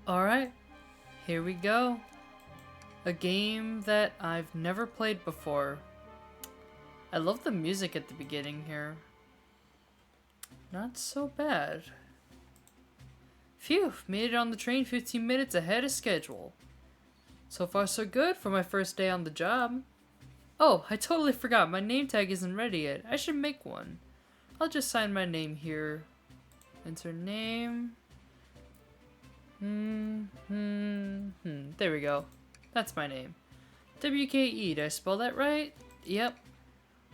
Alright, here we go. A game that I've never played before. I love the music at the beginning here. Not so bad. Phew, made it on the train 15 minutes ahead of schedule. So far so good for my first day on the job. Oh, I totally forgot, my name tag isn't ready yet. I should make one. I'll just sign my name here. Enter name. There we go. That's my name. WKE, did I spell that right? Yep.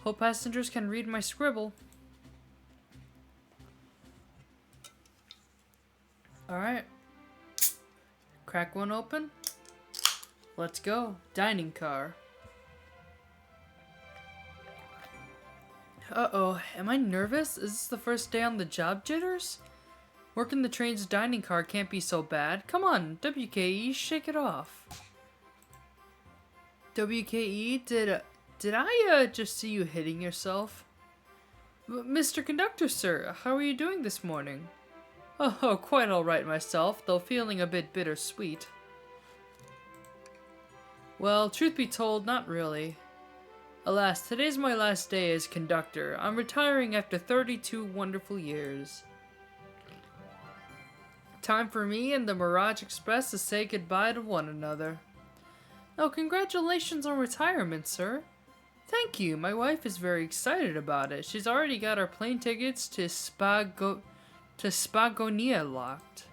Hope passengers can read my scribble. Alright. Crack one open. Let's go. Dining car. Uh-oh, am I nervous? Is this the first day on the job, jitters? Working the train's dining car can't be so bad. Come on, WKE, shake it off. WKE, did I just see you hitting yourself? Mr. Conductor, sir, how are you doing this morning? Oh, quite alright myself, though feeling a bit bittersweet. Well, truth be told, not really. Alas, today's my last day as conductor. I'm retiring after 32 wonderful years. Time for me and the Mirage Express to say goodbye to one another. Oh, congratulations on retirement, sir. Thank you. My wife is very excited about it. She's already got our plane tickets to Spagonia locked.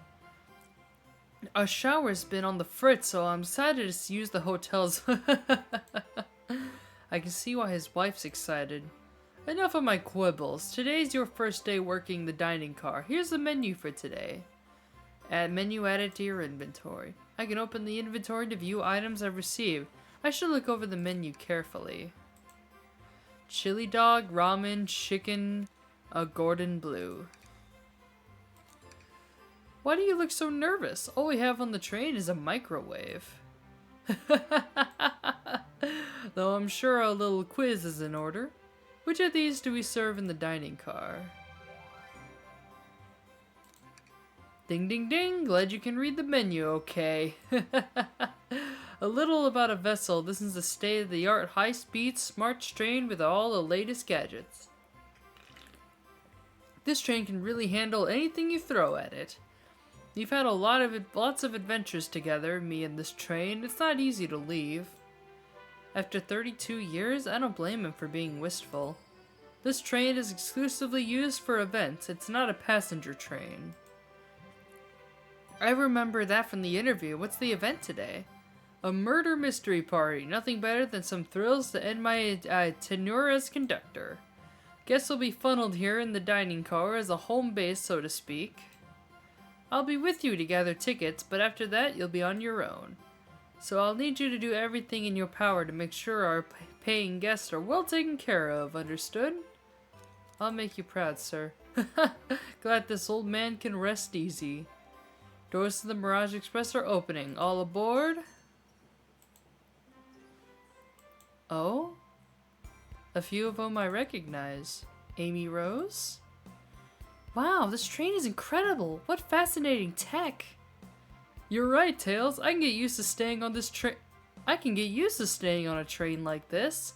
Our shower's been on the fritz, so I'm excited to use the hotel's... I can see why his wife's excited. Enough of my quibbles. Today's your first day working the dining car. Here's the menu for today. Add menu added to your inventory. I can open the inventory to view items I've received. I should look over the menu carefully. Chili dog, ramen, chicken, a Gordon Blue. Why do you look so nervous? All we have on the train is a microwave. Though I'm sure a little quiz is in order. Which of these do we serve in the dining car? Ding ding ding, glad you can read the menu, okay. A little about a vessel. This is a state-of-the-art high-speed smart train with all the latest gadgets. This train can really handle anything you throw at it. We've had lots of adventures together, me and this train. It's not easy to leave. After 32 years, I don't blame him for being wistful. This train is exclusively used for events. It's not a passenger train. I remember that from the interview. What's the event today? A murder mystery party. Nothing better than some thrills to end my tenure as conductor. Guests will be funneled here in the dining car as a home base, so to speak. I'll be with you to gather tickets, but after that, you'll be on your own. So I'll need you to do everything in your power to make sure our paying guests are well taken care of, understood? I'll make you proud, sir. Glad this old man can rest easy. Doors to the Mirage Express are opening. All aboard? Oh? A few of them I recognize. Amy Rose? Wow, this train is incredible! What fascinating tech! You're right, Tails. I can get used to staying on this train. I can get used to staying on a train like this.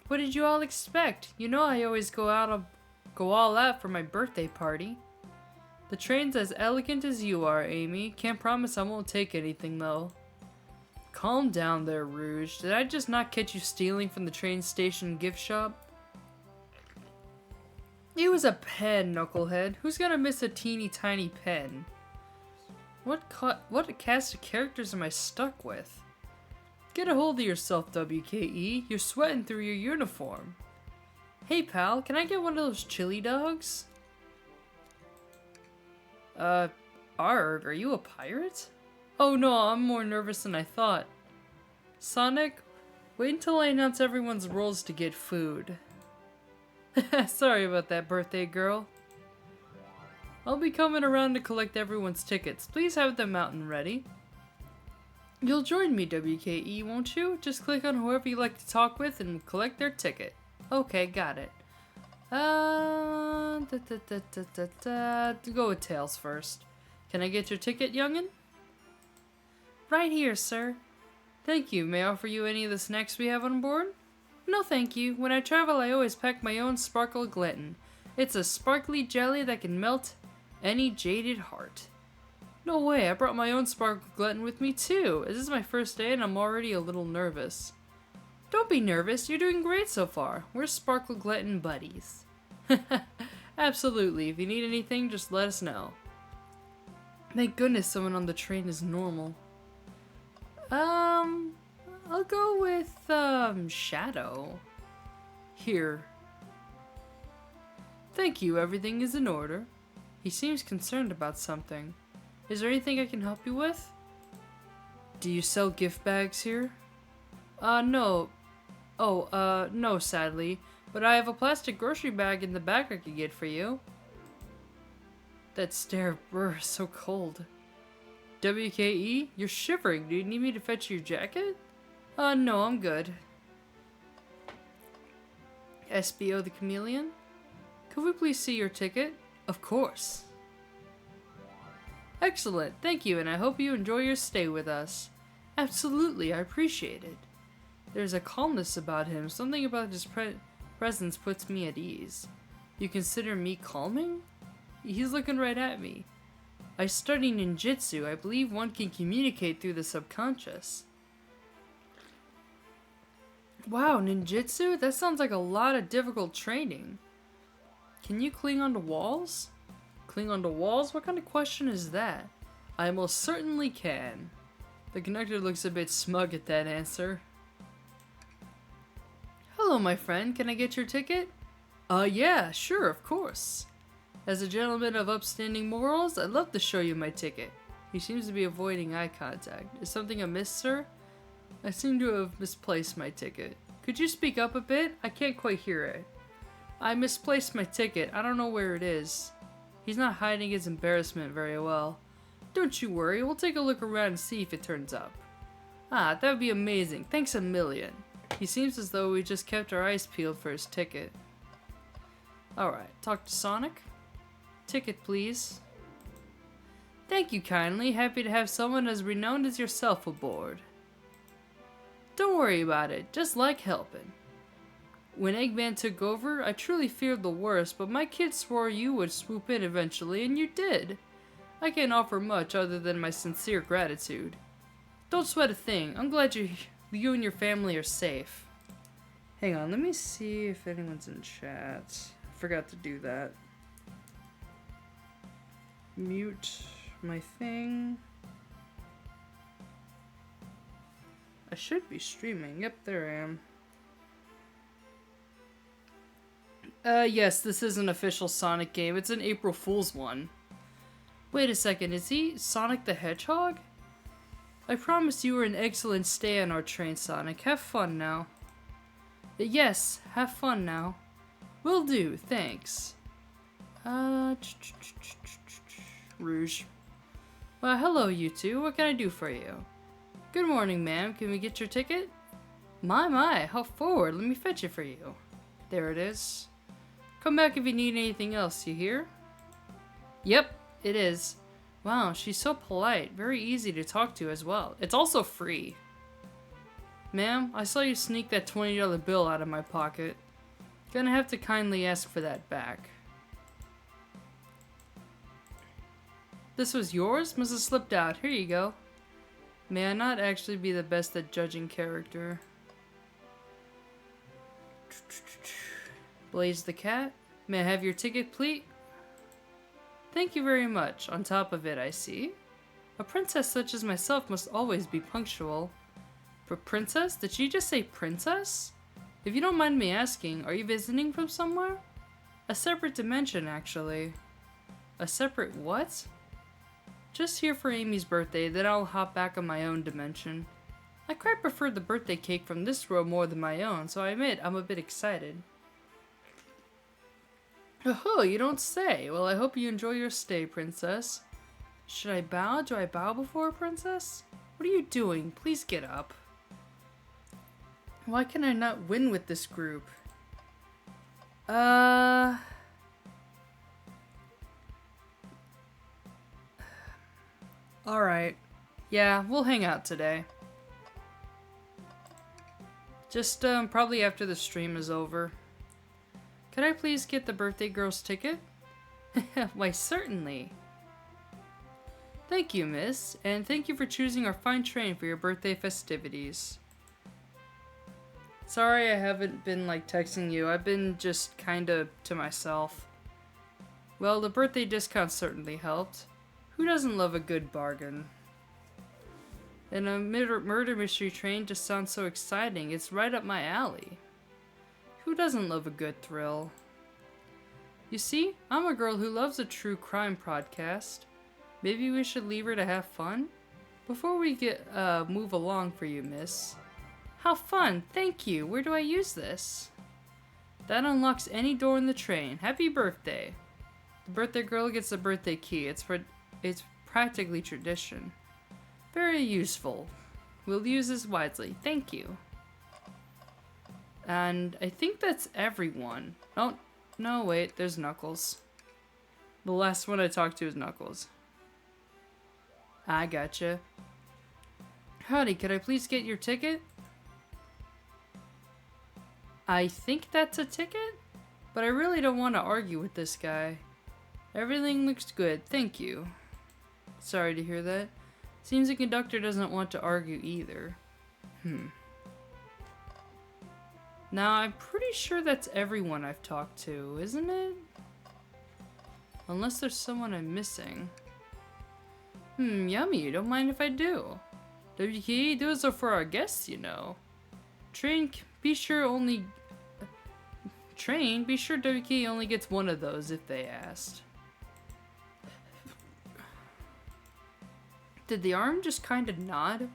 What did you all expect? You know I always go all out for my birthday party. The train's as elegant as you are, Amy. Can't promise I won't take anything, though. Calm down there, Rouge. Did I just not catch you stealing from the train station gift shop? It was a pen, Knucklehead. Who's gonna miss a teeny tiny pen? What cast of characters am I stuck with? Get a hold of yourself, WKE. You're sweating through your uniform. Hey, pal, can I get one of those chili dogs? Arg, are you a pirate? Oh no, I'm more nervous than I thought. Sonic, wait until I announce everyone's roles to get food. Sorry about that, birthday girl. I'll be coming around to collect everyone's tickets. Please have them out and ready. You'll join me, WKE, won't you? Just click on whoever you like to talk with and collect their ticket. Okay, got it. Go with Tails first. Can I get your ticket, youngin? Right here, sir. Thank you. May I offer you any of the snacks we have on board? No, thank you. When I travel, I always pack my own sparkle glutton. It's a sparkly jelly that can melt any jaded heart. No way, I brought my own sparkle glutton with me too. This is my first day and I'm already a little nervous. Don't be nervous, you're doing great so far. We're sparkle glutton buddies. Absolutely, if you need anything, just let us know. Thank goodness someone on the train is normal. I'll go with, Shadow. Here. Thank you, everything is in order. He seems concerned about something. Is there anything I can help you with? Do you sell gift bags here? No. Oh, no, sadly. But I have a plastic grocery bag in the back I could get for you. That stare, brr, so cold. WKE? You're shivering. Do you need me to fetch your jacket? No, I'm good. SBO the Chameleon? Could we please see your ticket? Of course. Excellent, thank you, and I hope you enjoy your stay with us. Absolutely, I appreciate it. There's a calmness about him, something about his presence puts me at ease. You consider me calming? He's looking right at me. I study ninjutsu. I believe one can communicate through the subconscious. Wow, ninjutsu? That sounds like a lot of difficult training. Can you cling onto walls? Cling onto walls? What kind of question is that? I most certainly can. The conductor looks a bit smug at that answer. Hello, my friend. Can I get your ticket? Yeah, sure, of course. As a gentleman of upstanding morals, I'd love to show you my ticket. He seems to be avoiding eye contact. Is something amiss, sir? I seem to have misplaced my ticket. Could you speak up a bit? I can't quite hear it. I misplaced my ticket. I don't know where it is. He's not hiding his embarrassment very well. Don't you worry, we'll take a look around and see if it turns up. Ah, that would be amazing. Thanks a million. He seems as though we just kept our eyes peeled for his ticket. Alright, talk to Sonic. Ticket, please. Thank you kindly. Happy to have someone as renowned as yourself aboard. Don't worry about it. Just like helping. When Eggman took over, I truly feared the worst, but my kids swore you would swoop in eventually, and you did. I can't offer much other than my sincere gratitude. Don't sweat a thing. I'm glad you and your family are safe. Hang on, let me see if anyone's in chat. I forgot to do that. Mute my thing. I should be streaming. Yep, there I am. Yes, this is an official Sonic game. It's an April Fool's one. Wait a second, is he Sonic the Hedgehog? I promised you were an excellent stay on our train, Sonic. Have fun now. Yes, have fun now. Will do, thanks. Rouge. Well, hello, you two. What can I do for you? Good morning, ma'am. Can we get your ticket? My, how forward. Let me fetch it for you. There it is. Come back if you need anything else, you hear? Yep, it is. Wow, she's so polite. Very easy to talk to as well. It's also free. Ma'am, I saw you sneak that $20 bill out of my pocket. Gonna have to kindly ask for that back. This was yours? Must have slipped out. Here you go. May I not actually be the best at judging character? Blaze the cat. May I have your ticket, please? Thank you very much. On top of it, I see. A princess such as myself must always be punctual. Princess? Did she just say princess? If you don't mind me asking, are you visiting from somewhere? A separate dimension, actually. A separate what? Just here for Amy's birthday, then I'll hop back on my own dimension. I quite prefer the birthday cake from this row more than my own, so I admit I'm a bit excited. Oh, you don't say. Well, I hope you enjoy your stay, princess. Should I bow? Do I bow before a princess? What are you doing? Please get up. Why can I not win with this group? Alright. Yeah, we'll hang out today. Just, probably after the stream is over. Could I please get the birthday girl's ticket? Why, certainly. Thank you, miss, and thank you for choosing our fine train for your birthday festivities. Sorry I haven't been, texting you. I've been just kinda to myself. Well, the birthday discount certainly helped. Who doesn't love a good bargain? And a murder mystery train just sounds so exciting. It's right up my alley. Who doesn't love a good thrill? You see, I'm a girl who loves a true crime podcast. Maybe we should leave her to have fun? Before we move along for you, miss. How fun! Thank you! Where do I use this? That unlocks any door in the train. Happy birthday! The birthday girl gets a birthday key. It's practically tradition. Very useful. We'll use this wisely. Thank you. And I think that's everyone. Oh, no, wait. There's Knuckles. The last one I talked to is Knuckles. I gotcha. Howdy, could I please get your ticket? I think that's a ticket? But I really don't want to argue with this guy. Everything looks good, thank you. Sorry to hear that. Seems the conductor doesn't want to argue either. Now, I'm pretty sure that's everyone I've talked to, isn't it? Unless there's someone I'm missing. Yummy, don't mind if I do. WKE does it for our guests, you know. Be sure WKE only gets one of those if they asked. Did the arm just kind of nod?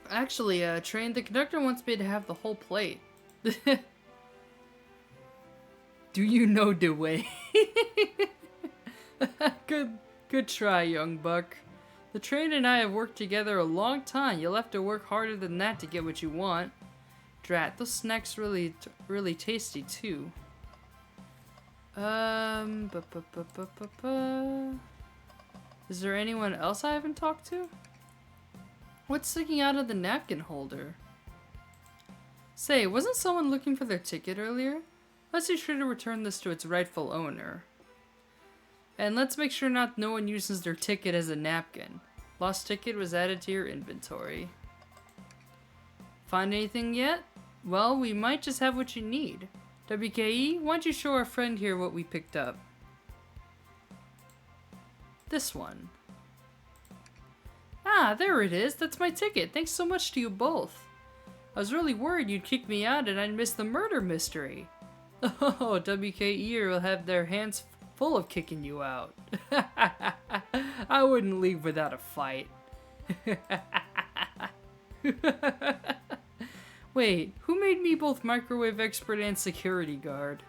Actually, Train, the conductor wants me to have the whole plate. Do you know the way? Good try, young buck. The train and I have worked together a long time. You'll have to work harder than that to get what you want. Drat, those snacks really tasty too. Is there anyone else I haven't talked to? What's sticking out of the napkin holder? Say, wasn't someone looking for their ticket earlier? Let's be sure to return this to its rightful owner. And let's make sure no one uses their ticket as a napkin. Lost ticket was added to your inventory. Find anything yet? Well, we might just have what you need. WKE, why don't you show our friend here what we picked up? This one. Ah, there it is. That's my ticket. Thanks so much to you both. I was really worried you'd kick me out and I'd miss the murder mystery. Oh, WKE will have their hands full of kicking you out. I wouldn't leave without a fight. Wait, who made me both microwave expert and security guard?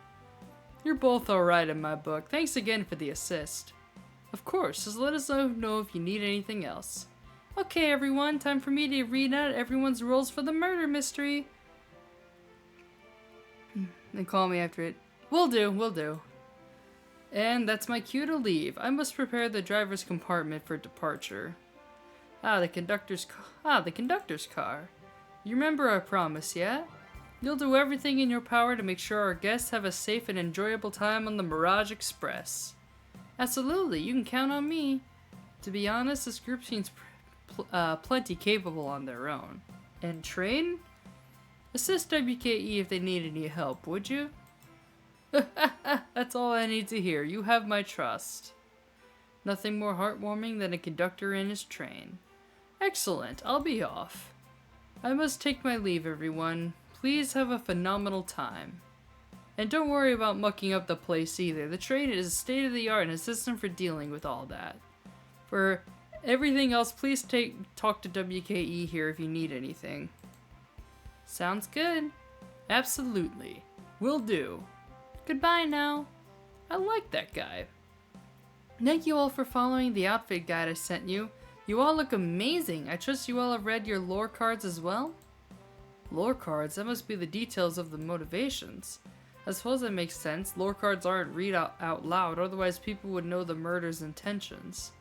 You're both alright in my book. Thanks again for the assist. Of course, just let us know if you need anything else. Okay, everyone, time for me to read out everyone's roles for the murder mystery. And call me after it. Will do. And that's my cue to leave. I must prepare the driver's compartment for departure. The conductor's car. You remember our promise, yeah? You'll do everything in your power to make sure our guests have a safe and enjoyable time on the Mirage Express. Absolutely, you can count on me. To be honest, this group seems plenty capable on their own. And Train? Assist WKE if they need any help, would you? That's all I need to hear. You have my trust. Nothing more heartwarming than a conductor in his train. Excellent, I'll be off. I must take my leave, everyone. Please have a phenomenal time. And don't worry about mucking up the place either. The train is state-of-the-art and a system for dealing with all that. For everything else, please talk to WKE here if you need anything. Sounds good. Absolutely. Will do. Goodbye now. I like that guy. Thank you all for following the outfit guide I sent you. You all look amazing. I trust you all have read your lore cards as well? Lore cards? That must be the details of the motivations. I suppose that makes sense. Lore cards aren't read out loud, otherwise people would know the murder's intentions.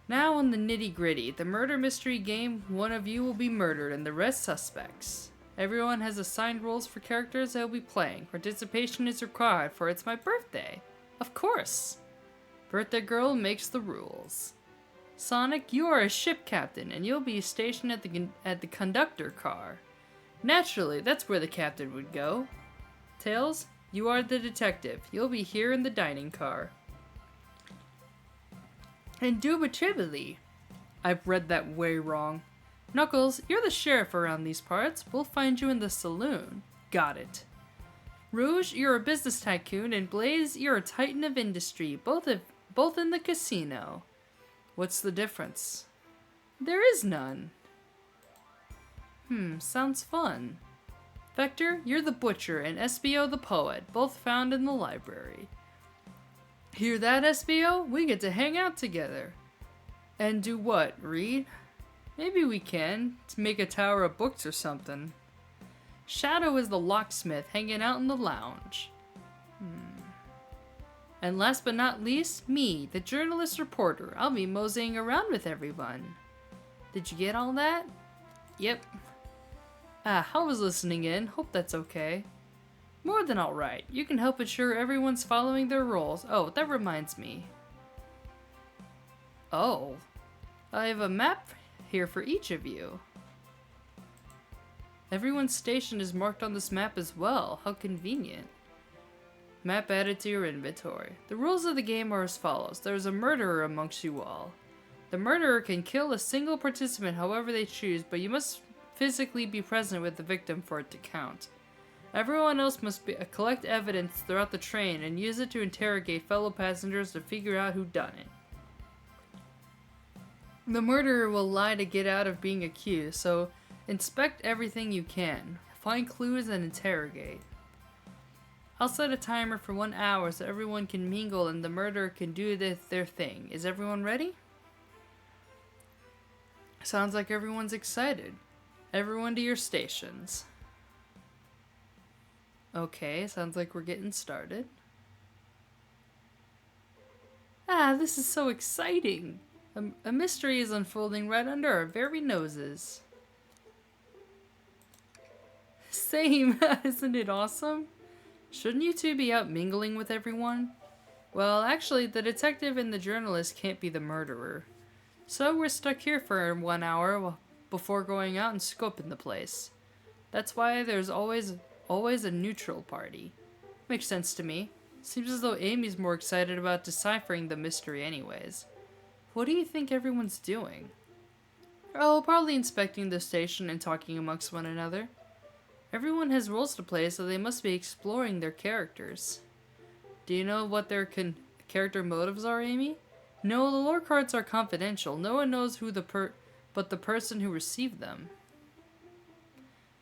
Now on the nitty-gritty. The murder mystery game, one of you will be murdered and the rest suspects. Everyone has assigned roles for characters they'll be playing. Participation is required for it's my birthday. Of course. Birthday girl makes the rules. Sonic, you are a ship captain and you'll be stationed at the conductor car. Naturally, that's where the captain would go. Tails, you are the detective. You'll be here in the dining car. Indubitably. I've read that way wrong. Knuckles, you're the sheriff around these parts. We'll find you in the saloon. Got it. Rouge, you're a business tycoon, and Blaze, you're a titan of industry, both in the casino. What's the difference? There is none. Sounds fun. Vector, you're the butcher, and SBO the poet, both found in the library. Hear that, SBO? We get to hang out together. And do what, read? Maybe we can, to make a tower of books or something. Shadow is the locksmith, hanging out in the lounge. And last but not least, me, the journalist reporter. I'll be moseying around with everyone. Did you get all that? Yep. I was listening in. Hope that's okay. More than alright. You can help ensure everyone's following their roles. Oh, that reminds me. Oh. I have a map here for each of you. Everyone's station is marked on this map as well. How convenient. Map added to your inventory. The rules of the game are as follows. There is a murderer amongst you all. The murderer can kill a single participant however they choose, but you must physically be present with the victim for it to count. Everyone else must collect evidence throughout the train and use it to interrogate fellow passengers to figure out who done it. The murderer will lie to get out of being accused, so inspect everything you can. Find clues and interrogate. I'll set a timer for 1 hour so everyone can mingle and the murderer can do their thing. Is everyone ready? Sounds like everyone's excited. Everyone to your stations. Okay, sounds like we're getting started. This is so exciting! A mystery is unfolding right under our very noses. Same, isn't it awesome? Shouldn't you two be out mingling with everyone? Well, actually, the detective and the journalist can't be the murderer. So we're stuck here for 1 hour before going out and scoping the place. That's why there's always a neutral party. Makes sense to me. Seems as though Amy's more excited about deciphering the mystery anyways. What do you think everyone's doing? Oh, probably inspecting the station and talking amongst one another. Everyone has roles to play, so they must be exploring their characters. Do you know what their character motives are, Amy? No, the lore cards are confidential. No one knows who but the person who received them.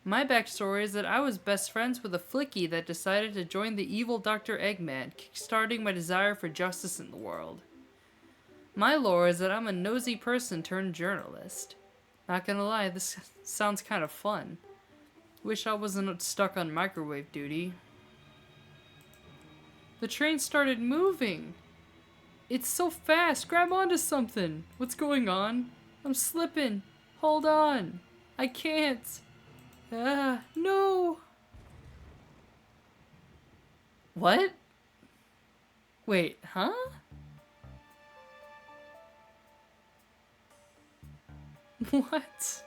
My backstory is that I was best friends with a flicky that decided to join the evil Dr. Eggman, kickstarting my desire for justice in the world. My lore is that I'm a nosy person turned journalist. Not gonna lie, this sounds kind of fun. Wish I wasn't stuck on microwave duty. The train started moving! It's so fast! Grab onto something! What's going on? I'm slipping! Hold on! I can't! No! What? Wait, huh? What?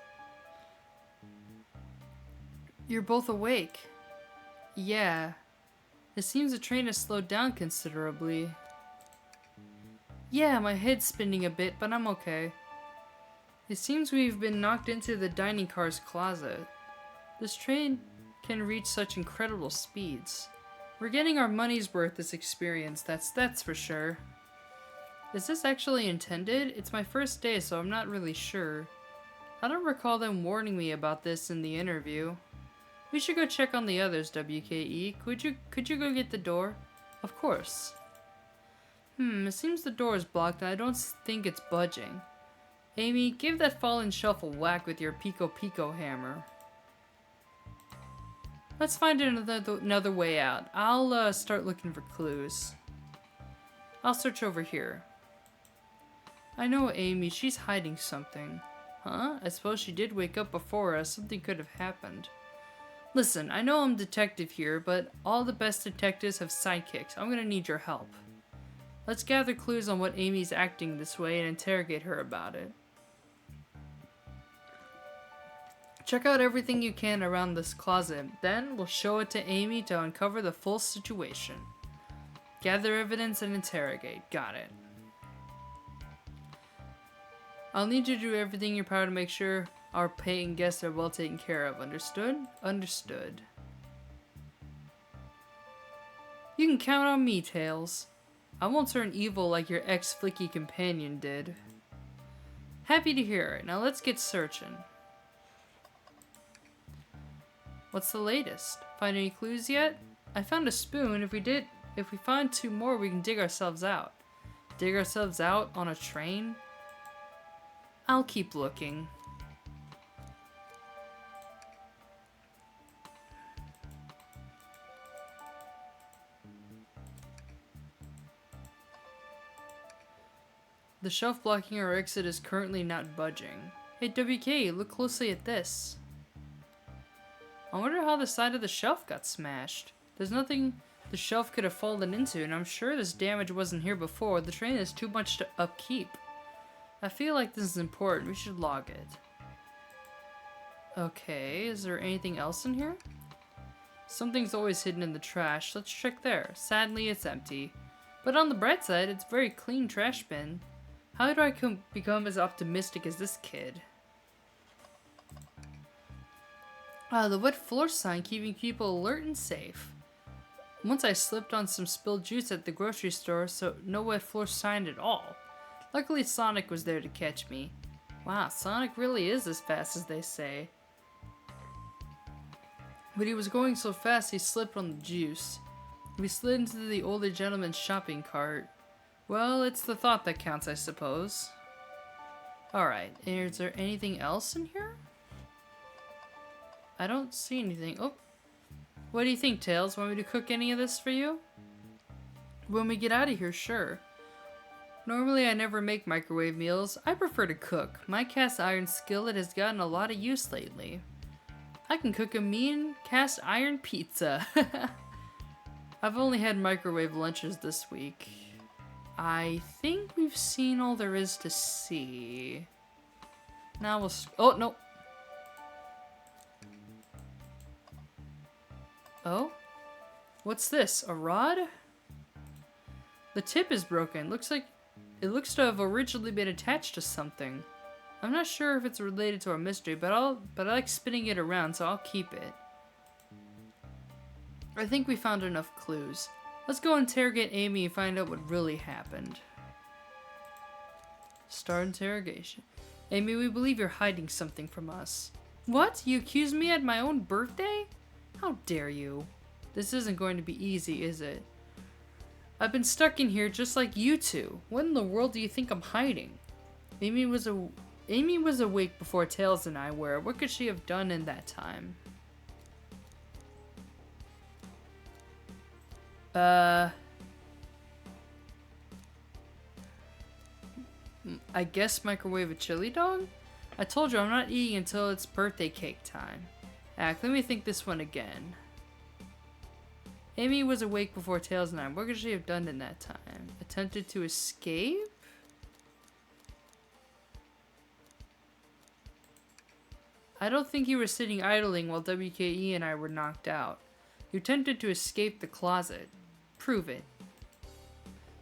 You're both awake. Yeah. It seems the train has slowed down considerably. Yeah, my head's spinning a bit, but I'm okay. It seems we've been knocked into the dining car's closet. This train can reach such incredible speeds. We're getting our money's worth this experience, that's for sure. Is this actually intended? It's my first day, so I'm not really sure. I don't recall them warning me about this in the interview. We should go check on the others, WKE. Could you go get the door? Of course. It seems the door is blocked and I don't think it's budging. Amy, give that fallen shelf a whack with your Pico Pico hammer. Let's find another way out. I'll start looking for clues. I'll search over here. I know Amy, she's hiding something. Huh? I suppose she did wake up before us. Something could have happened. Listen, I know I'm detective here, but all the best detectives have sidekicks. I'm gonna need your help. Let's gather clues on what Amy's acting this way and interrogate her about it. Check out everything you can around this closet. Then we'll show it to Amy to uncover the full situation. Gather evidence and interrogate. Got it. I'll need you to do everything in your power to make sure our paying guests are well taken care of. Understood? Understood. You can count on me, Tails. I won't turn evil like your ex-flicky companion did. Happy to hear it. Now let's get searching. What's the latest? Find any clues yet? I found a spoon. If we find 2 more, we can dig ourselves out. Dig ourselves out on a train? I'll keep looking. The shelf blocking our exit is currently not budging. Hey WK, look closely at this. I wonder how the side of the shelf got smashed. There's nothing the shelf could have fallen into, and I'm sure this damage wasn't here before. The train is too much to upkeep. I feel like this is important. We should log it. Okay, is there anything else in here? Something's always hidden in the trash. Let's check there. Sadly, it's empty. But on the bright side, it's a very clean trash bin. How do I become as optimistic as this kid? The wet floor sign keeping people alert and safe. Once I slipped on some spilled juice at the grocery store, so no wet floor sign at all. Luckily Sonic was there to catch me. Wow, Sonic really is as fast as they say. But he was going so fast he slipped on the juice. We slid into the older gentleman's shopping cart. Well, it's the thought that counts, I suppose. Alright, is there anything else in here? I don't see anything. Oh, what do you think, Tails? Want me to cook any of this for you? When we get out of here, sure. Normally I never make microwave meals. I prefer to cook. My cast iron skillet has gotten a lot of use lately. I can cook a mean cast iron pizza. I've only had microwave lunches this week. I think we've seen all there is to see. Now we'll... Oh, no. Oh? What's this? A rod? The tip is broken. It looks to have originally been attached to something. I'm not sure if it's related to our mystery, but I like spinning it around, so I'll keep it. I think we found enough clues. Let's go interrogate Amy and find out what really happened. Start interrogation. Amy, we believe you're hiding something from us. What? You accuse me at my own birthday? How dare you? This isn't going to be easy, is it? I've been stuck in here just like you two. What in the world do you think I'm hiding? Amy was awake before Tails and I were. What could she have done in that time? I guess microwave a chili dog? I told you I'm not eating until it's birthday cake time. Let me think this one again. Amy was awake before Tails and I. What could she have done in that time? Attempted to escape? I don't think you were sitting idling while WKE and I were knocked out. You attempted to escape the closet. Prove it.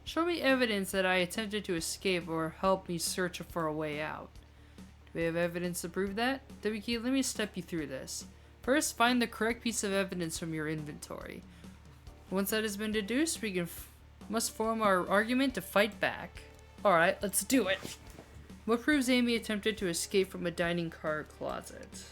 Show me evidence that I attempted to escape or help me search for a way out. Do we have evidence to prove that? WKE, let me step you through this. First, find the correct piece of evidence from your inventory. Once that has been deduced, we must form our argument to fight back. Alright, let's do it. What proves Amy attempted to escape from a dining car closet?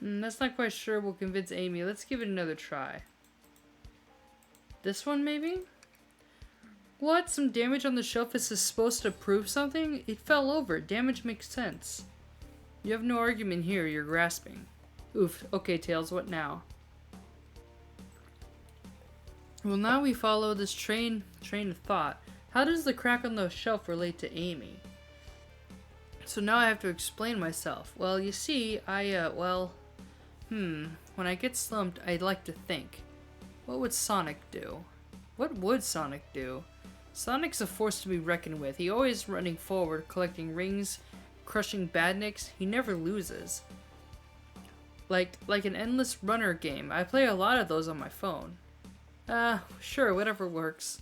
That's not quite sure will convince Amy. Let's give it another try. This one, maybe? What? Some damage on the shelf is supposed to prove something? It fell over. Damage makes sense. You have no argument here. You're grasping. Oof. Okay, Tails, what now? Well, now we follow this train of thought. How does the crack on the shelf relate to Amy? So now I have to explain myself. Well, you see, when I get slumped, I'd like to think. What would Sonic do? What would Sonic do? Sonic's a force to be reckoned with. He always running forward, collecting rings, crushing badniks. He never loses. Like an endless runner game. I play a lot of those on my phone. Sure, whatever works.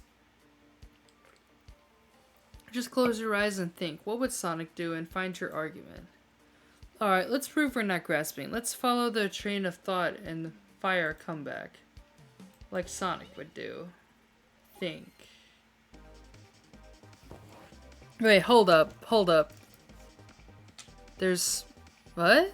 Just close your eyes and think. What would Sonic do? And find your argument. Alright, let's prove we're not grasping. Let's follow the train of thought and fire a comeback. Like Sonic would do. Think. Wait, hold up. There's... what?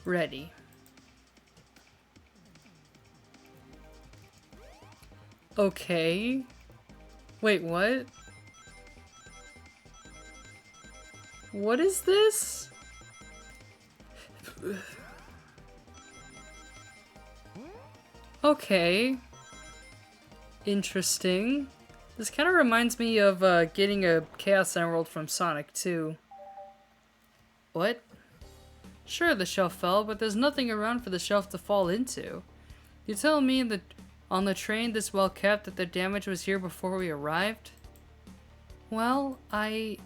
Ready. Okay. Wait, what? What is this? Okay. Interesting. This kind of reminds me of getting a Chaos Emerald from Sonic 2. What? Sure, the shelf fell, but there's nothing around for the shelf to fall into. You telling me on the train this well kept that the damage was here before we arrived? Well, I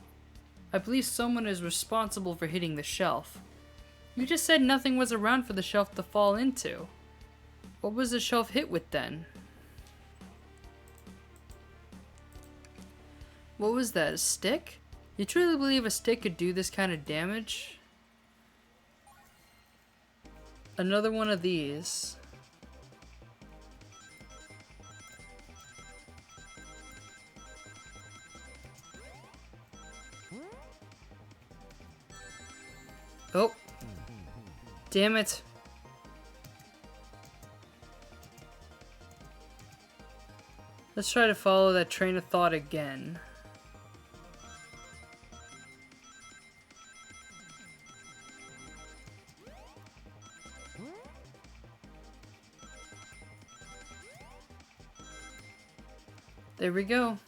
believe someone is responsible for hitting the shelf. You just said nothing was around for the shelf to fall into. What was the shelf hit with then? What was that, a stick? You truly believe a stick could do this kind of damage? Another one of these. Oh. Damn it. Let's try to follow that train of thought again. There we go.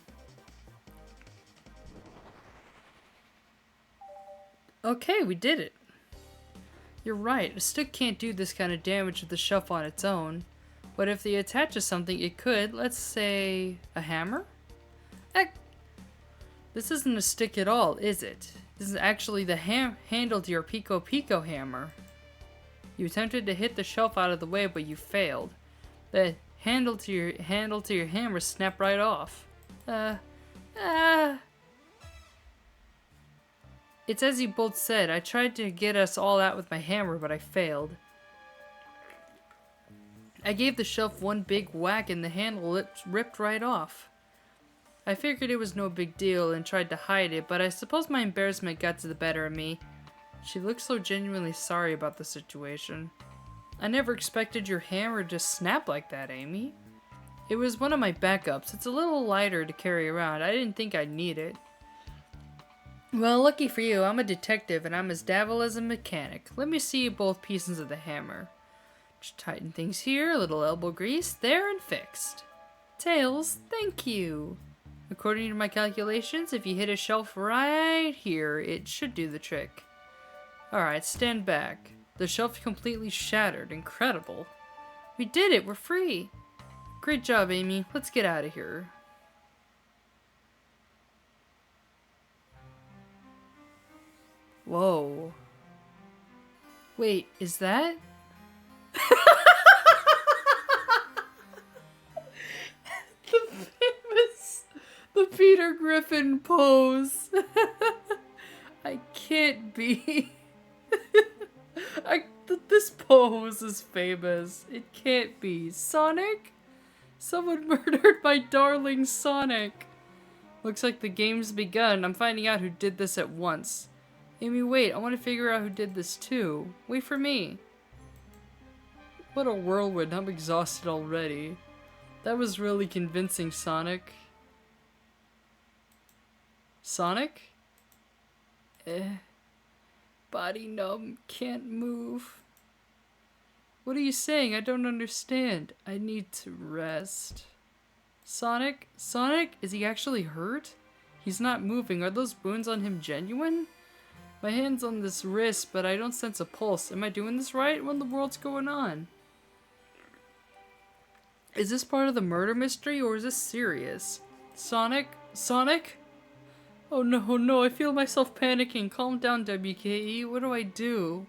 Okay, we did it. You're right, a stick can't do this kind of damage to the shelf on its own. But if they attach to something, it could. Let's say a hammer? Heck, this isn't a stick at all, is it? This is actually the handle to your Pico Pico hammer. You attempted to hit the shelf out of the way, but you failed. The handle to your hammer snapped right off. It's as you both said. I tried to get us all out with my hammer, but I failed. I gave the shelf one big whack and the handle ripped right off. I figured it was no big deal and tried to hide it, but I suppose my embarrassment got to the better of me. She looked so genuinely sorry about the situation. I never expected your hammer to snap like that, Amy. It was one of my backups. It's a little lighter to carry around. I didn't think I'd need it. Well, lucky for you, I'm a detective and I'm as dazzle as a mechanic. Let me see both pieces of the hammer. Just tighten things here, a little elbow grease, there and fixed. Tails, thank you. According to my calculations, if you hit a shelf right here, it should do the trick. Alright, stand back. The shelf completely shattered. Incredible. We did it, we're free. Great job, Amy. Let's get out of here. Whoa. Wait, is that? The Peter Griffin pose. I can't be. This pose is famous. It can't be. Sonic? Someone murdered my darling Sonic. Looks like the game's begun. I'm finding out who did this at once. Amy, wait. I want to figure out who did this too. Wait for me. What a whirlwind. I'm exhausted already. That was really convincing, Sonic. Sonic? Body numb. Can't move. What are you saying? I don't understand. I need to rest. Sonic? Sonic? Is he actually hurt? He's not moving. Are those wounds on him genuine? My hand's on this wrist, but I don't sense a pulse. Am I doing this right? What in the world's going on? Is this part of the murder mystery, or is this serious? Sonic? Sonic? Oh no, no, I feel myself panicking. Calm down, WKE. What do I do?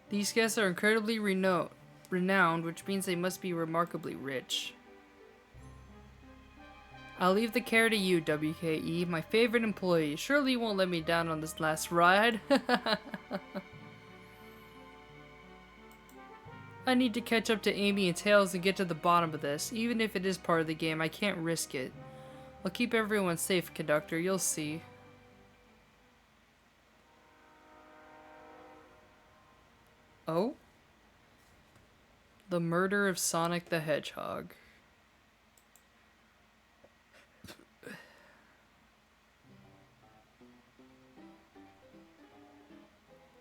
These guests are incredibly renowned, which means they must be remarkably rich. I'll leave the care to you, WKE, my favorite employee. Surely you won't let me down on this last ride. I need to catch up to Amy and Tails and get to the bottom of this. Even if it is part of the game, I can't risk it. I'll keep everyone safe, conductor. You'll see. Oh? The murder of Sonic the Hedgehog.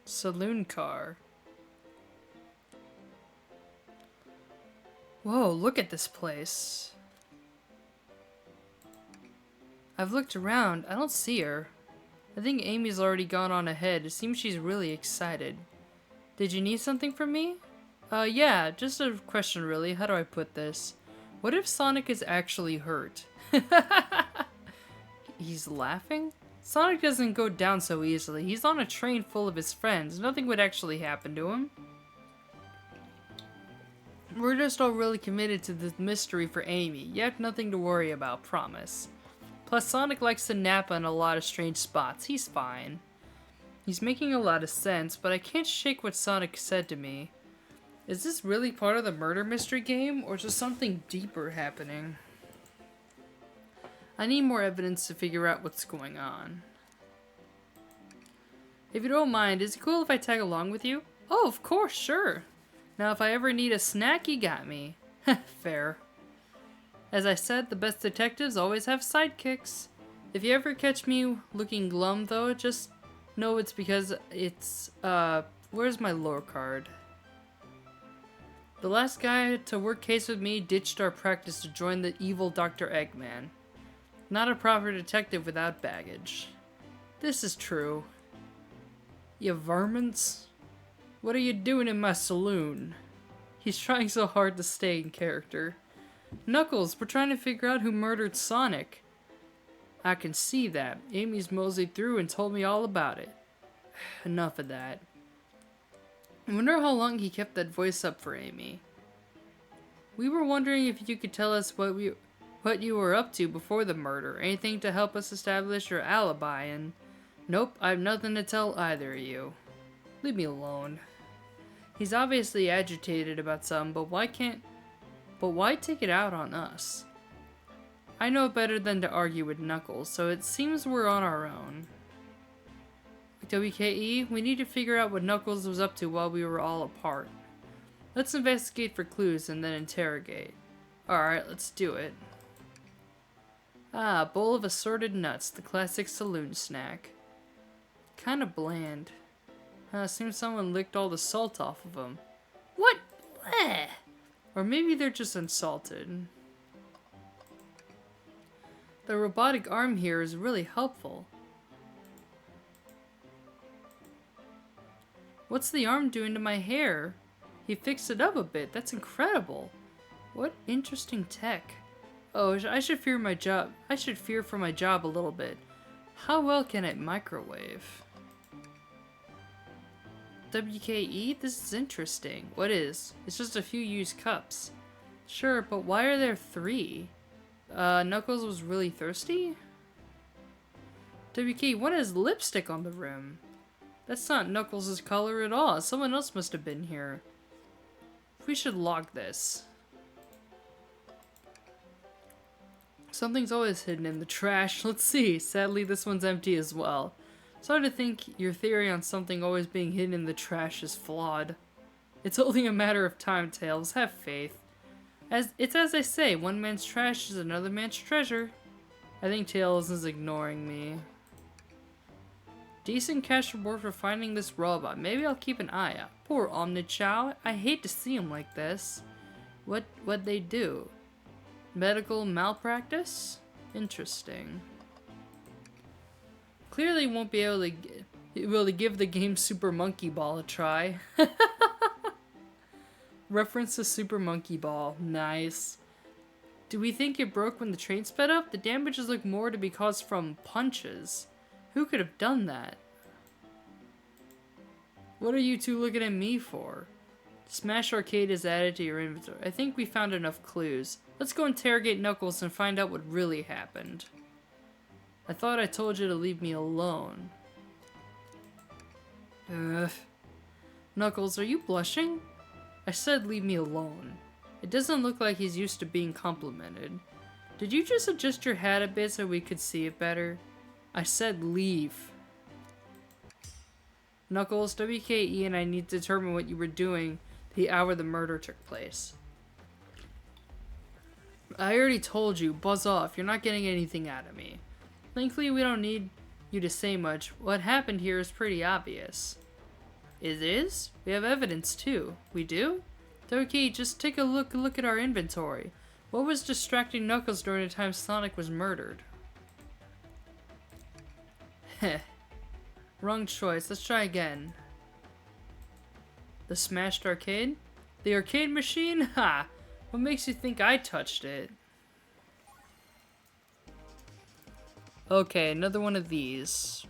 Saloon car. Whoa, look at this place. I've looked around. I don't see her. I think Amy's already gone on ahead. It seems she's really excited. Did you need something from me? Yeah, just a question really. How do I put this? What if Sonic is actually hurt? He's laughing? Sonic doesn't go down so easily. He's on a train full of his friends. Nothing would actually happen to him. We're just all really committed to this mystery for Amy. You have nothing to worry about, promise. Plus, Sonic likes to nap on a lot of strange spots. He's fine. He's making a lot of sense, but I can't shake what Sonic said to me. Is this really part of the murder mystery game, or is there something deeper happening? I need more evidence to figure out what's going on. If you don't mind, is it cool if I tag along with you? Oh, of course, sure. Now, if I ever need a snack, you got me. Fair. As I said, the best detectives always have sidekicks. If you ever catch me looking glum, though, just know it's because it's, where's my lore card? The last guy to work case with me ditched our practice to join the evil Dr. Eggman. Not a proper detective without baggage. This is true. You varmints. What are you doing in my saloon? He's trying so hard to stay in character. Knuckles, we're trying to figure out who murdered Sonic. I can see that. Amy's moseyed through and told me all about it. Enough of that. I wonder how long he kept that voice up for Amy. We were wondering if you could tell us what you were up to before the murder. Anything to help us establish your alibi, and nope, I have nothing to tell either of you. Leave me alone. He's obviously agitated about something, but why take it out on us? I know better than to argue with Knuckles, so it seems we're on our own. WKE, we need to figure out what Knuckles was up to while we were all apart. Let's investigate for clues and then interrogate. Alright, let's do it. Ah, a bowl of assorted nuts, the classic saloon snack. Kinda bland. Seems someone licked all the salt off of them. What? Bleh. Or maybe they're just insulted. The robotic arm here is really helpful. What's the arm doing to my hair? He fixed it up a bit. That's incredible. What interesting tech. Oh, I should fear my job. I should fear for my job a little bit. How well can it microwave? WKE? This is interesting. What is? It's just a few used cups. Sure, but why are there 3? Knuckles was really thirsty? WK, what is lipstick on the rim? That's not Knuckles' color at all. Someone else must have been here. We should log this. Something's always hidden in the trash. Let's see. Sadly, this one's empty as well. It's hard to think your theory on something always being hidden in the trash is flawed. It's only a matter of time, Tails. Have faith. It's as I say, one man's trash is another man's treasure. I think Tails is ignoring me. Decent cash reward for finding this robot. Maybe I'll keep an eye out. Poor Omnichow. I hate to see him like this. What'd they do? Medical malpractice? Interesting. Clearly won't be able to give the game Super Monkey Ball a try. Reference to Super Monkey Ball. Nice. Do we think it broke when the train sped up? The damages look more to be caused from punches. Who could have done that? What are you two looking at me for? Smash Arcade is added to your inventory. I think we found enough clues. Let's go interrogate Knuckles and find out what really happened. I thought I told you to leave me alone. Ugh. Knuckles, are you blushing? I said leave me alone. It doesn't look like he's used to being complimented. Did you just adjust your hat a bit so we could see it better? I said leave. Knuckles, WKE and I need to determine what you were doing the hour the murder took place. I already told you, buzz off. You're not getting anything out of me. Thankfully, we don't need you to say much. What happened here is pretty obvious. It is? We have evidence too. We do? Okay, just take a look at our inventory. What was distracting Knuckles during the time Sonic was murdered? Heh. Wrong choice. Let's try again. The smashed arcade? The arcade machine? Ha! What makes you think I touched it? Okay, another one of these.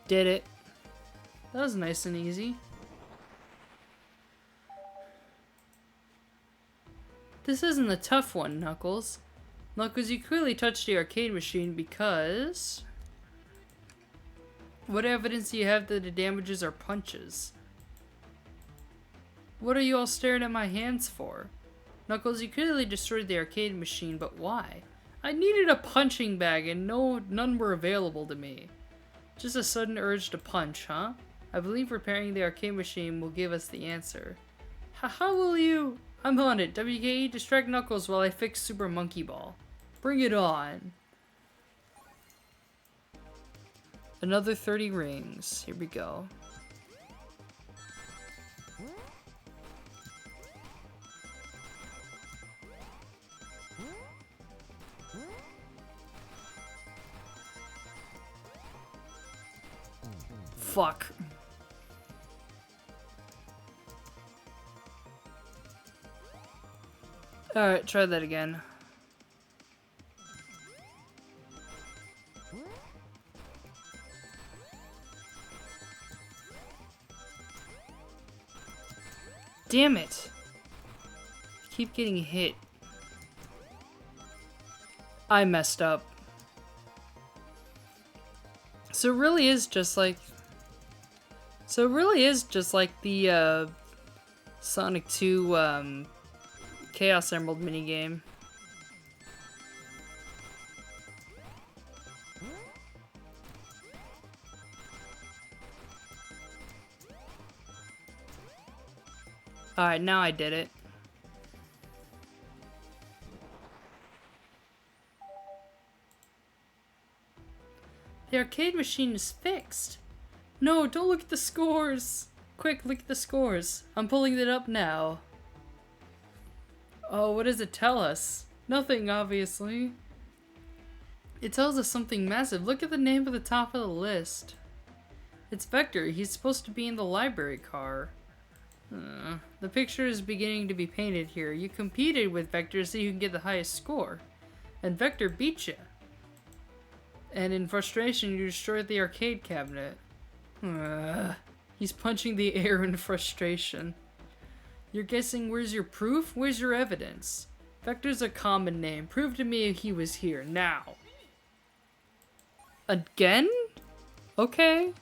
Did it. That was nice and easy. This isn't a tough one, Knuckles. Knuckles, you clearly touched the arcade machine because... What evidence do you have that the damages are punches? What are you all staring at my hands for? Knuckles, you clearly destroyed the arcade machine, but why? I needed a punching bag and none were available to me. Just a sudden urge to punch, huh? I believe repairing the arcade machine will give us the answer. How will you? I'm on it. WKE, distract Knuckles while I fix Super Monkey Ball. Bring it on. Another 30 rings. Here we go. Fuck. Alright, try that again. Damn it! I keep getting hit. I messed up. So it really is just like the Sonic 2 Chaos Emerald minigame. Alright, now I did it. The arcade machine is fixed. No, don't look at the scores. Quick, look at the scores. I'm pulling it up now. Oh, what does it tell us? Nothing, obviously. It tells us something massive. Look at the name at the top of the list. It's Vector. He's supposed to be in the library car. The picture is beginning to be painted here. You competed with Vector to see who can get the highest score. And Vector beat you. and in frustration you destroyed the arcade cabinet. He's punching the air in frustration. You're guessing where's your proof? Where's your evidence? Vector's a common name. Prove to me he was here, now. Again? Okay.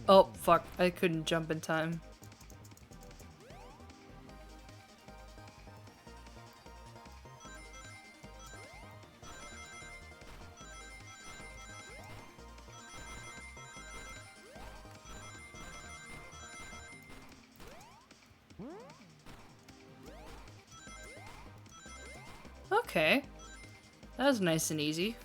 Oh, fuck. I couldn't jump in time. Okay. That was nice and easy.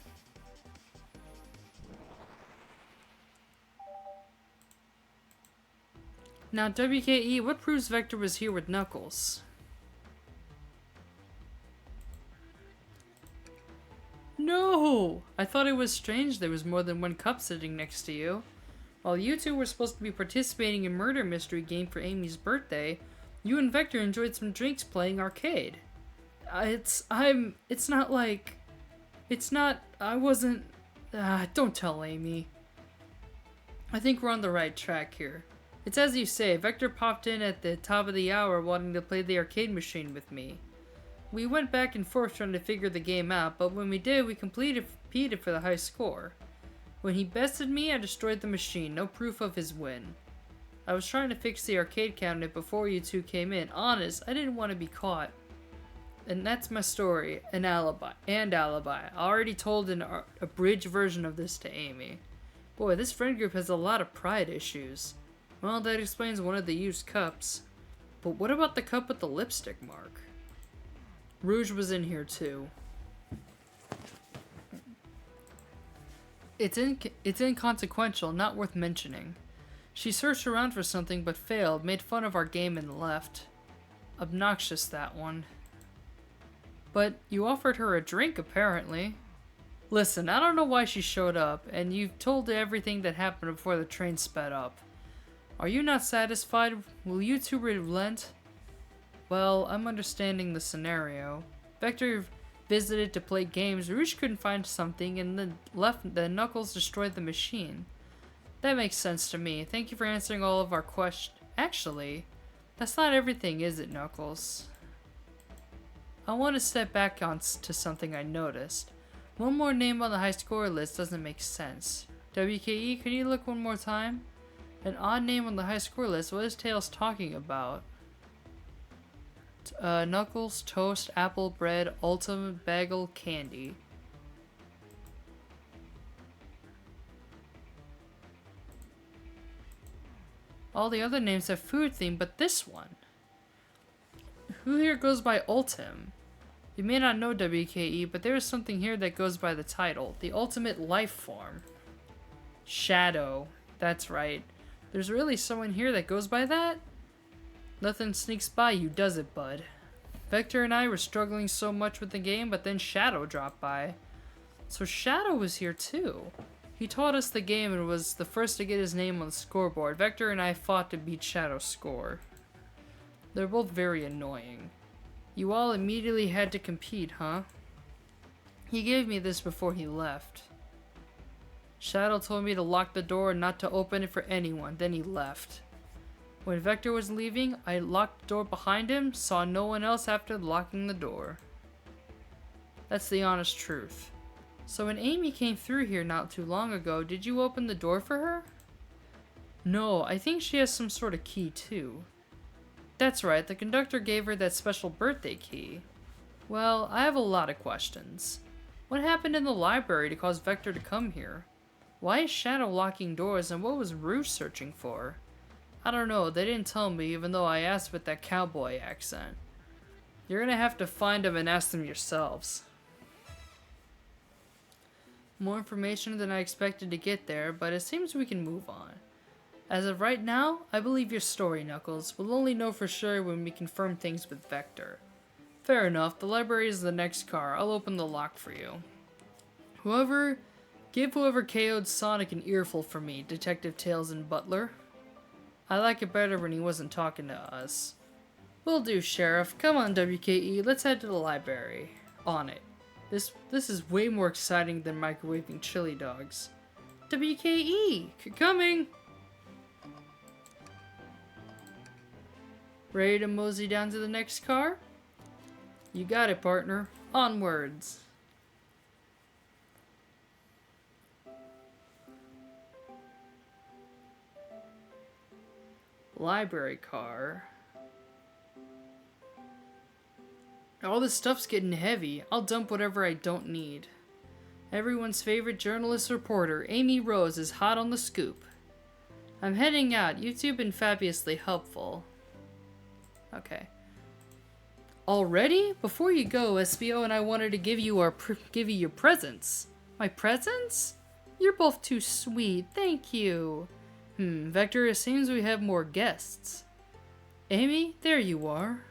Now, WKE, what proves Vector was here with Knuckles? No! I thought it was strange there was more than one cup sitting next to you. While you two were supposed to be participating in murder mystery game for Amy's birthday, you and Vector enjoyed some drinks playing arcade. Don't tell Amy. I think we're on the right track here. It's as you say, Vector popped in at the top of the hour wanting to play the arcade machine with me. We went back and forth trying to figure the game out, but when we did, we competed for the high score. When he bested me, I destroyed the machine, no proof of his win. I was trying to fix the arcade cabinet before you two came in. Honest, I didn't want to be caught. And that's my story, an alibi. I already told an abridged version of this to Amy. Boy, this friend group has a lot of pride issues. Well, that explains one of the used cups. But what about the cup with the lipstick mark? Rouge was in here too. It's inconsequential, not worth mentioning. She searched around for something but failed, made fun of our game and left. Obnoxious, that one. But you offered her a drink, apparently. Listen, I don't know why she showed up, and you've told her everything that happened before the train sped up. Are you not satisfied? Will you two relent? Well, I'm understanding the scenario. Vector visited to play games, Rouge couldn't find something, and then Knuckles destroyed the machine. That makes sense to me. Thank you for answering all of our questions. Actually, that's not everything, is it, Knuckles? I want to step back to something I noticed. One more name on the high score list doesn't make sense. WKE, can you look one more time? An odd name on the high score list, what is Tails talking about? Knuckles, toast, apple, bread, ultimate bagel, candy. All the other names have food theme, but this one. Who here goes by Ultim? You may not know WKE, but there is something here that goes by the title. The ultimate life form. Shadow. That's right. There's really someone here that goes by that? Nothing sneaks by you, does it, bud? Vector and I were struggling so much with the game, but then Shadow dropped by. So Shadow was here too. He taught us the game and was the first to get his name on the scoreboard. Vector and I fought to beat Shadow's score. They're both very annoying. You all immediately had to compete, huh? He gave me this before he left. Shadow told me to lock the door and not to open it for anyone, then he left. When Vector was leaving, I locked the door behind him, saw no one else after locking the door. That's the honest truth. So when Amy came through here not too long ago, did you open the door for her? No, I think she has some sort of key too. That's right, the conductor gave her that special birthday key. Well, I have a lot of questions. What happened in the library to cause Vector to come here? Why is Shadow locking doors, and what was Rouge searching for? I don't know, they didn't tell me even though I asked with that cowboy accent. You're gonna have to find them and ask them yourselves. More information than I expected to get there, but it seems we can move on. As of right now, I believe your story, Knuckles. We'll only know for sure when we confirm things with Vector. Fair enough, the library is the next car. I'll open the lock for you. Give whoever KO'd Sonic an earful for me, Detective Tails and Butler. I like it better when he wasn't talking to us. Will do, Sheriff. Come on, WKE. Let's head to the library. On it. This is way more exciting than microwaving chili dogs. WKE! Coming! Ready to mosey down to the next car? You got it, partner. Onwards. Library car. All this stuff's getting heavy. I'll dump whatever I don't need. Everyone's favorite journalist reporter, Amy Rose, is hot on the scoop. I'm heading out. You've two been fabulously helpful. Okay. Already? Before you go, SBO and I wanted to give you your presents. My presents? You're both too sweet. Thank you. Vector, it seems we have more guests. Amy, there you are.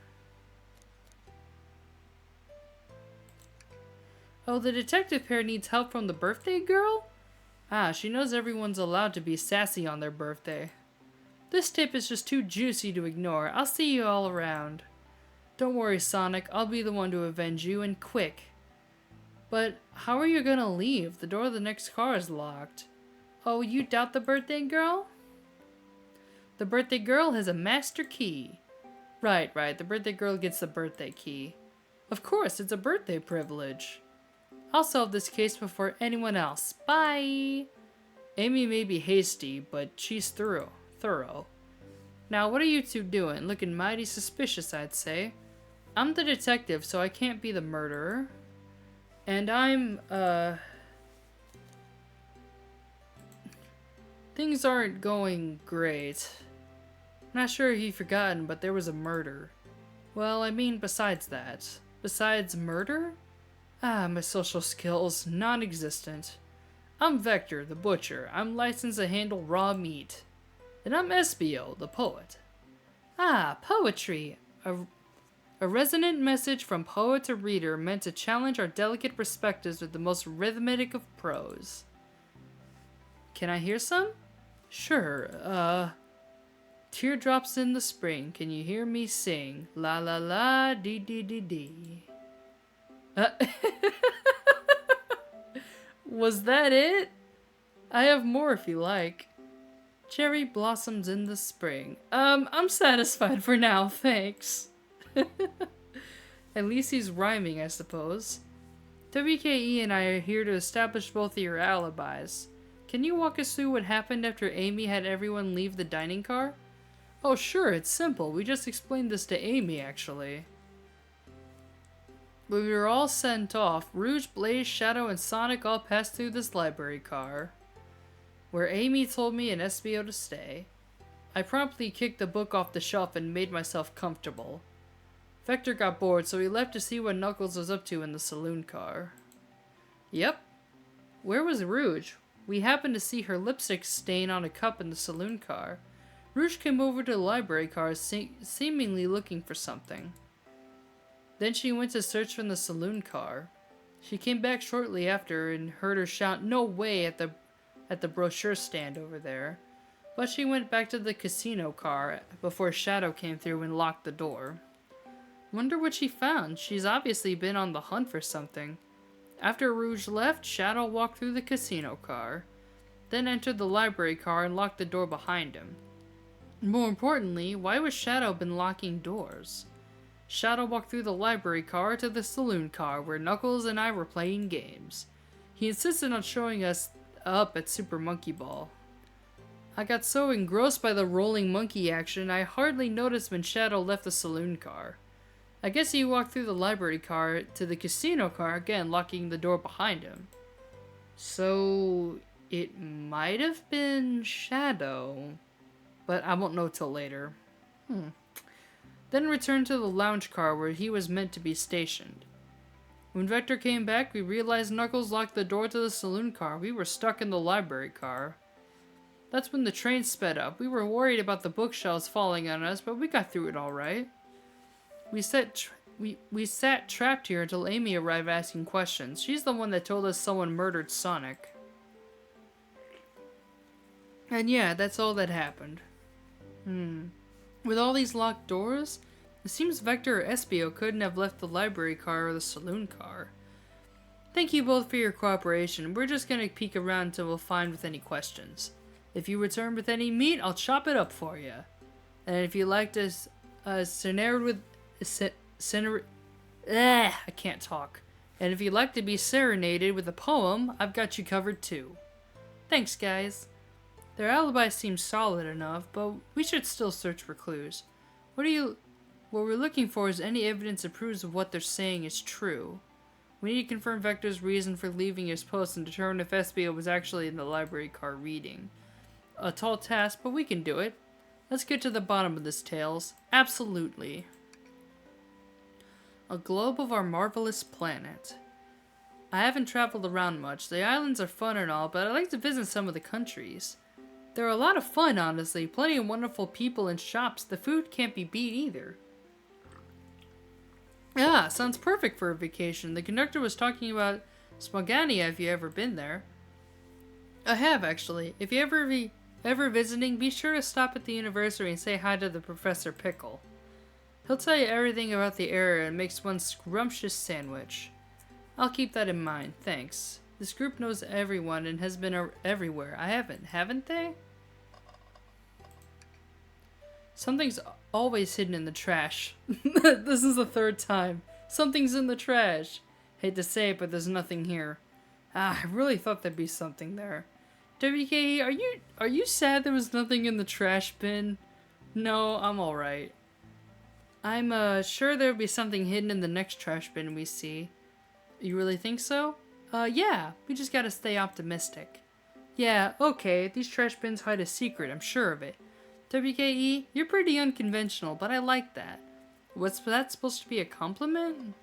Oh, the detective pair needs help from the birthday girl? Ah, she knows everyone's allowed to be sassy on their birthday. This tip is just too juicy to ignore. I'll see you all around. Don't worry, Sonic. I'll be the one to avenge you, and quick. But how are you gonna leave? The door of the next car is locked. Oh, you doubt the birthday girl? The birthday girl has a master key. Right. The birthday girl gets the birthday key. Of course, it's a birthday privilege. I'll solve this case before anyone else. Bye! Amy may be hasty, but she's thorough. Now, what are you two doing? Looking mighty suspicious, I'd say. I'm the detective, so I can't be the murderer. And I'm, things aren't going great. I'm not sure if you've forgotten, but there was a murder. Well, I mean, besides that. Besides murder? Ah, my social skills, non-existent. I'm Vector, the butcher. I'm licensed to handle raw meat. And I'm SBO, the poet. Ah, poetry. A resonant message from poet to reader meant to challenge our delicate perspectives with the most rhythmic of prose. Can I hear some? Sure, Teardrops in the spring, can you hear me sing? La la la, dee dee dee dee. Was that it? I have more if you like. Cherry blossoms in the spring. I'm satisfied for now, thanks. At least he's rhyming, I suppose. WKE and I are here to establish both of your alibis. Can you walk us through what happened after Amy had everyone leave the dining car? Oh sure, it's simple. We just explained this to Amy, actually. When we were all sent off, Rouge, Blaze, Shadow, and Sonic all passed through this library car, where Amy told me and SBO to stay. I promptly kicked the book off the shelf and made myself comfortable. Vector got bored, so he left to see what Knuckles was up to in the saloon car. Yep. Where was Rouge? We happened to see her lipstick stain on a cup in the saloon car. Rouge came over to the library car, seemingly looking for something. Then she went to search for the saloon car. She came back shortly after and heard her shout, "No way!" at the brochure stand over there. But she went back to the casino car before Shadow came through and locked the door. Wonder what she found. She's obviously been on the hunt for something. After Rouge left, Shadow walked through the casino car, then entered the library car and locked the door behind him. More importantly, why was Shadow been locking doors? Shadow walked through the library car to the saloon car where Knuckles and I were playing games. He insisted on showing us up at Super Monkey Ball. I got so engrossed by the rolling monkey action, I hardly noticed when Shadow left the saloon car. I guess he walked through the library car to the casino car again, locking the door behind him. So it might have been Shadow, but I won't know till later. Then returned to the lounge car where he was meant to be stationed. When Vector came back, we realized Knuckles locked the door to the saloon car. We were stuck in the library car. That's when the train sped up. We were worried about the bookshelves falling on us, but we got through it all right. We sat trapped here until Amy arrived asking questions. She's the one that told us someone murdered Sonic. And yeah, that's all that happened. With all these locked doors, It seems Vector or Espio couldn't have left the library car or the saloon car. Thank you both for your cooperation. We're just gonna peek around until we'll find with any questions. If you return with any meat, I'll chop it up for you. And if you like to serenade with... I can't talk. And if you'd like to be serenaded with a poem, I've got you covered too. Thanks, guys. Their alibi seems solid enough, but we should still search for clues. What we're looking for is any evidence that proves what they're saying is true. We need to confirm Vector's reason for leaving his post and determine if Espio was actually in the library car reading. A tall task, but we can do it. Let's get to the bottom of this, Tails. Absolutely. A globe of our marvelous planet. I haven't traveled around much. The islands are fun and all, but I'd like to visit some of the countries. They're a lot of fun, honestly. Plenty of wonderful people and shops. The food can't be beat either. Ah, sounds perfect for a vacation. The conductor was talking about Smogania if you ever been there. I have, actually. If you ever visiting, be sure to stop at the university and say hi to the Professor Pickle. He'll tell you everything about the area and makes one scrumptious sandwich. I'll keep that in mind, thanks. This group knows everyone and has been everywhere. I haven't they? Something's always hidden in the trash. This is the third time. Something's in the trash. Hate to say it, but there's nothing here. Ah, I really thought there'd be something there. WKE, are you sad there was nothing in the trash bin? No, I'm alright. I'm sure there'll be something hidden in the next trash bin we see. You really think so? Yeah, we just gotta stay optimistic. Yeah, okay, these trash bins hide a secret, I'm sure of it. WKE, you're pretty unconventional, but I like that. What's that supposed to be a compliment?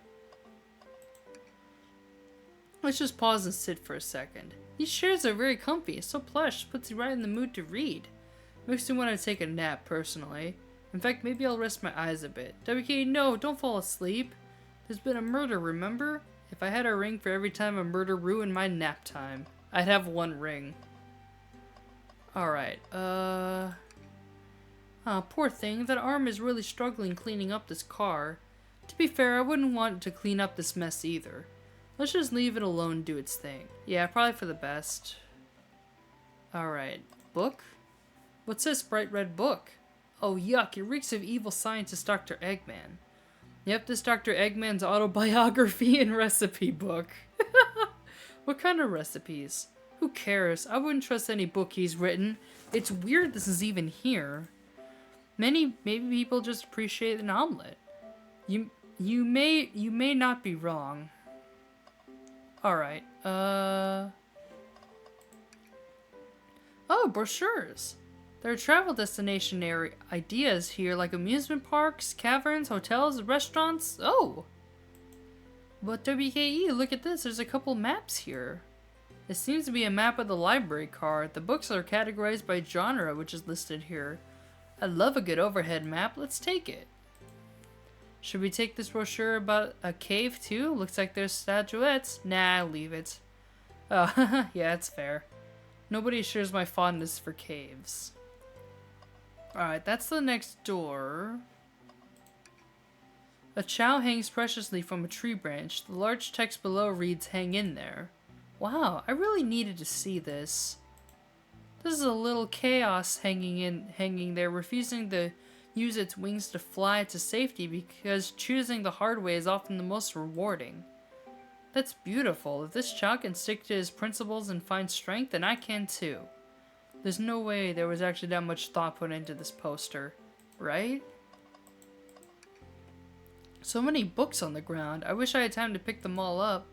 Let's just pause and sit for a second. These chairs are very comfy, so plush, puts you right in the mood to read. Makes me want to take a nap, personally. In fact, maybe I'll rest my eyes a bit. WK, no, don't fall asleep. There's been a murder, remember? If I had a ring for every time a murder ruined my nap time, I'd have one ring. Alright, ah, poor thing, that arm is really struggling cleaning up this car. To be fair, I wouldn't want to clean up this mess either. Let's just leave it alone do its thing. Yeah, probably for the best. Alright, book? What's this bright red book? Oh yuck, it reeks of evil scientist Dr. Eggman. Yep, this Dr. Eggman's autobiography and recipe book. What kind of recipes? Who cares? I wouldn't trust any book he's written. It's weird this is even here. Maybe people just appreciate an omelet. You may not be wrong. Alright, oh, brochures. There are travel destination ideas here, like amusement parks, caverns, hotels, restaurants. Oh! But WKE, look at this, there's a couple maps here. It seems to be a map of the library car. The books are categorized by genre, which is listed here. I love a good overhead map, let's take it. Should we take this brochure about a cave too? Looks like there's statuettes. Nah, leave it. Oh, yeah, it's fair. Nobody shares my fondness for caves. Alright, that's the next door. A chow hangs preciously from a tree branch. The large text below reads, "Hang in there." Wow, I really needed to see this. This is a little chaos hanging there, refusing to use its wings to fly to safety because choosing the hard way is often the most rewarding. That's beautiful. If this child can stick to his principles and find strength, then I can too. There's no way there was actually that much thought put into this poster, right? So many books on the ground. I wish I had time to pick them all up.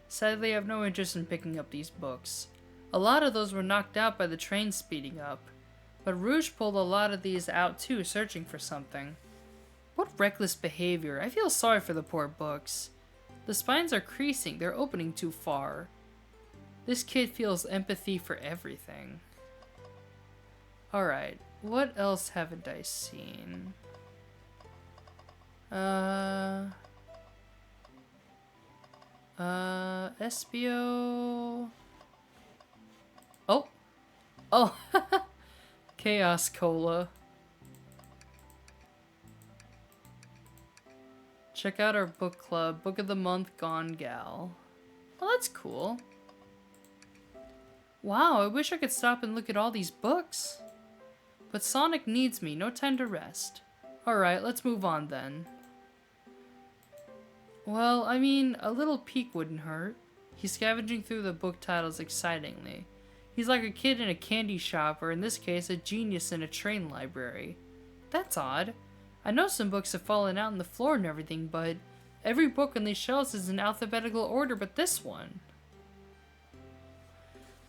Sadly, I have no interest in picking up these books. A lot of those were knocked out by the train speeding up. But Rouge pulled a lot of these out too, searching for something. What reckless behavior. I feel sorry for the poor books. The spines are creasing, they're opening too far. This kid feels empathy for everything. Alright, what else haven't I seen? Espio... Oh! Oh! Chaos Cola. Check out our book club. Book of the month, Gone Gal. Oh, that's cool. Wow, I wish I could stop and look at all these books. But Sonic needs me. No time to rest. Alright, let's move on then. Well, I mean, a little peek wouldn't hurt. He's scavenging through the book titles excitingly. He's like a kid in a candy shop, or in this case, a genius in a train library. That's odd. I know some books have fallen out on the floor and everything, but every book on these shelves is in alphabetical order but this one.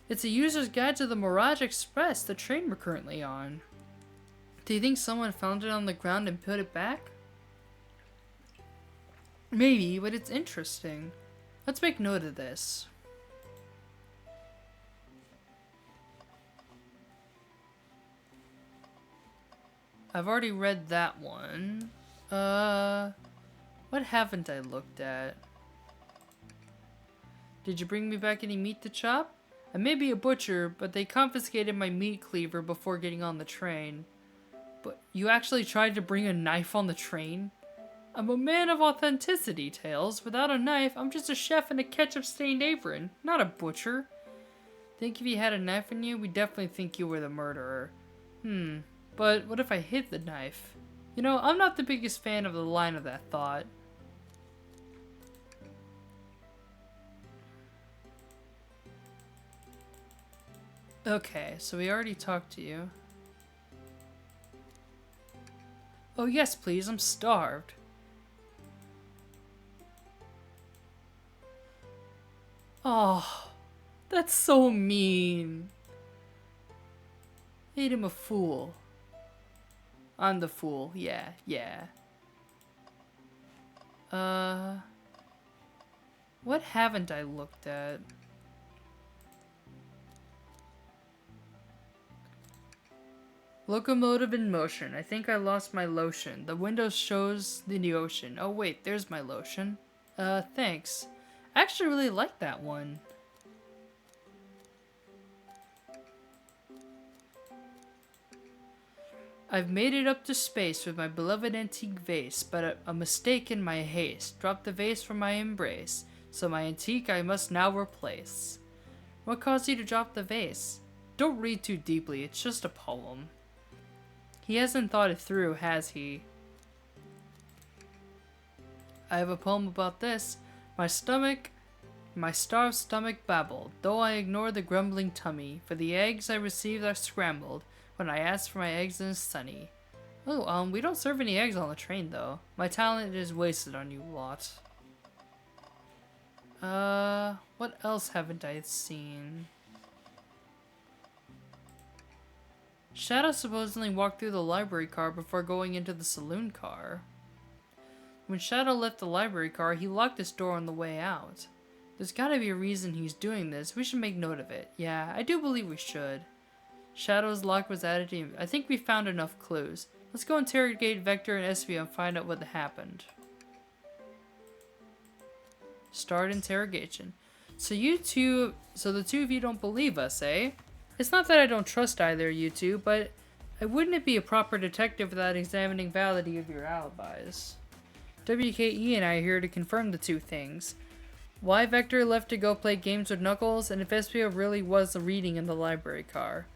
It's a user's guide to the Mirage Express, the train we're currently on. Do you think someone found it on the ground and put it back? Maybe, but it's interesting. Let's make note of this. I've already read that one. What haven't I looked at? Did you bring me back any meat to chop? I may be a butcher, but they confiscated my meat cleaver before getting on the train. But you actually tried to bring a knife on the train? I'm a man of authenticity, Tails. Without a knife, I'm just a chef in a ketchup-stained apron, not a butcher. Think if you had a knife in you, we'd definitely think you were the murderer. But what if I hid the knife? You know, I'm not the biggest fan of the line of that thought. Okay, so we already talked to you. Oh yes, please, I'm starved. Oh, that's so mean. Made him a fool. I'm the fool, yeah. What haven't I looked at? Locomotive in motion. I think I lost my lotion. The window shows the ocean. Oh wait, there's my lotion. Thanks. I actually really like that one. I've made it up to space with my beloved antique vase, but a mistake in my haste dropped the vase from my embrace, so my antique I must now replace. What caused you to drop the vase? Don't read too deeply, it's just a poem. He hasn't thought it through, has he? I have a poem about this. My starved stomach babbled, though I ignored the grumbling tummy, for the eggs I received are scrambled when I asked for my eggs in sunny. Oh, we don't serve any eggs on the train, though. My talent is wasted on you lot. What else haven't I seen? Shadow supposedly walked through the library car before going into the saloon car. When Shadow left the library car, he locked his door on the way out. There's gotta be a reason he's doing this. We should make note of it. Yeah, I do believe we should. Shadow's lock was added to him. I think we found enough clues. Let's go interrogate Vector and Espio and find out what happened. Start interrogation. So the two of you don't believe us, eh? It's not that I don't trust either of you two, but wouldn't it be a proper detective without examining validity of your alibis? WKE and I are here to confirm the two things. Why Vector left to go play games with Knuckles, and if Espio really was reading in the library car.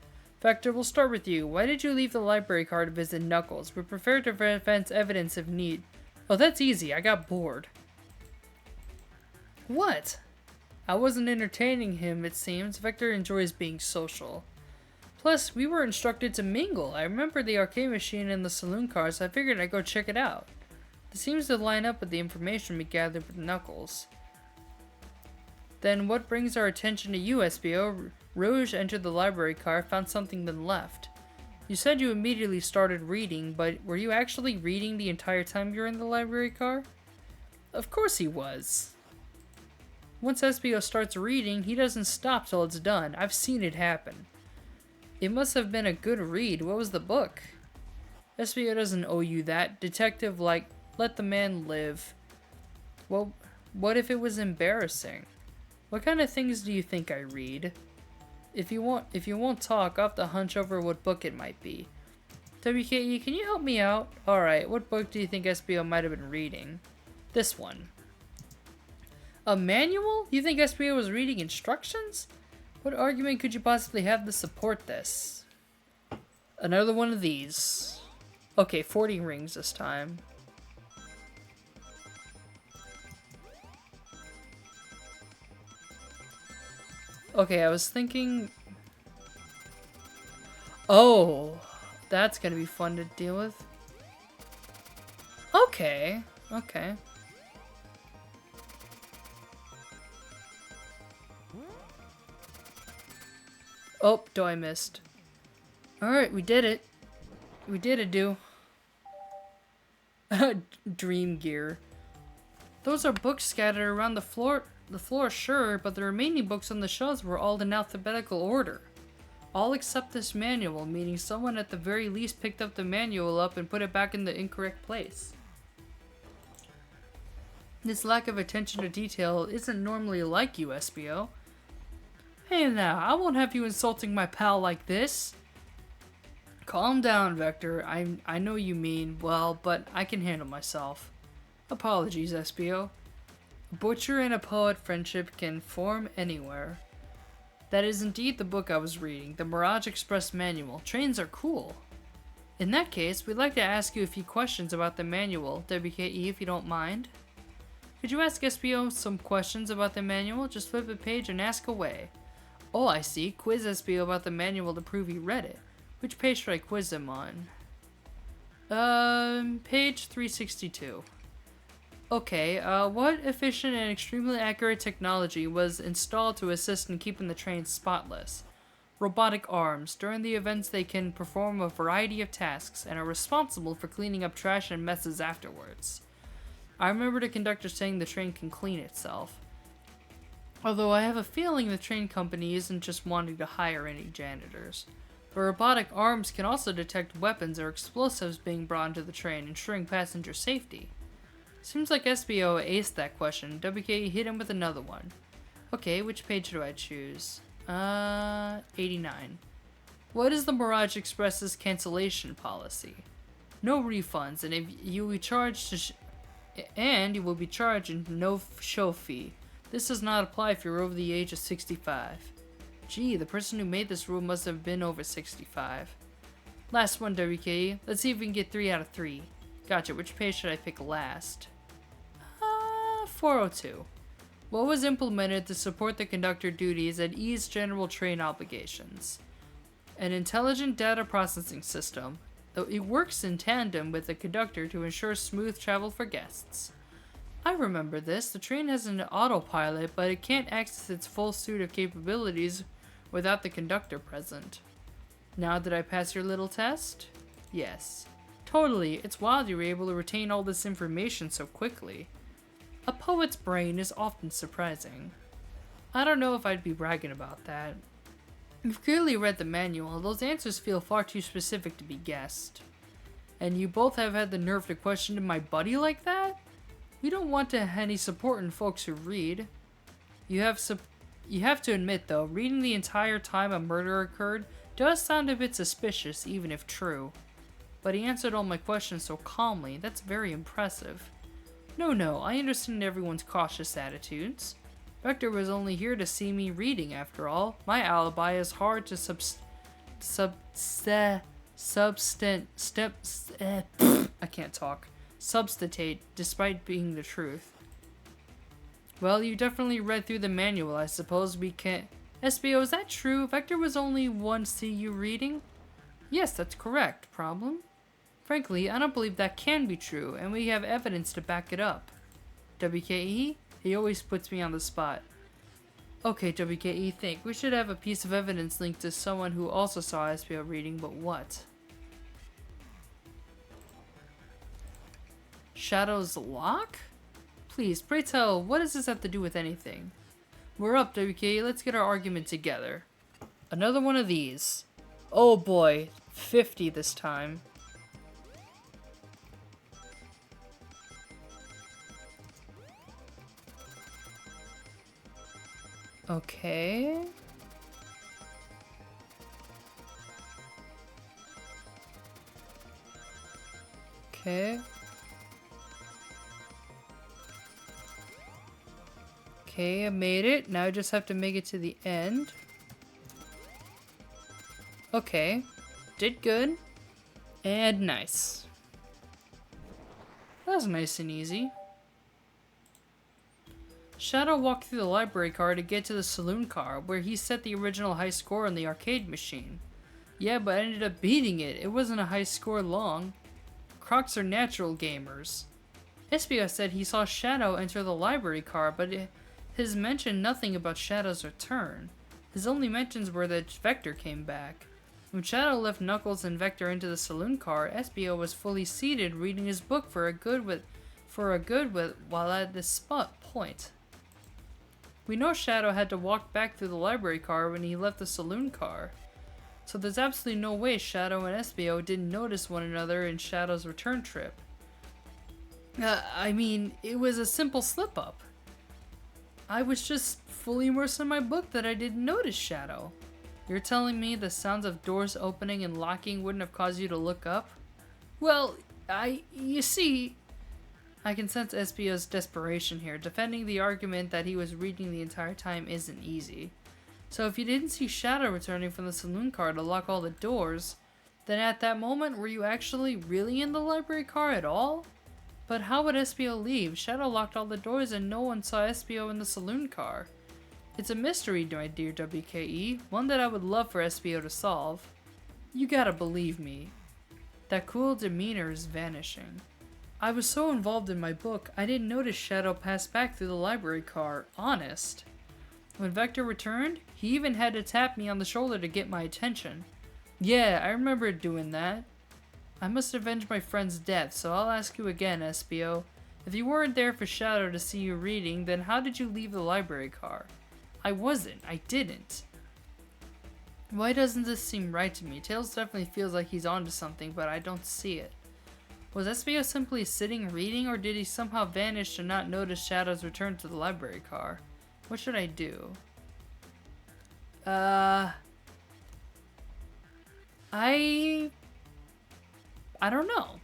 Vector, we'll start with you. Why did you leave the library car to visit Knuckles? We're prepared to prevent evidence if need. Oh, that's easy. I got bored. What? I wasn't entertaining him, it seems. Vector enjoys being social. Plus, we were instructed to mingle. I remember the arcade machine in the saloon car, so I figured I'd go check it out. This seems to line up with the information we gathered with Knuckles. Then what brings our attention to you, Espio? Rouge entered the library car, found something, then left. You said you immediately started reading, but were you actually reading the entire time you were in the library car? Of course he was. Once Espio starts reading, he doesn't stop till it's done. I've seen it happen. It must have been a good read. What was the book? Espio doesn't owe you that. Detective, like, let the man live. Well, what if it was embarrassing? What kind of things do you think I read? If you won't talk, I'll have to hunch over what book it might be. WKE, can you help me out? Alright, what book do you think Espio might have been reading? This one. A manual? You think SPO was reading instructions? What argument could you possibly have to support this? Another one of these. Okay, 40 rings this time. Okay, I was thinking... Oh, that's gonna be fun to deal with. Okay, okay. Oh, I missed. Alright, we did it. We did it, dude. Dream gear. Those are books scattered around the floor, sure, but the remaining books on the shelves were all in alphabetical order. All except this manual, meaning someone at the very least picked up the manual up and put it back in the incorrect place. This lack of attention to detail isn't normally like you, SBO. Hey now, I won't have you insulting my pal like this. Calm down, Vector. I know you mean well, but I can handle myself. Apologies, SBO. A butcher and a poet friendship can form anywhere. That is indeed the book I was reading, the Mirage Express Manual. Trains are cool. In that case, we'd like to ask you a few questions about the manual, WKE, if you don't mind. Could you ask SBO some questions about the manual? Just flip a page and ask away. Oh, I see. Quiz SBO about the manual to prove he read it. Which page should I quiz him on? Page 362. Okay, what efficient and extremely accurate technology was installed to assist in keeping the trains spotless? Robotic arms. During the events, they can perform a variety of tasks and are responsible for cleaning up trash and messes afterwards. I remember the conductor saying the train can clean itself. Although I have a feeling the train company isn't just wanting to hire any janitors. The robotic arms can also detect weapons or explosives being brought into the train, ensuring passenger safety. Seems like SBO aced that question. WK hit him with another one. Okay, which page do I choose? 89. What is the Mirage Express's cancellation policy? No refunds, and if you will be charged you will be charged a no-show fee. This does not apply if you're over the age of 65. Gee, the person who made this rule must have been over 65. Last one, WK. Let's see if we can get 3 out of 3. Gotcha, which page should I pick last? 402. What was implemented to support the conductor duties and ease general train obligations? An intelligent data processing system. Though it works in tandem with the conductor to ensure smooth travel for guests. I remember this. The train has an autopilot, but it can't access its full suite of capabilities without the conductor present. Now did I pass your little test? Yes. Totally. It's wild you were able to retain all this information so quickly. A poet's brain is often surprising. I don't know if I'd be bragging about that. You've clearly read the manual. Those answers feel far too specific to be guessed. And you both have had the nerve to question my buddy like that? We don't want any support in folks who read. You have to admit though, reading the entire time a murder occurred does sound a bit suspicious, even if true. But he answered all my questions so calmly. That's very impressive. No, I understand everyone's cautious attitudes. Vector was only here to see me reading, after all. My alibi is hard to substantiate, despite being the truth. Well, you definitely read through the manual. I suppose we can't... SBO, is that true? Vector was only one see you reading? Yes, that's correct. Problem? Frankly, I don't believe that can be true, and we have evidence to back it up. WKE? He always puts me on the spot. Okay, WKE, think. We should have a piece of evidence linked to someone who also saw SBO reading, but what? Shadow's lock? Please, pray tell, what does this have to do with anything? We're up, WKE. Let's get our argument together. Another one of these. Oh boy, 50 this time. Okay. Okay. Okay, I made it. Now I just have to make it to the end. Okay. Did good. And nice. That was nice and easy. Shadow walked through the library car to get to the saloon car, where he set the original high score on the arcade machine. Yeah, but I ended up beating it. It wasn't a high score long. Crocs are natural gamers. Espio said he saw Shadow enter the library car, but his mentioned nothing about Shadow's return. His only mentions were that Vector came back. When Shadow left Knuckles and Vector into the saloon car, Espio was fully seated reading his book while at this spot point. We know Shadow had to walk back through the library car when he left the saloon car. So there's absolutely no way Shadow and Espio didn't notice one another in Shadow's return trip. I mean, it was a simple slip-up. I was just fully immersed in my book that I didn't notice Shadow. You're telling me the sounds of doors opening and locking wouldn't have caused you to look up? Well, you see, I can sense Espio's desperation here. Defending the argument that he was reading the entire time isn't easy. So if you didn't see Shadow returning from the saloon car to lock all the doors, then at that moment were you actually really in the library car at all? But how would Espio leave? Shadow locked all the doors and no one saw Espio in the saloon car. It's a mystery, my dear WKE, one that I would love for Espio to solve. You gotta believe me. That cool demeanor is vanishing. I was so involved in my book, I didn't notice Shadow pass back through the library car, honest. When Vector returned, he even had to tap me on the shoulder to get my attention. Yeah, I remember doing that. I must avenge my friend's death, so I'll ask you again, Espio. If you weren't there for Shadow to see you reading, then how did you leave the library car? I wasn't. I didn't. Why doesn't this seem right to me? Tails definitely feels like he's onto something, but I don't see it. Was Espio simply sitting reading, or did he somehow vanish to not notice Shadow's return to the library car? What should I do? I don't know.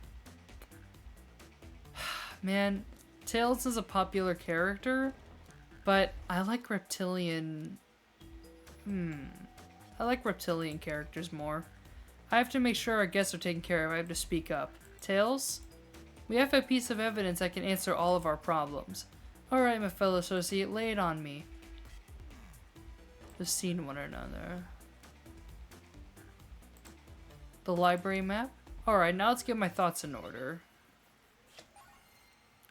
Man, Tails is a popular character, but I like reptilian... I like reptilian characters more. I have to make sure our guests are taken care of. I have to speak up. Tails? We have a piece of evidence that can answer all of our problems. Alright, my fellow associate, lay it on me. We've seen one another. The library map? Alright, now let's get my thoughts in order.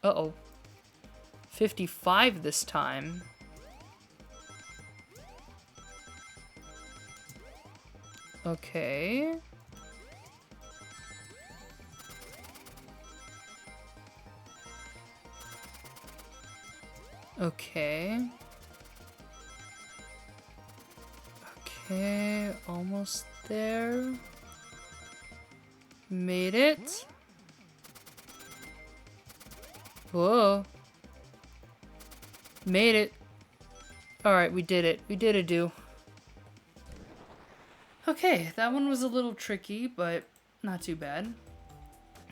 Uh-oh. 55 this time. Okay. Okay. Okay, almost there. Made it. Whoa. Made it. Alright, we did it. We did a do. Okay, that one was a little tricky, but not too bad.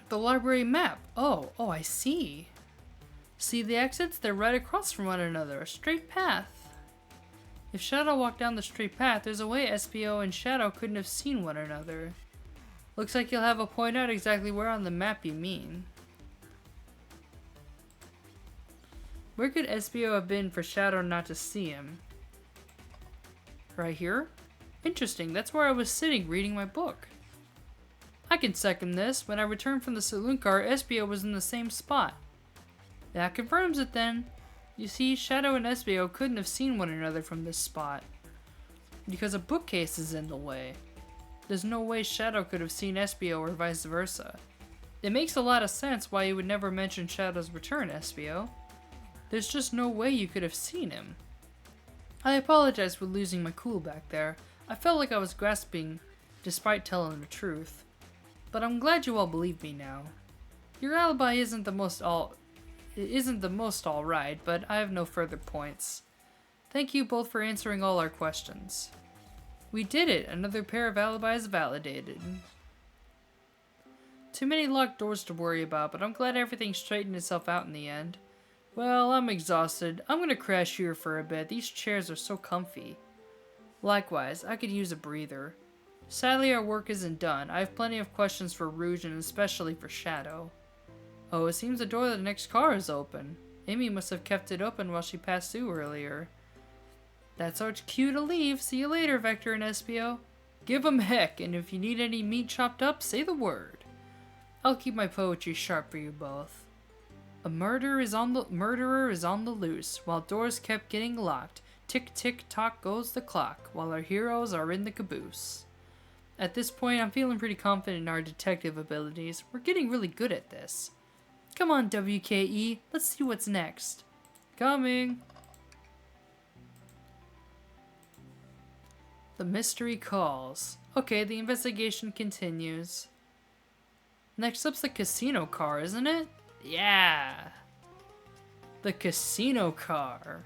The library map. Oh, I see. See the exits? They're right across from one another. A straight path. If Shadow walked down the straight path, there's a way Espio and Shadow couldn't have seen one another. Looks like you'll have a point out exactly where on the map you mean. Where could Espio have been for Shadow not to see him? Right here? Interesting, that's where I was sitting reading my book. I can second this. When I returned from the saloon car, Espio was in the same spot. That confirms it then. You see, Shadow and Espio couldn't have seen one another from this spot, because a bookcase is in the way. There's no way Shadow could have seen Espio or vice versa. It makes a lot of sense why you would never mention Shadow's return, Espio. There's just no way you could have seen him. I apologize for losing my cool back there. I felt like I was grasping despite telling the truth. But I'm glad you all believe me now. Your alibi isn't the most alright, but I have no further points. Thank you both for answering all our questions. We did it! Another pair of alibis validated. Too many locked doors to worry about, but I'm glad everything straightened itself out in the end. Well, I'm exhausted. I'm gonna crash here for a bit. These chairs are so comfy. Likewise, I could use a breather. Sadly, our work isn't done. I have plenty of questions for Rouge and especially for Shadow. Oh, it seems the door to the next car is open. Amy must have kept it open while she passed through earlier. That's our cue to leave. See you later, Vector and Espio. Give 'em heck, and if you need any meat chopped up, say the word. I'll keep my poetry sharp for you both. A murderer is on the loose, while doors kept getting locked. Tick tick tock goes the clock, while our heroes are in the caboose. At this point, I'm feeling pretty confident in our detective abilities. We're getting really good at this. Come on, WKE, let's see what's next. Coming! The mystery calls. Okay, the investigation continues. Next up's the casino car, isn't it? Yeah! The casino car.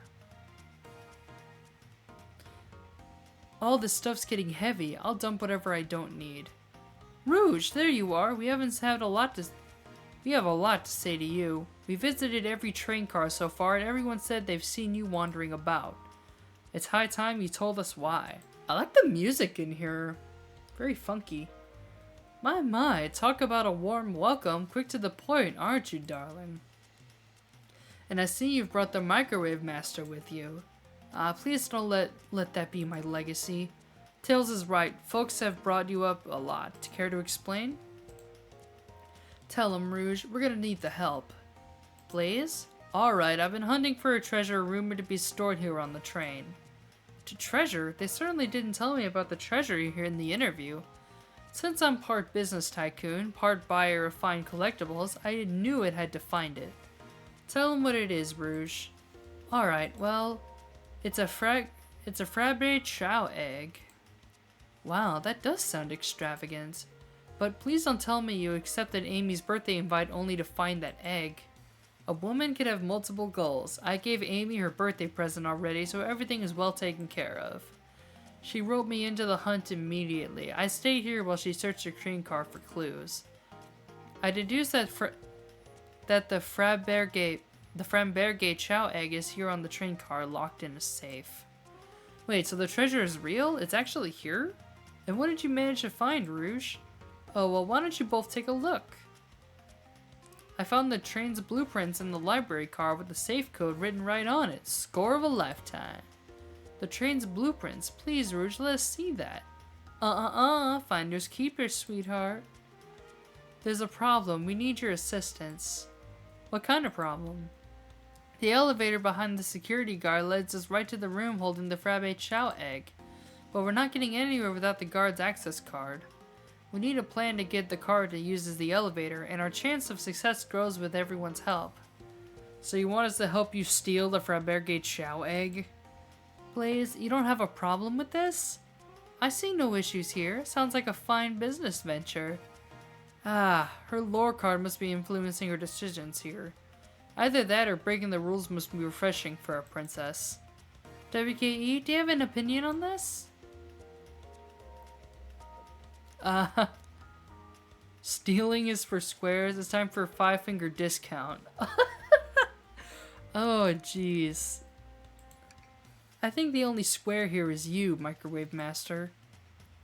All this stuff's getting heavy. I'll dump whatever I don't need. Rouge, there you are. We have a lot to say to you. We visited every train car so far, and everyone said they've seen you wandering about. It's high time you told us why. I like the music in here. Very funky. My, talk about a warm welcome. Quick to the point, aren't you, darling? And I see you've brought the Microwave Master with you. Please don't let that be my legacy. Tails is right. Folks have brought you up a lot. Care to explain? Tell him, Rouge. We're gonna need the help. Blaze? Alright, I've been hunting for a treasure rumored to be stored here on the train. To treasure? They certainly didn't tell me about the treasure here in the interview. Since I'm part business tycoon, part buyer of fine collectibles, I knew it had to find it. Tell him what it is, Rouge. Alright, well, it's a Frabe Chow egg. Wow, that does sound extravagant. But please don't tell me you accepted Amy's birthday invite only to find that egg. A woman could have multiple goals. I gave Amy her birthday present already, so everything is well taken care of. She roped me into the hunt immediately. I stayed here while she searched the train car for clues. I deduced that the Framberge Chow egg is here on the train car, locked in a safe. Wait, so the treasure is real? It's actually here? And what did you manage to find, Rouge? Oh, well, why don't you both take a look? I found the train's blueprints in the library car with the safe code written right on it. Score of a lifetime. The train's blueprints. Please, Rouge, let us see that. Finders keepers, sweetheart. There's a problem. We need your assistance. What kind of problem? The elevator behind the security guard leads us right to the room holding the Frabe Chow egg. But we're not getting anywhere without the guard's access card. We need a plan to get the card to use as the elevator, and our chance of success grows with everyone's help. So you want us to help you steal the Fraberge Chow egg? Blaze, you don't have a problem with this? I see no issues here. Sounds like a fine business venture. Her lore card must be influencing her decisions here. Either that or breaking the rules must be refreshing for a princess. WKE, do you have an opinion on this? Stealing is for squares. It's time for a 5-finger discount. Oh, jeez. I think the only square here is you, Microwave Master.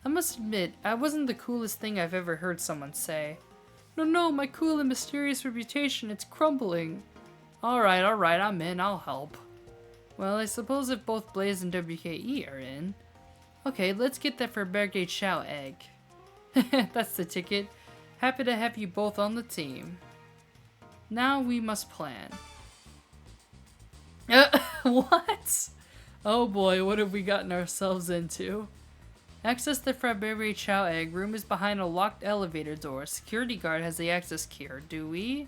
I must admit, I wasn't the coolest thing I've ever heard someone say. No, my cool and mysterious reputation, it's crumbling. Alright, I'm in, I'll help. Well, I suppose if both Blaze and WKE are in. Okay, let's get that for birthday Chow egg. That's the ticket. Happy to have you both on the team. Now we must plan. What? Oh boy, what have we gotten ourselves into? Access the Fraberry Chow egg. Room is behind a locked elevator door. Security guard has the access key. Do we?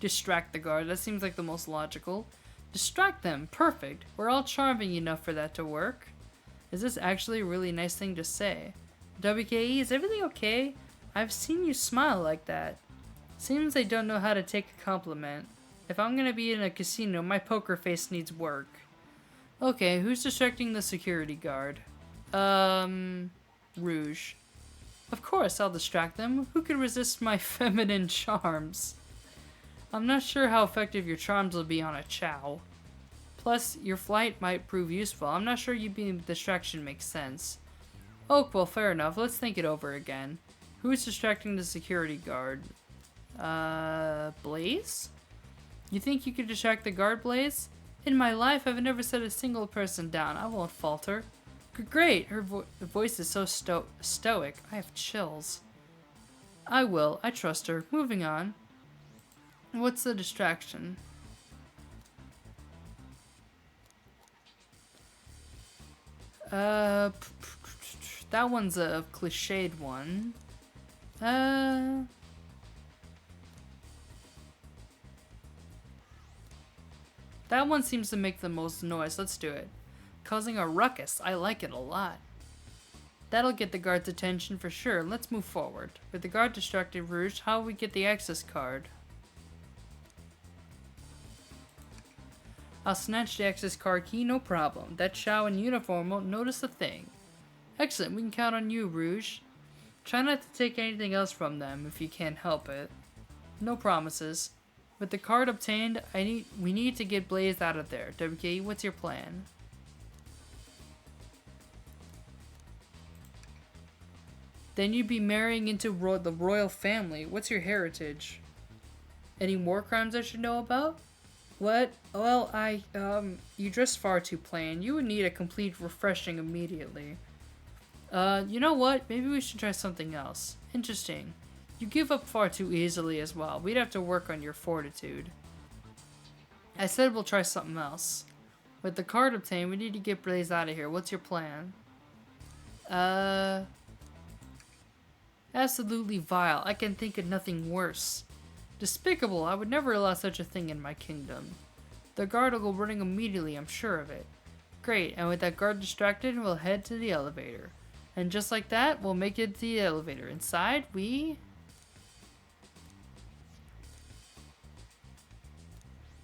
Distract the guard. That seems like the most logical. Distract them. Perfect. We're all charming enough for that to work. Is this actually a really nice thing to say? WKE, is everything okay? I've seen you smile like that. Seems they don't know how to take a compliment. If I'm gonna be in a casino, my poker face needs work. Okay, who's distracting the security guard? Rouge. Of course, I'll distract them. Who could resist my feminine charms? I'm not sure how effective your charms will be on a Chow. Plus, your flight might prove useful. I'm not sure you being a distraction makes sense. Oh, well, fair enough. Let's think it over again. Who's distracting the security guard? Blaze? You think you could distract the guard, Blaze? In my life, I've never set a single person down. I won't falter. Great! Her voice is so stoic. I have chills. I will. I trust her. Moving on. What's the distraction? That one's a cliched one. That one seems to make the most noise. Let's do it. Causing a ruckus. I like it a lot. That'll get the guard's attention for sure. Let's move forward. With the guard distracted, Rouge, how will we get the access card? I'll snatch the access card key, no problem. That Chow in uniform won't notice a thing. Excellent, we can count on you, Rouge. Try not to take anything else from them if you can't help it. No promises. With the card obtained, we need to get Blaze out of there. WK, what's your plan? Then you'd be marrying into the royal family. What's your heritage? Any war crimes I should know about? What? Well, you dress far too plain. You would need a complete refreshing immediately. You know what? Maybe we should try something else. Interesting. You give up far too easily as well. We'd have to work on your fortitude. I said we'll try something else. With the card obtained, we need to get Blaze out of here. What's your plan? Absolutely vile. I can think of nothing worse. Despicable. I would never allow such a thing in my kingdom. The guard will go running immediately, I'm sure of it. Great, and with that guard distracted, we'll head to the elevator. And just like that, we'll make it to the elevator. Inside, we...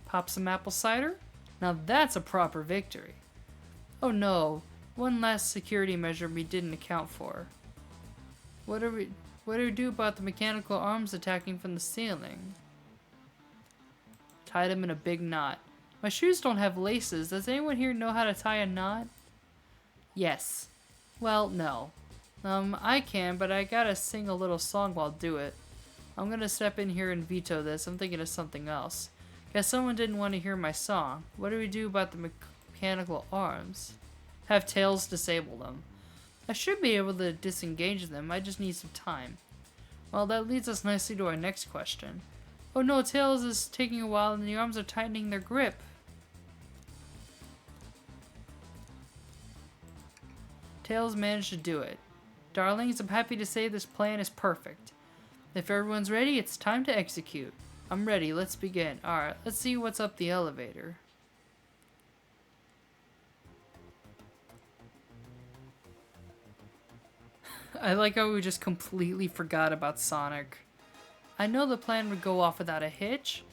pop some apple cider? Now that's a proper victory. Oh no, one last security measure we didn't account for. What do we do about the mechanical arms attacking from the ceiling? Tie them in a big knot. My shoes don't have laces. Does anyone here know how to tie a knot? Yes. Well, no. I can, but I gotta sing a little song while I do it. I'm gonna step in here and veto this. I'm thinking of something else. Guess someone didn't want to hear my song. What do we do about the mechanical arms? Have Tails disable them. I should be able to disengage them, I just need some time. Well, that leads us nicely to our next question. Oh no, Tails is taking a while and the arms are tightening their grip. Tails managed to do it. Darlings, I'm happy to say this plan is perfect. If everyone's ready, it's time to execute. I'm ready, let's begin. Alright, let's see what's up the elevator. I like how we just completely forgot about Sonic. I know the plan would go off without a hitch.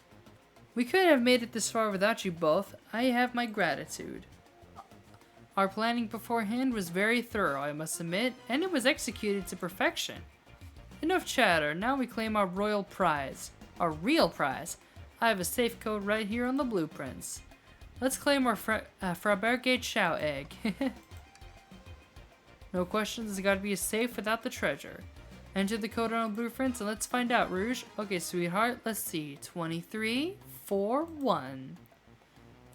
We couldn't have made it this far without you both. I have my gratitude. Our planning beforehand was very thorough, I must admit, and it was executed to perfection. Enough chatter, now we claim our royal prize. Our real prize. I have a safe code right here on the blueprints. Let's claim our Fabergé Chow egg. No questions, it's gotta be a safe without the treasure. Enter the code on the blueprints and let's find out, Rouge. Okay, sweetheart, let's see. 2341.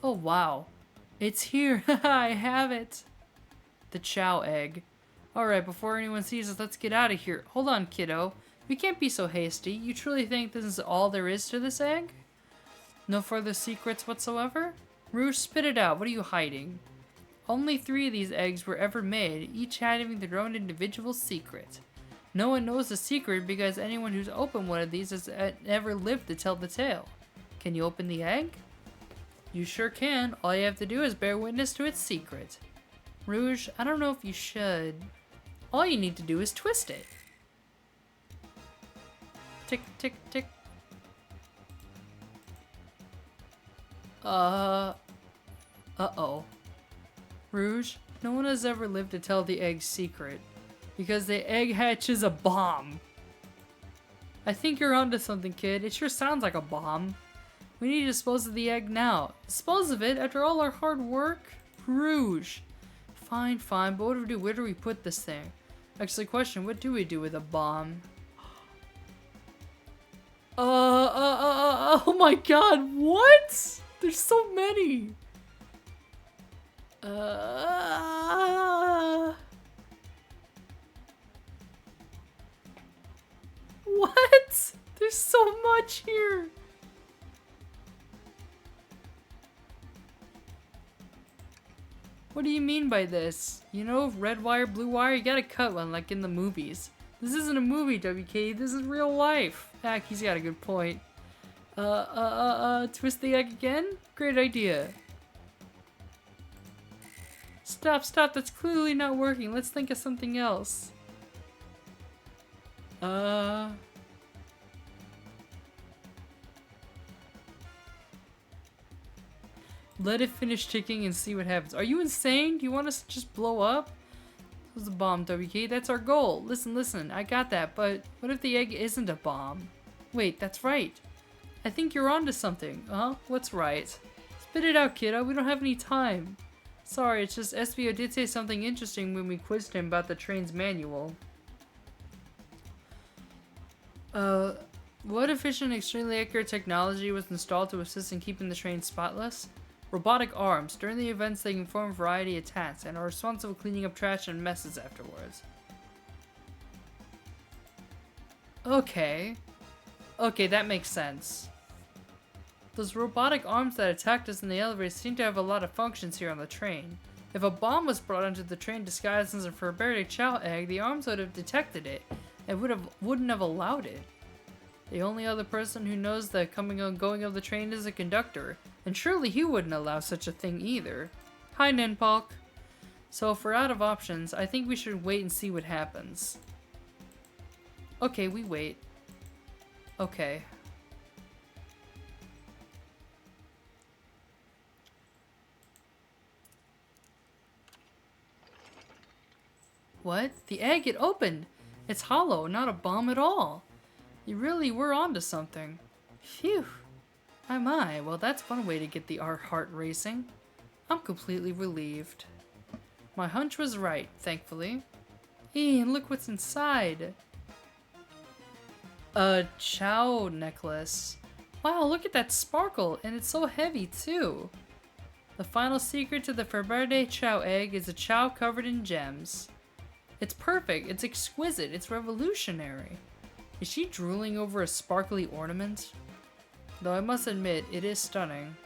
Oh, wow. It's here. I have it. The Chow egg. Alright, before anyone sees us, let's get out of here. Hold on, kiddo. We can't be so hasty. You truly think this is all there is to this egg? No further secrets whatsoever? Rouge, spit it out. What are you hiding? Only 3 of these eggs were ever made, each having their own individual secret. No one knows the secret because anyone who's opened one of these has never lived to tell the tale. Can you open the egg? You sure can. All you have to do is bear witness to its secret. Rouge, I don't know if you should. All you need to do is twist it. Tick, tick, tick. Uh-oh. Rouge, no one has ever lived to tell the egg's secret. Because the egg hatch is a bomb. I think you're onto something, kid. It sure sounds like a bomb. We need to dispose of the egg now. Dispose of it after all our hard work? Rouge. Fine, fine, but what do we do? Where do we put this thing? Actually, question, what do we do with a bomb? Oh my god, what? There's so many. What? There's so much here. What do you mean by this? You know, red wire, blue wire, you gotta cut one like in the movies. This isn't a movie, WK, this is real life. Heck, he's got a good point. Twist the egg again? Great idea. Stop, that's clearly not working. Let's think of something else. Let it finish ticking and see what happens. Are you insane? Do you want us to just blow up? This was a bomb, WK. That's our goal. Listen, I got that, but what if the egg isn't a bomb? Wait, that's right. I think you're onto something. What's right? Spit it out, kiddo. We don't have any time. Sorry, it's just SBO did say something interesting when we quizzed him about the train's manual. What efficient, extremely accurate technology was installed to assist in keeping the train spotless? Robotic arms. During the events, they can perform a variety of tasks and are responsible for cleaning up trash and messes afterwards. Okay, that makes sense. Those robotic arms that attacked us in the elevator seem to have a lot of functions here on the train. If a bomb was brought onto the train disguised as a Ferberti Chow egg, the arms would have detected it and wouldn't have allowed it. The only other person who knows the coming and going of the train is the conductor, and surely he wouldn't allow such a thing either. Hi, Ninpalk. So if we're out of options, I think we should wait and see what happens. Okay, we wait. Okay. What? The egg, it opened! It's hollow, not a bomb at all. You really were onto something. Phew. My, well that's one way to get our heart racing. I'm completely relieved. My hunch was right, thankfully. And look what's inside. A Chow necklace. Wow, look at that sparkle, and it's so heavy too. The final secret to the Ferberti Chow egg is a Chow covered in gems. It's perfect, it's exquisite, it's revolutionary. Is she drooling over a sparkly ornament? Though I must admit, it is stunning.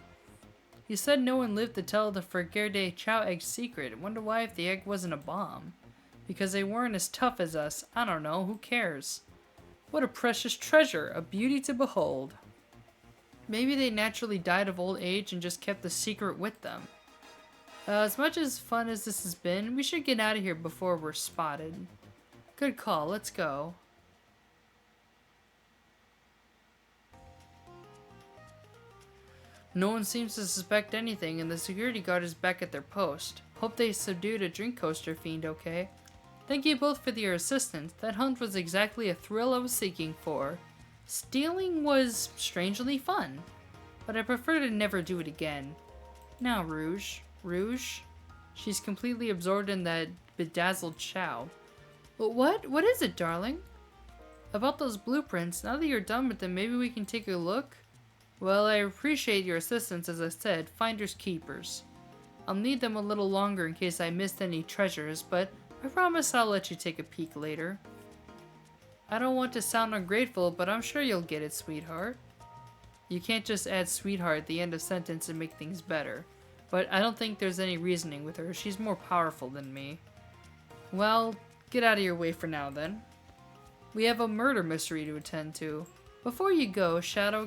You said no one lived to tell the Ferberti Chow egg secret. I wonder why if the egg wasn't a bomb. Because they weren't as tough as us. I don't know, who cares? What a precious treasure, a beauty to behold. Maybe they naturally died of old age and just kept the secret with them. As much as fun as this has been, we should get out of here before we're spotted. Good call, let's go. No one seems to suspect anything, and the security guard is back at their post. Hope they subdued a drink coaster fiend okay. Thank you both for your assistance. That hunt was exactly a thrill I was seeking for. Stealing was strangely fun, but I prefer to never do it again. Now, Rouge. Rouge? She's completely absorbed in that bedazzled Chow. But what is it, darling? About those blueprints, now that you're done with them, maybe we can take a look? Well, I appreciate your assistance, as I said, finders keepers. I'll need them a little longer in case I missed any treasures, but I promise I'll let you take a peek later. I don't want to sound ungrateful, but I'm sure you'll get it, sweetheart. You can't just add sweetheart at the end of sentence and make things better. But I don't think there's any reasoning with her. She's more powerful than me. Well, get out of your way for now then. We have a murder mystery to attend to. Before you go, Shadow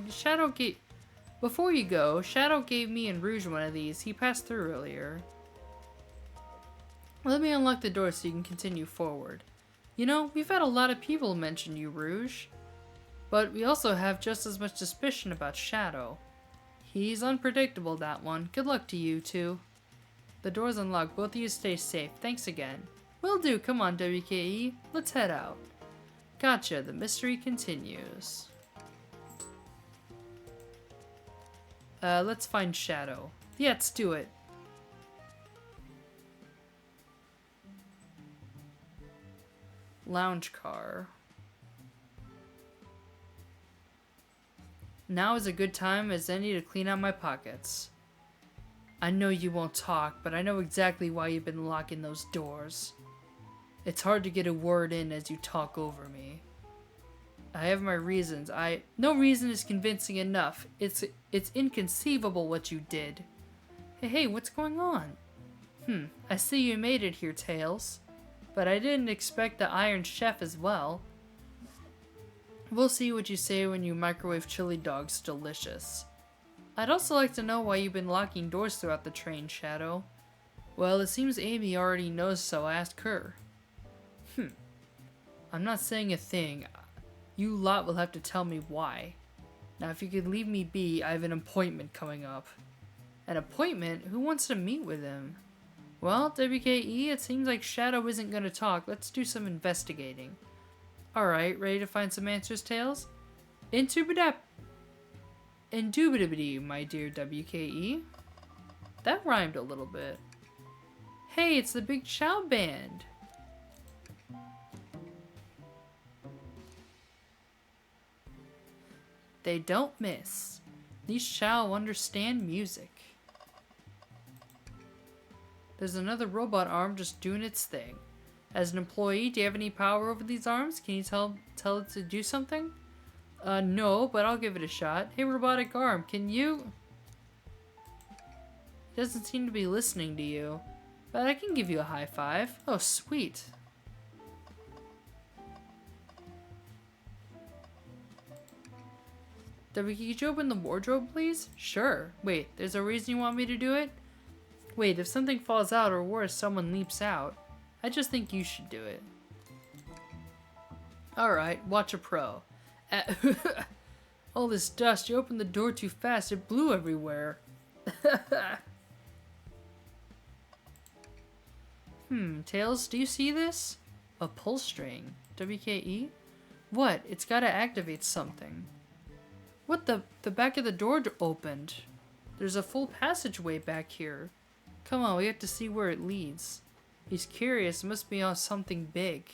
gave me and Rouge one of these. He passed through earlier. Let me unlock the door so you can continue forward. You know, we've had a lot of people mention you, Rouge. But we also have just as much suspicion about Shadow. He's unpredictable, that one. Good luck to you, two. The door's unlocked. Both of you stay safe. Thanks again. Will do. Come on, WKE. Let's head out. Gotcha. The mystery continues. Let's find Shadow. Yeah, let's do it. Lounge car. Now is a good time as any to clean out my pockets. I know you won't talk, but I know exactly why you've been locking those doors. It's hard to get a word in as you talk over me. I have my reasons. No reason is convincing enough. It's inconceivable what you did. Hey, what's going on? I see you made it here, Tails. But I didn't expect the Iron Chef as well. We'll see what you say when you microwave chili dogs delicious. I'd also like to know why you've been locking doors throughout the train, Shadow. Well, it seems Amy already knows, so ask her. I'm not saying a thing. You lot will have to tell me why. Now, if you could leave me be, I have an appointment coming up. An appointment? Who wants to meet with him? Well, WKE, it seems like Shadow isn't gonna talk. Let's do some investigating. Alright, ready to find some answers, Tails? Indubitably, my dear WKE. That rhymed a little bit. Hey, it's the Big Chow Band! They don't miss. These Chow understand music. There's another robot arm just doing its thing. As an employee, do you have any power over these arms? Can you tell it to do something? No, but I'll give it a shot. Hey, robotic arm, can you... It doesn't seem to be listening to you. But I can give you a high five. Oh, sweet. Could you open the wardrobe, please? Sure. Wait, there's a reason you want me to do it? Wait, if something falls out or worse, someone leaps out. I just think you should do it. Alright, watch a pro. All this dust, you opened the door too fast, it blew everywhere. Tails, do you see this? A pull string. WKE? What? It's gotta activate something. What the back of the door opened. There's a full passageway back here. Come on, we have to see where it leads. He's curious, it must be on something big.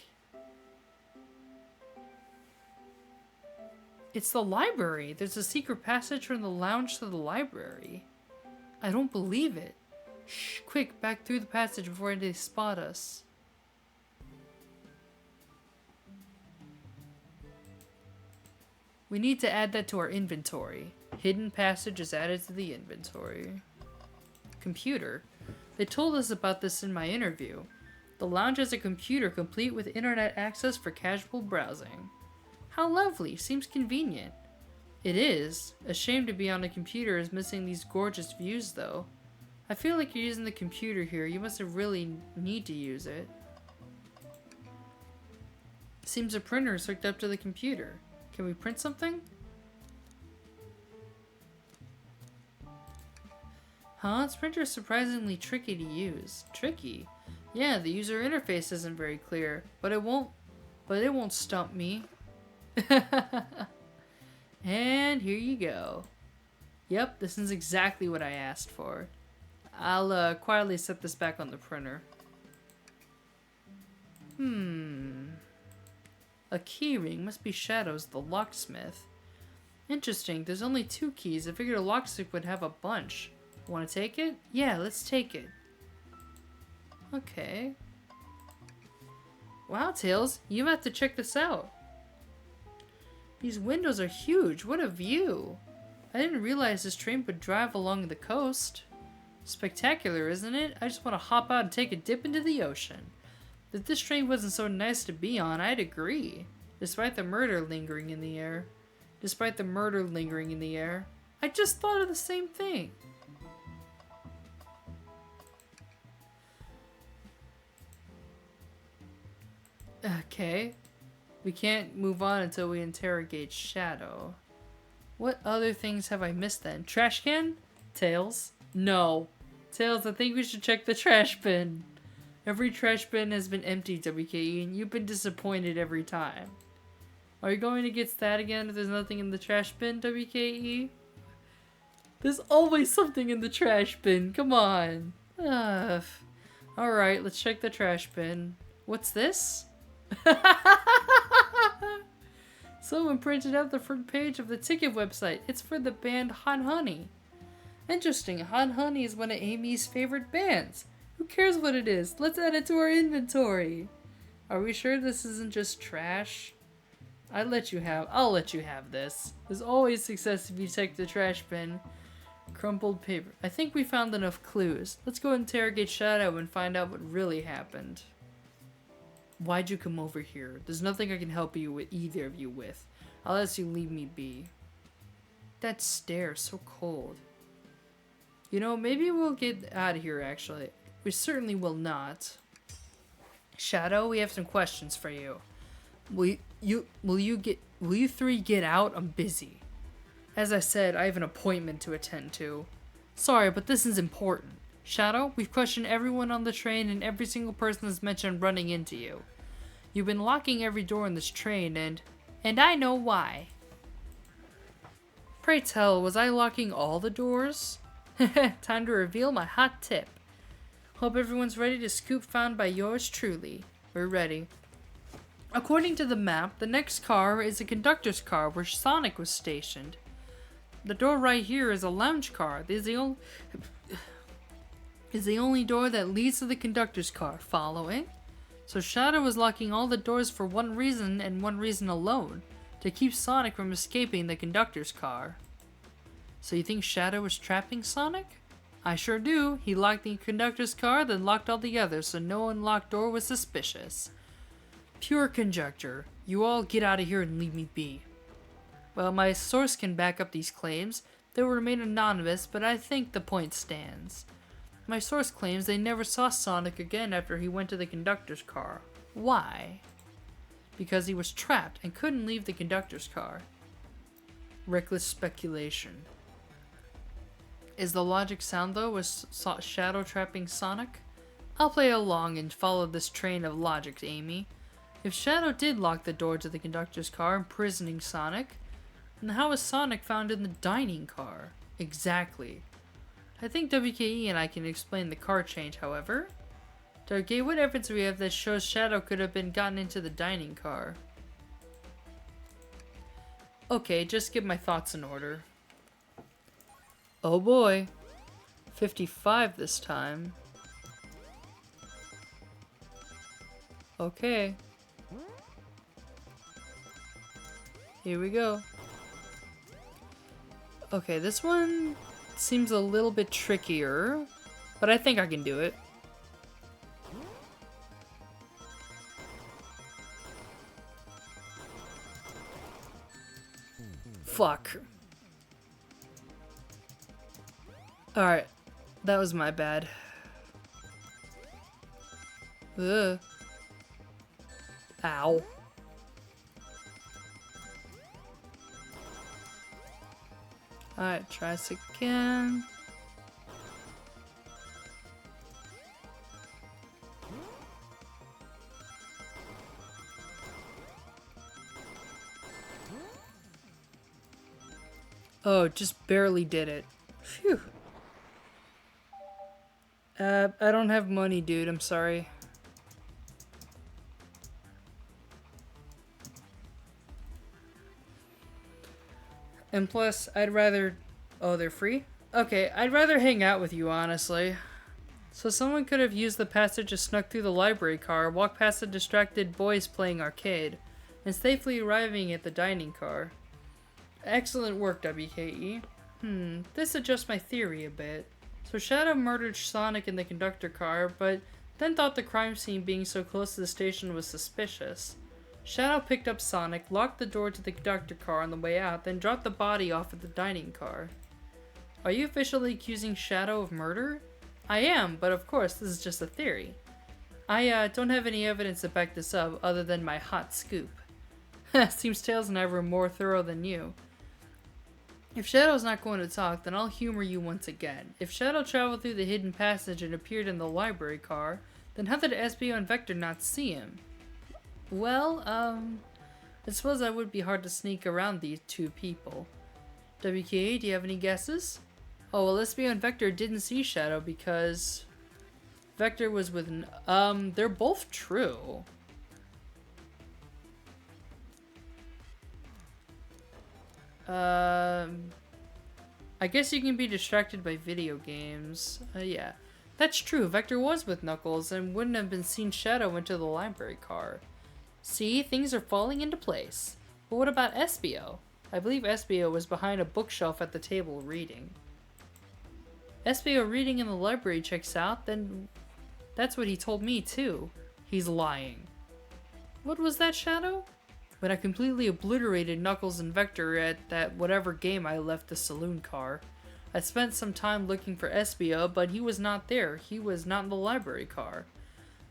It's the library! There's a secret passage from the lounge to the library. I don't believe it. Shh, quick, back through the passage before they spot us. We need to add that to our inventory. Hidden passage is added to the inventory. Computer. They told us about this in my interview. The lounge has a computer complete with internet access for casual browsing. How lovely. Seems convenient. It is. A shame to be on a computer is missing these gorgeous views though. I feel like you're using the computer here. You must have really need to use it. Seems a printer is hooked up to the computer. Can we print something? Huh? This printer is surprisingly tricky to use. Tricky? Yeah, the user interface isn't very clear, but it won't stump me. And here you go. Yep, this is exactly what I asked for. I'll quietly set this back on the printer. A keyring must be Shadow's, the locksmith. Interesting, there's only 2 keys. I figured a locksmith would have a bunch. Want to take it? Yeah, let's take it. Okay. Wow, Tails, you have to check this out. These windows are huge. What a view. I didn't realize this train would drive along the coast. Spectacular, isn't it? I just want to hop out and take a dip into the ocean. If this train wasn't so nice to be on, I'd agree. Despite the murder lingering in the air. I just thought of the same thing. Okay. We can't move on until we interrogate Shadow. What other things have I missed then? Trash can? Tails? No. Tails, I think we should check the trash bin. Every trash bin has been emptied, WKE, and you've been disappointed every time. Are you going to get that again if there's nothing in the trash bin, WKE? There's always something in the trash bin. Come on. Alright, let's check the trash bin. What's this? Someone printed out the front page of the ticket website. It's for the band Hot Honey. Interesting, Hot Honey is one of Amy's favorite bands. Who cares what it is? Let's add it to our inventory. Are we sure this isn't just trash? I'll let you have this. There's always success if you check the trash bin. Crumpled paper. I think we found enough clues. Let's go interrogate Shadow and find out what really happened. Why'd you come over here? There's nothing I can help you with, either of you with. I'll ask you leave me be. That stare, so cold. You know, maybe we'll get out of here actually. We certainly will not. Shadow, we have some questions for you. Will you three get out? I'm busy. As I said, I have an appointment to attend to. Sorry, but this is important. Shadow, we've questioned everyone on the train and every single person has mentioned running into you. You've been locking every door in this train and I know why. Pray tell, was I locking all the doors? Time to reveal my hot tip. Hope everyone's ready to scoop found by yours truly. We're ready. According to the map, the next car is a conductor's car where Sonic was stationed. The door right here is a lounge car. This is the only door that leads to the conductor's car. Following? So Shadow was locking all the doors for one reason and one reason alone. To keep Sonic from escaping the conductor's car. So you think Shadow was trapping Sonic? I sure do. He locked the conductor's car, then locked all the others, so no unlocked door was suspicious. Pure conjecture. You all get out of here and leave me be. Well, my source can back up these claims. They will remain anonymous, but I think the point stands. My source claims they never saw Sonic again after he went to the conductor's car. Why? Because he was trapped and couldn't leave the conductor's car. Reckless speculation. Is the logic sound though? Was Shadow trapping Sonic? I'll play along and follow this train of logic, Amy. If Shadow did lock the door to the conductor's car, imprisoning Sonic, then how was Sonic found in the dining car? Exactly. I think WKE and I can explain the car change, however. Okay, what evidence do we have that shows Shadow could have been gotten into the dining car? Okay, just get my thoughts in order. Oh boy. 55 this time. Okay. Here we go. Okay, this one seems a little bit trickier, but I think I can do it. Fuck. Alright, that was my bad. Ugh. Ow. Alright, try this again. Oh, just barely did it. Phew. I don't have money, dude. I'm sorry. And plus, I'd rather... Oh, they're free? Okay, I'd rather hang out with you, honestly. So someone could have used the passage to snuck through the library car, walk past the distracted boys playing arcade, and safely arriving at the dining car. Excellent work, WKE. This adjusts my theory a bit. So Shadow murdered Sonic in the conductor car, but then thought the crime scene being so close to the station was suspicious. Shadow picked up Sonic, locked the door to the conductor car on the way out, then dropped the body off at the dining car. Are you officially accusing Shadow of murder? I am, but of course this is just a theory. I don't have any evidence to back this up other than my hot scoop. Seems Tails and I were more thorough than you. If Shadow's not going to talk, then I'll humor you once again. If Shadow traveled through the hidden passage and appeared in the library car, then how did SBO and Vector not see him? Well, I suppose that would be hard to sneak around these two people. WKA, do you have any guesses? Oh, well, Espio and Vector didn't see Shadow because Vector was with... they're both true. I guess you can be distracted by video games. Yeah. That's true, Vector was with Knuckles and wouldn't have been seen Shadow into the library car. See, things are falling into place. But what about Espio? I believe Espio was behind a bookshelf at the table reading. Espio reading in the library checks out, then that's what he told me too. He's lying. What was that, Shadow? When I completely obliterated Knuckles and Vector at that whatever game I left the saloon car. I spent some time looking for Espio, but he was not there. He was not in the library car.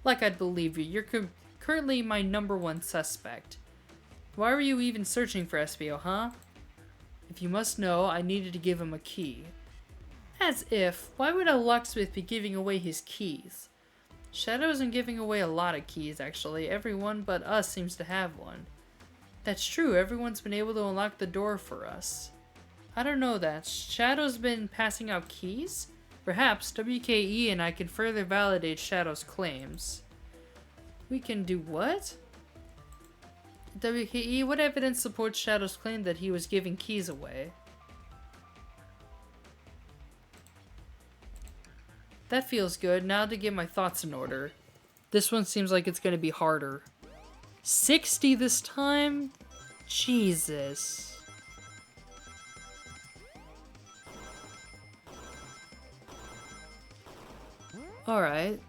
Like I'd believe you. You're currently my #1 suspect. Why were you even searching for Espio, huh? If you must know, I needed to give him a key. As if. Why would a locksmith be giving away his keys? Shadow isn't giving away a lot of keys, actually. Everyone but us seems to have one. That's true, everyone's been able to unlock the door for us. I don't know that. Shadow's been passing out keys? Perhaps WKE and I can further validate Shadow's claims. We can do what? WKE, what evidence supports Shadow's claim that he was giving keys away? That feels good. Now to get my thoughts in order. This one seems like it's gonna be harder. 60 this time? Jesus. Alright.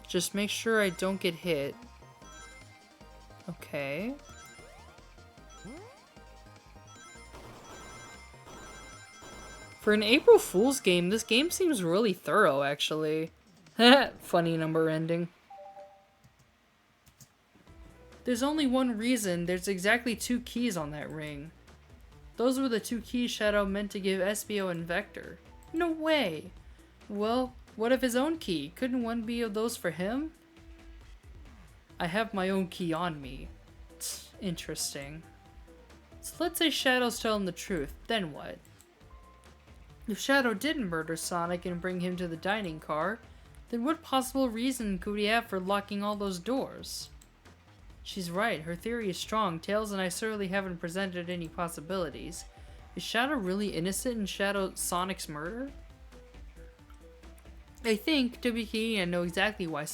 Just make sure I don't get hit. Okay. For an April Fool's game, this game seems really thorough, actually. Funny number ending. There's only one reason. There's exactly 2 keys on that ring. Those were the 2 keys Shadow meant to give Espio and Vector. No way! Well, what of his own key? Couldn't one be of those for him? I have my own key on me. Interesting. So let's say Shadow's telling the truth, then what? If Shadow didn't murder Sonic and bring him to the dining car, then what possible reason could we have for locking all those doors? She's right, her theory is strong. Tails and I certainly haven't presented any possibilities. Is Shadow really innocent in Sonic's murder? I think WKE and I know exactly why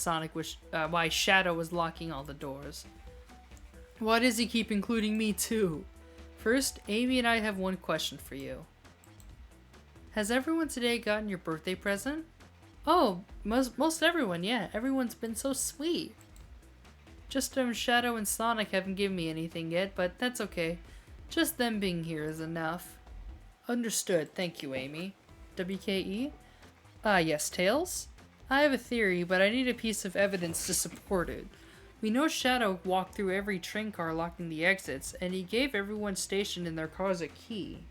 why Shadow was locking all the doors. Why does he keep including me too? First, Amy and I have one question for you. Has everyone today gotten your birthday present? Oh, most everyone, yeah. Everyone's been so sweet. Just Shadow and Sonic haven't given me anything yet, but that's okay. Just them being here is enough. Understood, thank you, Amy. WKE? Yes, Tails? I have a theory, but I need a piece of evidence to support it. We know Shadow walked through every train car locking the exits, and he gave everyone stationed in their cars a key.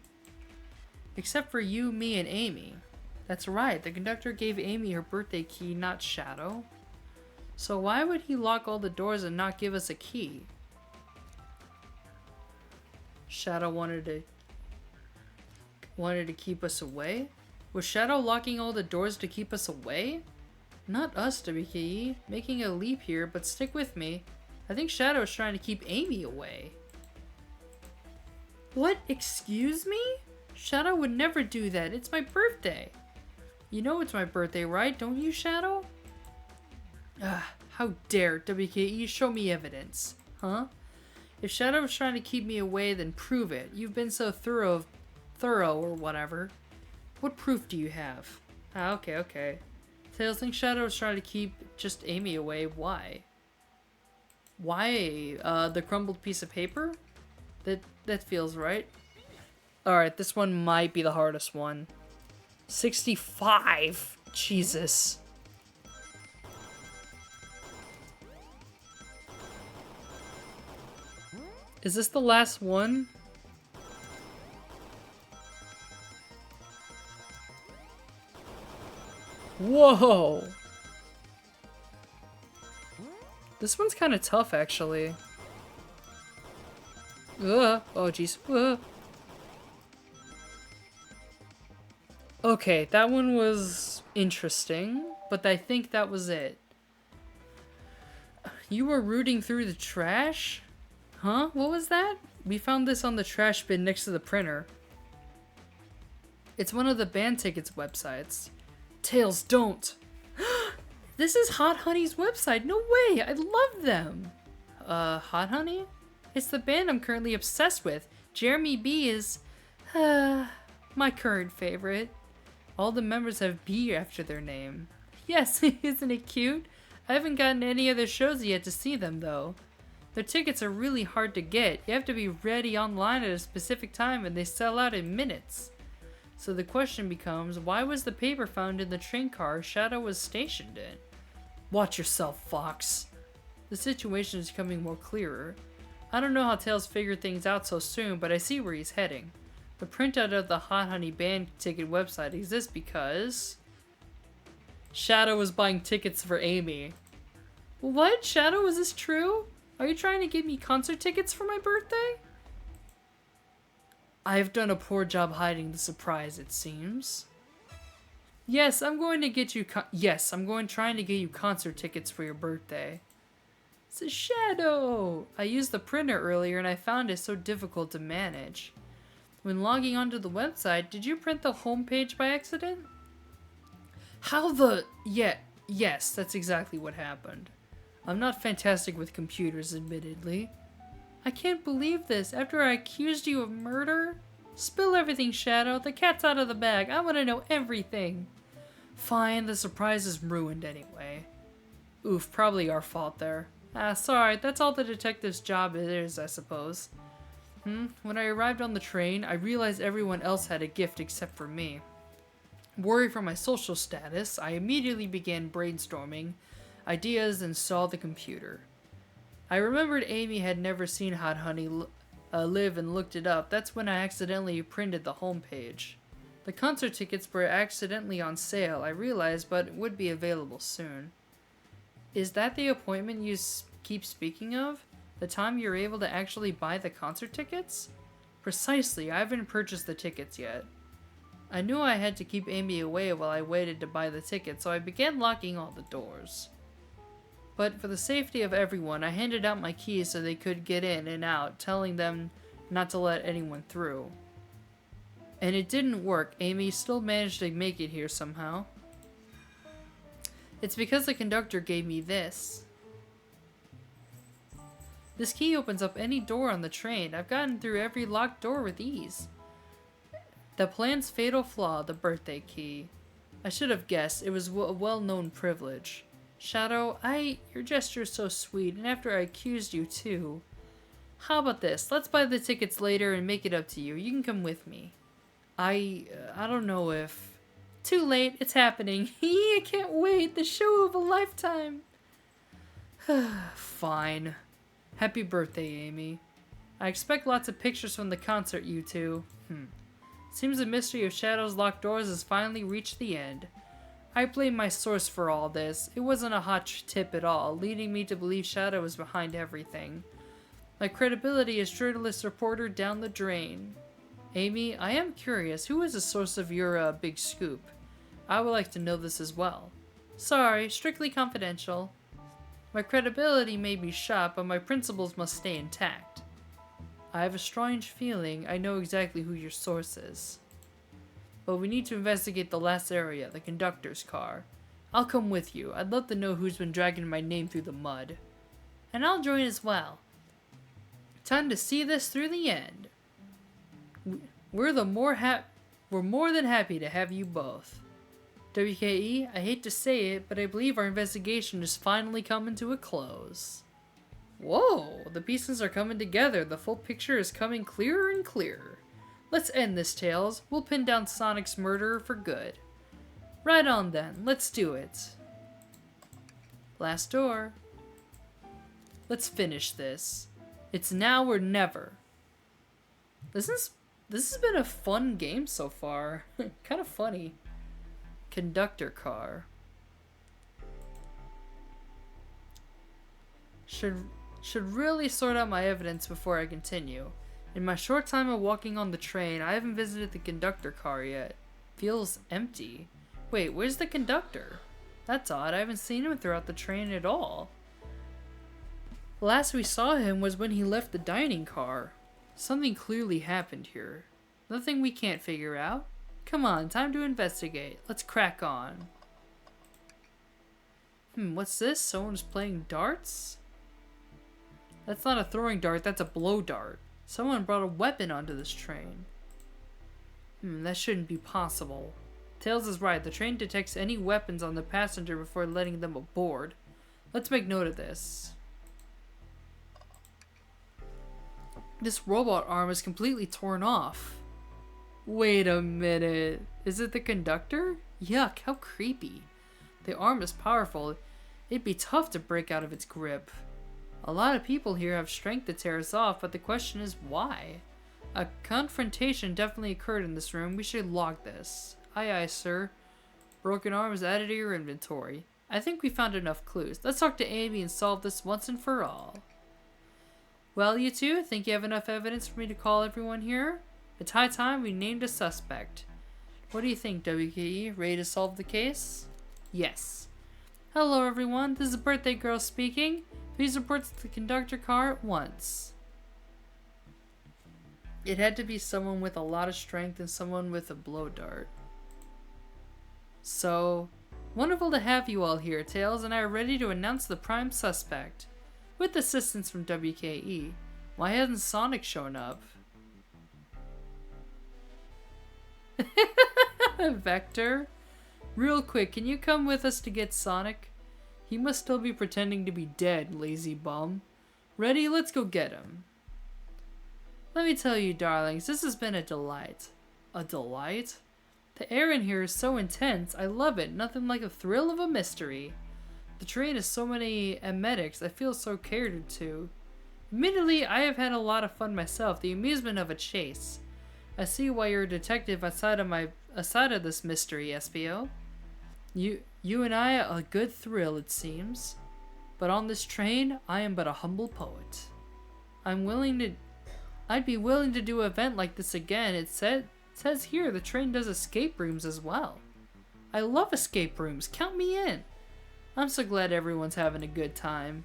Except for you, me, and Amy. That's right, the conductor gave Amy her birthday key, not Shadow. So why would he lock all the doors and not give us a key? Shadow wanted to keep us away? Was Shadow locking all the doors to keep us away? Not us, WKE. Making a leap here, but stick with me. I think Shadow is trying to keep Amy away. What? Excuse me? Shadow would never do that. It's my birthday. You know it's my birthday, right? Don't you, Shadow? How dare WKE show me evidence, huh? If Shadow was trying to keep me away, then prove it. You've been so thorough or whatever. What proof do you have? Okay. Tails thinks Shadow was trying to keep just Amy away. Why? Why? The crumbled piece of paper? That feels right. Alright, this one might be the hardest one. 65! Jesus. Is this the last one? Whoa! This one's kind of tough, actually. Oh, jeez. Okay, that one was interesting, but I think that was it. You were rooting through the trash? Huh? What was that? We found this on the trash bin next to the printer. It's one of the band tickets websites. Tails, don't! This is Hot Honey's website. No way! I love them! Hot Honey? It's the band I'm currently obsessed with. Jeremy B is, my current favorite. All the members have B after their name. Yes, isn't it cute? I haven't gotten any other shows yet to see them, though. Their tickets are really hard to get. You have to be ready online at a specific time and they sell out in minutes. So the question becomes, why was the paper found in the train car Shadow was stationed in? Watch yourself, Fox. The situation is becoming more clearer. I don't know how Tails figured things out so soon, but I see where he's heading. The printout of the Hot Honey band ticket website exists because Shadow was buying tickets for Amy. What? Shadow, is this true? Are you trying to give me concert tickets for my birthday? I've done a poor job hiding the surprise, it seems. Yes, I'm going to get you trying to get you concert tickets for your birthday. It's a Shadow! I used the printer earlier and I found it so difficult to manage. When logging onto the website, did you print the homepage by accident? Yes, that's exactly what happened. I'm not fantastic with computers, admittedly. I can't believe this. After I accused you of murder? Spill everything, Shadow. The cat's out of the bag. I want to know everything. Fine, the surprise is ruined anyway. Oof, probably our fault there. Sorry, that's all the detective's job is, I suppose. When I arrived on the train, I realized everyone else had a gift except for me. Worried for my social status, I immediately began brainstorming ideas and saw the computer. I remembered Amy had never seen Hot Honey live and looked it up. That's when I accidentally printed the homepage. The concert tickets were accidentally on sale, I realized, but would be available soon. Is that the appointment you keep speaking of? The time you're able to actually buy the concert tickets? Precisely, I haven't purchased the tickets yet. I knew I had to keep Amy away while I waited to buy the tickets, so I began locking all the doors. But for the safety of everyone, I handed out my keys so they could get in and out, telling them not to let anyone through. And it didn't work. Amy still managed to make it here somehow. It's because the conductor gave me this. This key opens up any door on the train. I've gotten through every locked door with ease. The plan's fatal flaw, the birthday key. I should have guessed. It was a well-known privilege. Shadow, your gesture is so sweet, and after I accused you too. How about this? Let's buy the tickets later and make it up to you. You can come with me. I don't know if... Too late, it's happening. I can't wait, the show of a lifetime. Fine. Happy birthday, Amy. I expect lots of pictures from the concert, you two. Seems the mystery of Shadow's locked doors has finally reached the end. I blame my source for all this. It wasn't a hot tip at all, leading me to believe Shadow was behind everything. My credibility as journalist reporter down the drain. Amy, I am curious, who is the source of your big scoop? I would like to know this as well. Sorry, strictly confidential. My credibility may be shot, but my principles must stay intact. I have a strange feeling I know exactly who your source is. But we need to investigate the last area, the conductor's car. I'll come with you. I'd love to know who's been dragging my name through the mud. And I'll join as well. Time to see this through the end. We're more than happy to have you both. WKE, I hate to say it, but I believe our investigation is finally coming to a close. Whoa, the pieces are coming together. The full picture is coming clearer and clearer. Let's end this, Tails. We'll pin down Sonic's murderer for good. Right on then, let's do it. Last door. Let's finish this. It's now or never. This has been a fun game so far. Kind of funny. Conductor car. Should really sort out my evidence before I continue. In my short time of walking on the train, I haven't visited the conductor car yet. Feels empty. Wait, where's the conductor? That's odd, I haven't seen him throughout the train at all. Last we saw him was when he left the dining car. Something clearly happened here. Nothing we can't figure out. Come on, time to investigate. Let's crack on. What's this? Someone's playing darts? That's not a throwing dart, that's a blow dart. Someone brought a weapon onto this train. That shouldn't be possible. Tails is right, the train detects any weapons on the passenger before letting them aboard. Let's make note of this. This robot arm is completely torn off. Wait a minute. Is it the conductor? Yuck, how creepy. The arm is powerful. It'd be tough to break out of its grip. A lot of people here have strength to tear us off, but the question is why? A confrontation definitely occurred in this room. We should log this. Aye aye, sir. Broken arm is added to your inventory. I think we found enough clues. Let's talk to Amy and solve this once and for all. Well, you two, think you have enough evidence for me to call everyone here? It's high time we named a suspect. What do you think, WKE? Ready to solve the case? Yes. Hello everyone, this is Birthday Girl speaking. Please report to the conductor car at once. It had to be someone with a lot of strength and someone with a blow dart. So, wonderful to have you all here. Tails and I are ready to announce the prime suspect. With assistance from WKE. Why hasn't Sonic shown up? Vector? Real quick, can you come with us to get Sonic? He must still be pretending to be dead, lazy bum. Ready? Let's go get him. Let me tell you, darlings, this has been a delight. A delight? The air in here is so intense, I love it. Nothing like the thrill of a mystery. The train has so many emetics, I feel so catered to. Admittedly, I have had a lot of fun myself, the amusement of a chase. I see why you're a detective outside of this mystery, SPO. You and I are a good thrill, it seems. But on this train, I am but a humble poet. I'd be willing to do an event like this again. It says here the train does escape rooms as well. I love escape rooms, count me in. I'm so glad everyone's having a good time.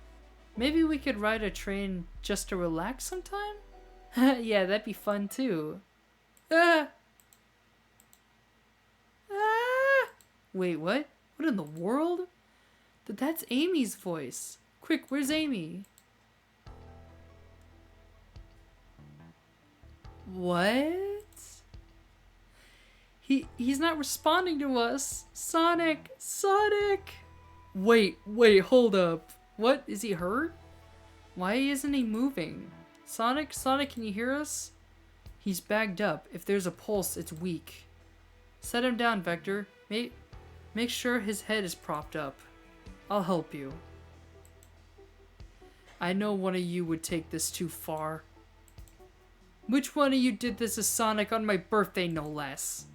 Maybe we could ride a train just to relax sometime? Yeah, that'd be fun too. Ah! Ah! Wait, what? What in the world? That's Amy's voice. Quick, where's Amy? What? He's not responding to us. Sonic! Sonic! Wait, hold up. What? Is he hurt? Why isn't he moving? Sonic, can you hear us? He's bagged up. If there's a pulse, it's weak. Set him down, Vector. Make sure his head is propped up. I'll help you. I know one of you would take this too far. Which one of you did this to Sonic on my birthday, no less?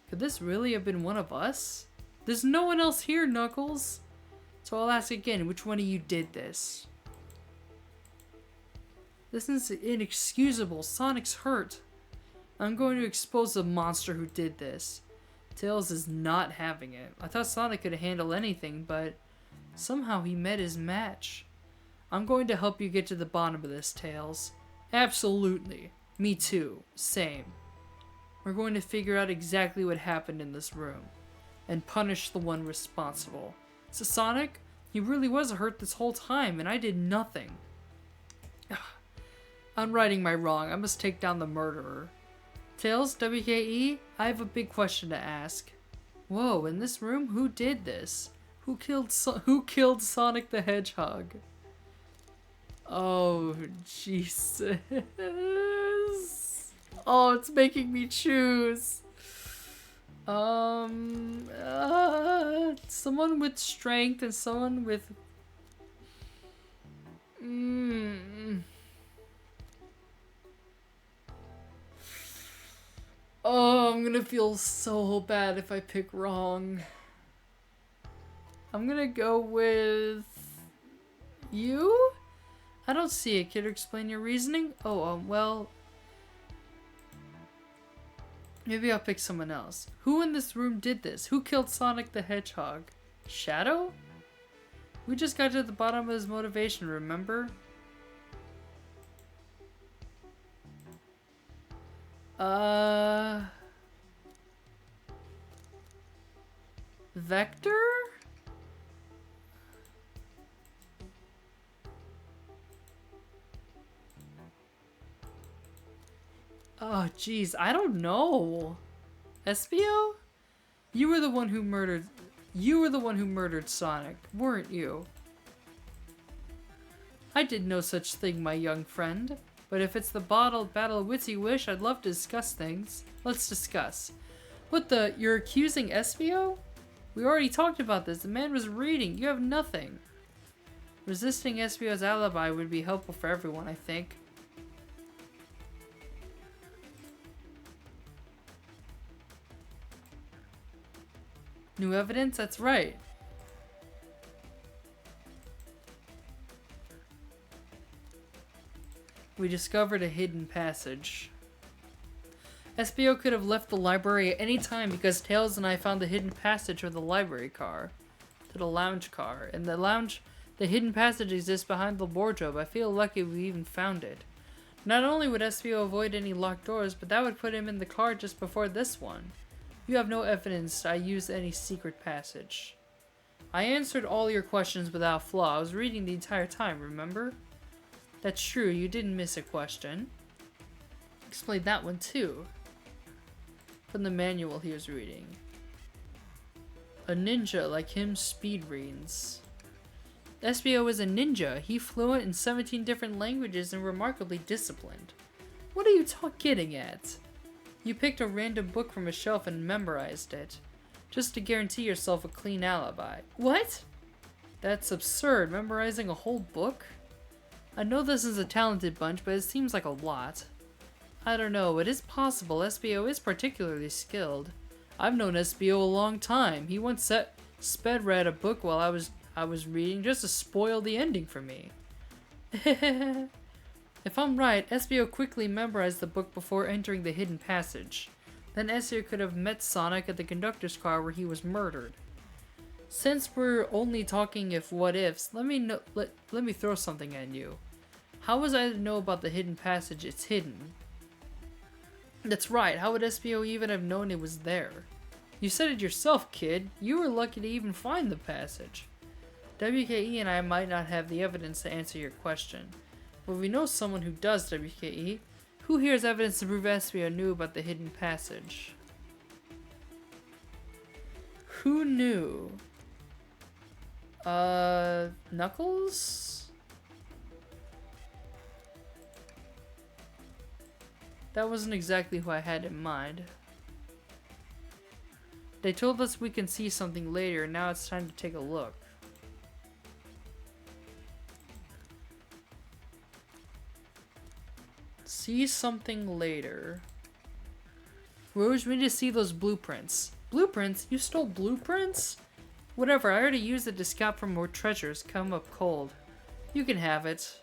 Could this really have been one of us? There's no one else here, Knuckles. So I'll ask again, which one of you did this? This is inexcusable. Sonic's hurt. I'm going to expose the monster who did this. Tails is not having it. I thought Sonic could handle anything, but somehow he met his match. I'm going to help you get to the bottom of this, Tails. Absolutely. Me too. Same. We're going to figure out exactly what happened in this room and punish the one responsible. So Sonic, he really was hurt this whole time and I did nothing. I'm righting my wrong. I must take down the murderer. Tails, WKE, I have a big question to ask. Whoa, in this room, who did this? Who killed Sonic the Hedgehog? Oh, Jesus. Oh, it's making me choose. Someone with strength and someone with... Oh, I'm gonna feel so bad if I pick wrong. I'm gonna go with... you? I don't see it. Can you explain your reasoning? Oh, well... Maybe I'll pick someone else. Who in this room did this? Who killed Sonic the Hedgehog? Shadow? We just got to the bottom of his motivation, remember? Vector? Oh, jeez, I don't know. Espio? You were the one who murdered Sonic, weren't you? I did no such thing, my young friend. But if it's the battle of wits you wish, I'd love to discuss things. Let's discuss. What the? You're accusing Espio? We already talked about this. The man was reading. You have nothing. Resisting Espio's alibi would be helpful for everyone, I think. New evidence? That's right. We discovered a hidden passage. Espio could have left the library at any time because Tails and I found the hidden passage from the library car to the lounge car. In the lounge, the hidden passage exists behind the wardrobe. I feel lucky we even found it. Not only would Espio avoid any locked doors, but that would put him in the car just before this one. You have no evidence I used any secret passage. I answered all your questions without flaw. I was reading the entire time, remember? That's true, you didn't miss a question. Explain that one too. From the manual he was reading. A ninja like him speed reads. Espio is a ninja. He fluent in 17 different languages and remarkably disciplined. What are you getting at? You picked a random book from a shelf and memorized it, just to guarantee yourself a clean alibi. What? That's absurd, memorizing a whole book? I know this is a talented bunch, but it seems like a lot. I don't know, it is possible. Espio is particularly skilled. I've known Espio a long time. He once sped read a book while I was reading just to spoil the ending for me. If I'm right, Espio quickly memorized the book before entering the hidden passage. Then Espio could have met Sonic at the conductor's car where he was murdered. Since we're only talking what ifs, let me throw something at you. How was I to know about the hidden passage? It's hidden. That's right, how would Espio even have known it was there? You said it yourself, kid. You were lucky to even find the passage. WKE and I might not have the evidence to answer your question. But we know someone who does, WKE. Who here has evidence to prove Espio knew about the hidden passage? Who knew? Knuckles? That wasn't exactly who I had in mind. They told us we can see something later, now it's time to take a look. See something later. Rouge, we need to see those blueprints. Blueprints? You stole blueprints? Whatever, I already used it to scout for more treasures. Come up cold. You can have it.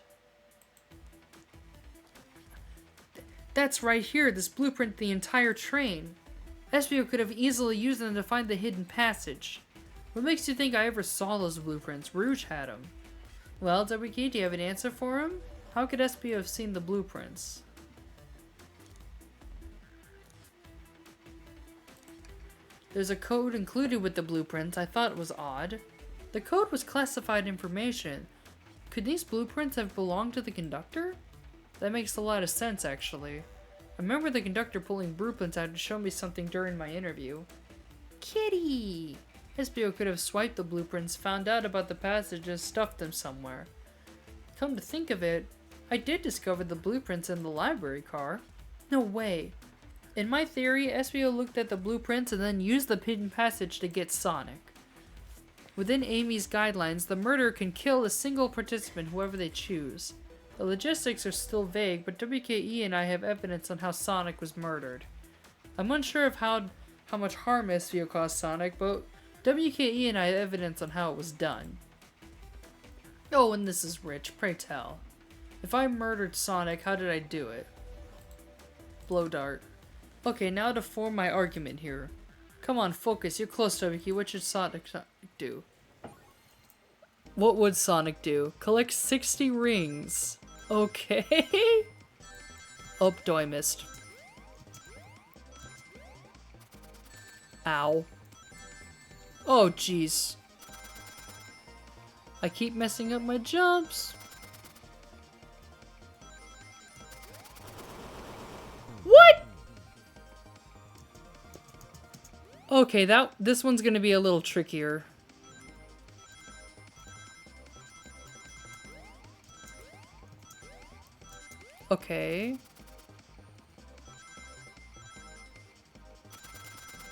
That's right here, this blueprint the entire train. Espio could have easily used them to find the hidden passage. What makes you think I ever saw those blueprints? Rouge had them. Well, WK, do you have an answer for him? How could Espio have seen the blueprints? There's a code included with the blueprints. I thought it was odd. The code was classified information. Could these blueprints have belonged to the conductor? That makes a lot of sense, actually. I remember the conductor pulling blueprints out to show me something during my interview. Kitty! Espio could have swiped the blueprints, found out about the passage, and stuffed them somewhere. Come to think of it, I did discover the blueprints in the library car. No way. In my theory, Espio looked at the blueprints and then used the hidden passage to get Sonic. Within Amy's guidelines, the murderer can kill a single participant, whoever they choose. The logistics are still vague, but WKE and I have evidence on how Sonic was murdered. I'm unsure of how much harm Espio caused Sonic, but WKE and I have evidence on how it was done. Oh, and this is Rich, pray tell. If I murdered Sonic, how did I do it? Blow dart. Okay, now to form my argument here. Come on, focus. You're close to Vicky. What should Sonic do? What would Sonic do? Collect 60 rings. Okay. Oh, I missed. Ow. Oh, jeez. I keep messing up my jumps. What? Okay, this one's gonna be a little trickier. Okay.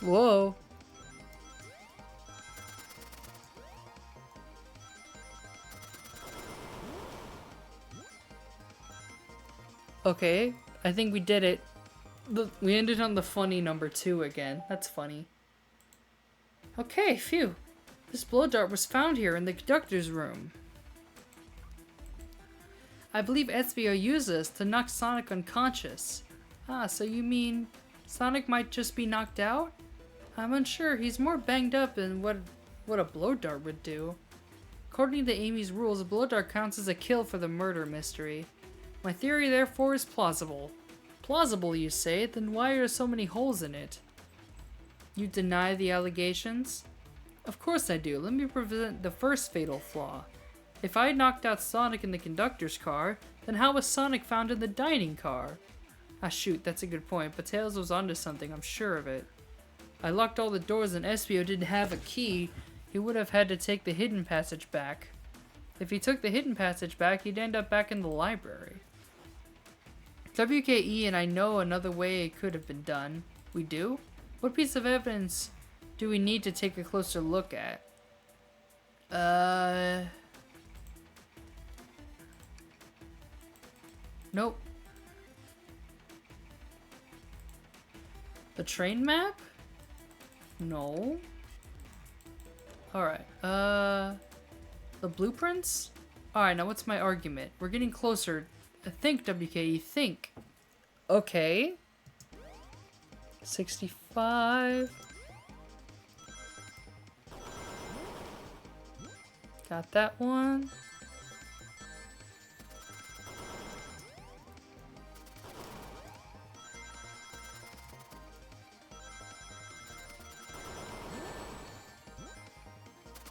Whoa. Okay, I think we did it. We ended on the funny number 2 again. That's funny. Okay, phew. This blow dart was found here in the conductor's room. I believe Ezio used this to knock Sonic unconscious. Ah, so you mean Sonic might just be knocked out? I'm unsure. He's more banged up than what a blow dart would do. According to Amy's rules, a blow dart counts as a kill for the murder mystery. My theory, therefore, is plausible. Plausible, you say? Then why are there so many holes in it? You deny the allegations? Of course I do. Let me present the first fatal flaw. If I had knocked out Sonic in the conductor's car, then how was Sonic found in the dining car? Ah shoot, that's a good point, but Tails was onto something, I'm sure of it. I locked all the doors and Espio didn't have a key. He would have had to take the hidden passage back. If he took the hidden passage back, he'd end up back in the library. WKE and I know another way it could have been done. We do? What piece of evidence do we need to take a closer look at? Nope. The train map? No. Alright, the blueprints? Alright, now what's my argument? We're getting closer. Think, WKE, think. Okay. 65. Got that one.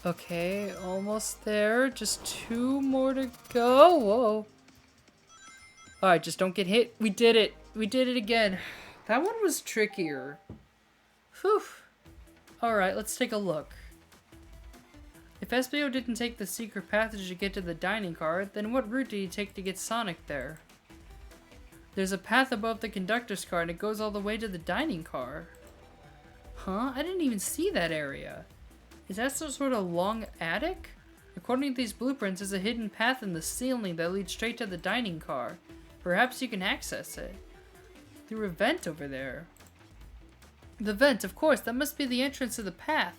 Okay, almost there. Just 2 more to go. Whoa. Alright, just don't get hit. We did it. We did it again. That one was trickier. Whew. Alright, let's take a look. If Espio didn't take the secret passage to get to the dining car, then what route did he take to get Sonic there? There's a path above the conductor's car and it goes all the way to the dining car. Huh? I didn't even see that area. Is that some sort of long attic? According to these blueprints, there's a hidden path in the ceiling that leads straight to the dining car. Perhaps you can access it. Through a vent over there. The vent, of course, that must be the entrance to the path.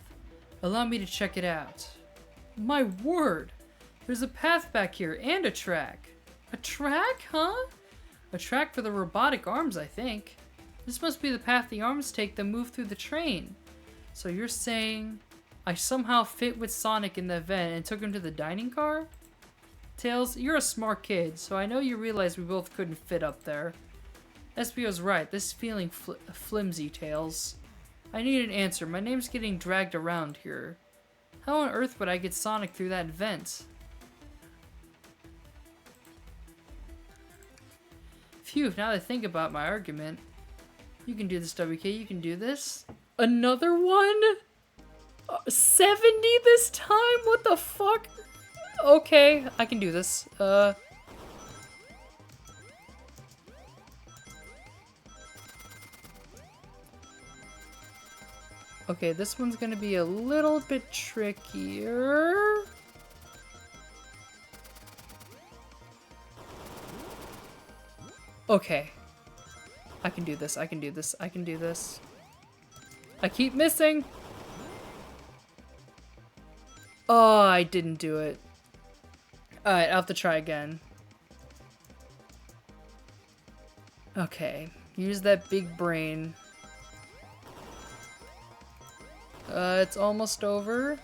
Allow me to check it out. My word! There's a path back here and a track. A track, huh? A track for the robotic arms, I think. This must be the path the arms take that move through the train. So you're saying I somehow fit with Sonic in the vent and took him to the dining car? Tails, you're a smart kid, so I know you realize we both couldn't fit up there. Espio's right, this is feeling flimsy, Tails. I need an answer. My name's getting dragged around here. How on earth would I get Sonic through that vent? Phew, now that I think about my argument. You can do this, WK, you can do this. Another one? 70 this time? What the fuck? Okay, I can do this. Okay, this one's gonna be a little bit trickier. Okay. I can do this, I can do this, I can do this. I keep missing! Oh, I didn't do it. Alright, I'll have to try again. Okay, use that big brain. It's almost over.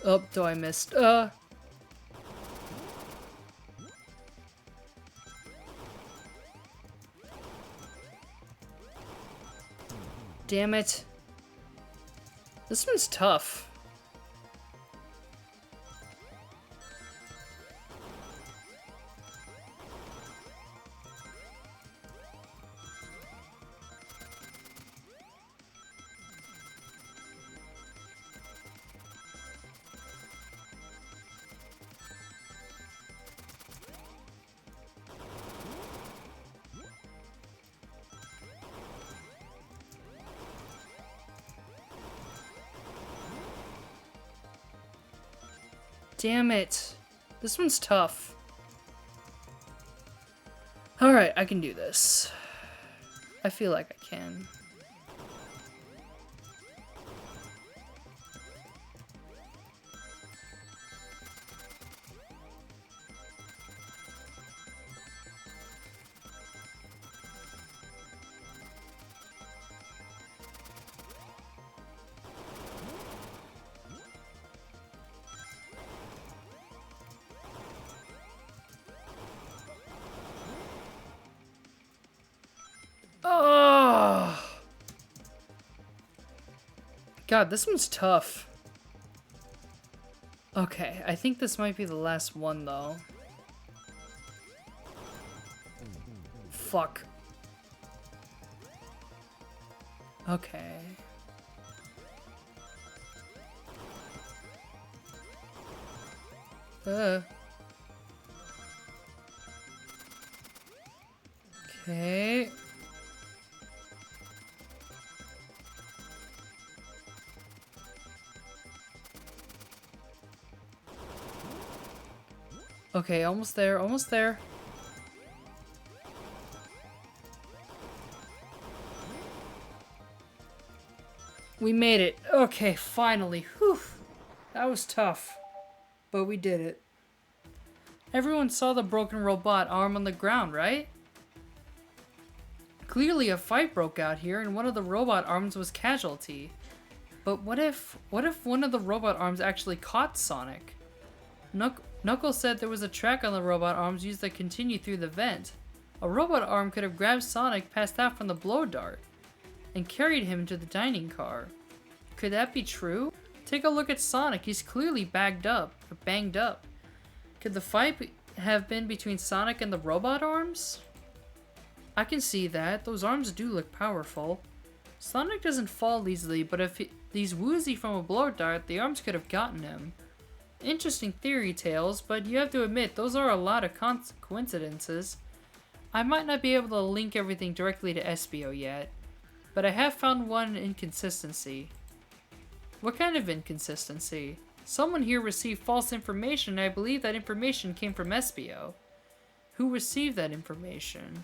Oh, do I missed? Damn it. This one's tough. Damn it. This one's tough. Alright, I can do this. I feel like I can. Oh! God, this one's tough. Okay, I think this might be the last one, though. Fuck. Okay. Okay. Okay, almost there, almost there. We made it. Okay, finally. Whew. That was tough. But we did it. Everyone saw the broken robot arm on the ground, right? Clearly a fight broke out here and one of the robot arms was casualty. But what if one of the robot arms actually caught Sonic? Knuckles said there was a track on the robot arms used to continue through the vent. A robot arm could have grabbed Sonic past that from the blow dart and carried him to the dining car. Could that be true? Take a look at Sonic, he's clearly banged up. Could the fight have been between Sonic and the robot arms? I can see that, those arms do look powerful. Sonic doesn't fall easily, but if he's woozy from a blow dart, the arms could have gotten him. Interesting theory, Tails, but you have to admit, those are a lot of coincidences. I might not be able to link everything directly to Espio yet, but I have found one inconsistency. What kind of inconsistency? Someone here received false information, and I believe that information came from Espio. Who received that information?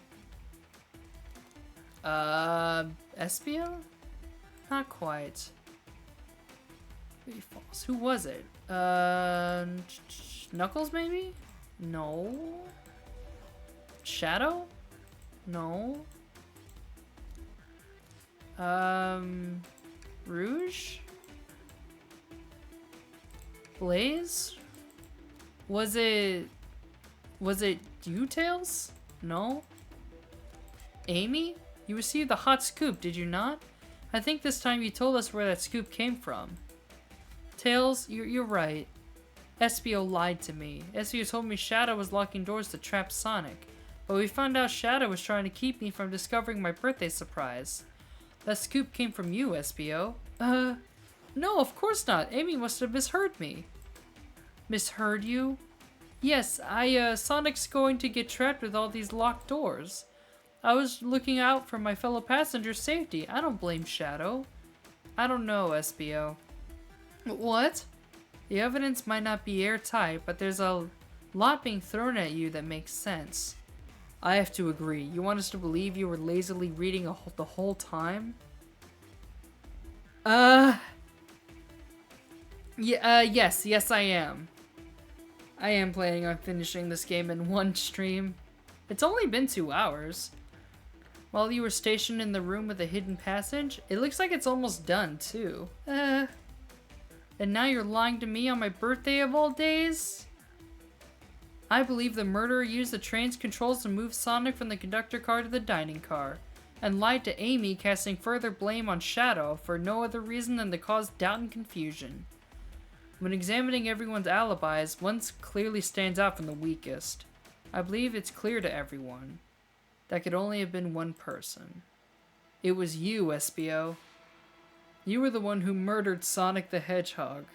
Espio? Not quite. Pretty false. Who was it? Knuckles maybe? No. Shadow? No. Rouge? Blaze? Was it you, Tails? No. Amy? You received the hot scoop, did you not? I think this time you told us where that scoop came from. Tails, you're right. Espio lied to me. Espio told me Shadow was locking doors to trap Sonic, but we found out Shadow was trying to keep me from discovering my birthday surprise. That scoop came from you, Espio. No, of course not. Amy must have misheard me. Misheard you? Yes, Sonic's going to get trapped with all these locked doors. I was looking out for my fellow passengers' safety. I don't blame Shadow. I don't know, Espio. What? The evidence might not be airtight, but there's a lot being thrown at you that makes sense. I have to agree. You want us to believe you were lazily reading the whole time? Yes, I am. I am planning on finishing this game in one stream. It's only been 2 hours. While you were stationed in the room with the hidden passage, it looks like it's almost done, too. And now you're lying to me on my birthday of all days? I believe the murderer used the train's controls to move Sonic from the conductor car to the dining car, and lied to Amy, casting further blame on Shadow for no other reason than to cause doubt and confusion. When examining everyone's alibis, one clearly stands out from the weakest. I believe it's clear to everyone. That could only have been one person. It was you, Espio. You were the one who murdered Sonic the Hedgehog.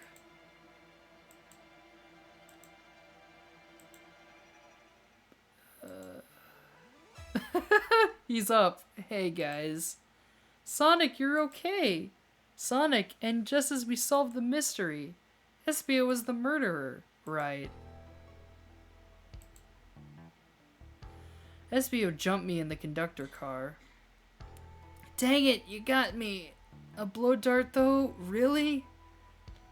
He's up. Hey, guys. Sonic, you're okay. Sonic, and just as we solved the mystery, Espio was the murderer, right? Espio jumped me in the conductor car. Dang it, you got me. A blow dart, though? Really?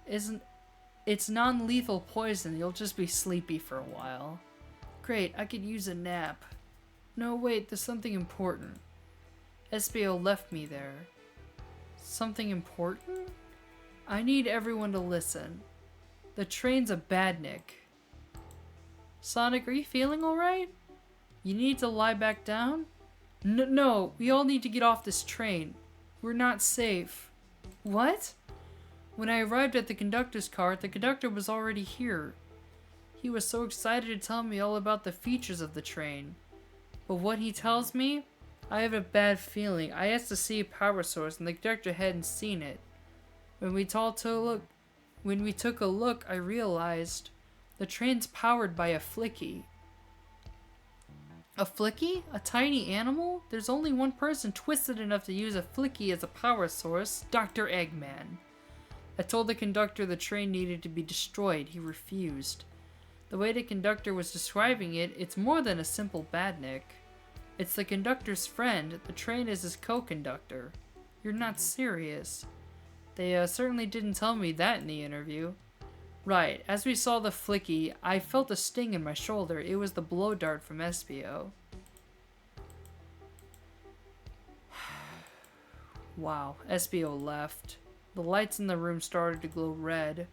It's non-lethal poison. You'll just be sleepy for a while. Great, I could use a nap. No, wait, there's something important. Espio left me there. Something important? I need everyone to listen. The train's a badnik. Sonic, are you feeling alright? You need to lie back down? No, we all need to get off this train. We're not safe. What? When I arrived at the conductor's car, the conductor was already here. He was so excited to tell me all about the features of the train. But what he tells me, I have a bad feeling. I asked to see a power source and the conductor hadn't seen it. When we took a look, I realized the train's powered by a flicky. A flicky? A tiny animal? There's only one person twisted enough to use a flicky as a power source, Dr. Eggman. I told the conductor the train needed to be destroyed. He refused. The way the conductor was describing it, it's more than a simple badnik. It's the conductor's friend. The train is his co-conductor. You're not serious. They certainly didn't tell me that in the interview. Right, as we saw the flicky, I felt a sting in my shoulder. It was the blow dart from Espio. Wow, Espio left. The lights in the room started to glow red.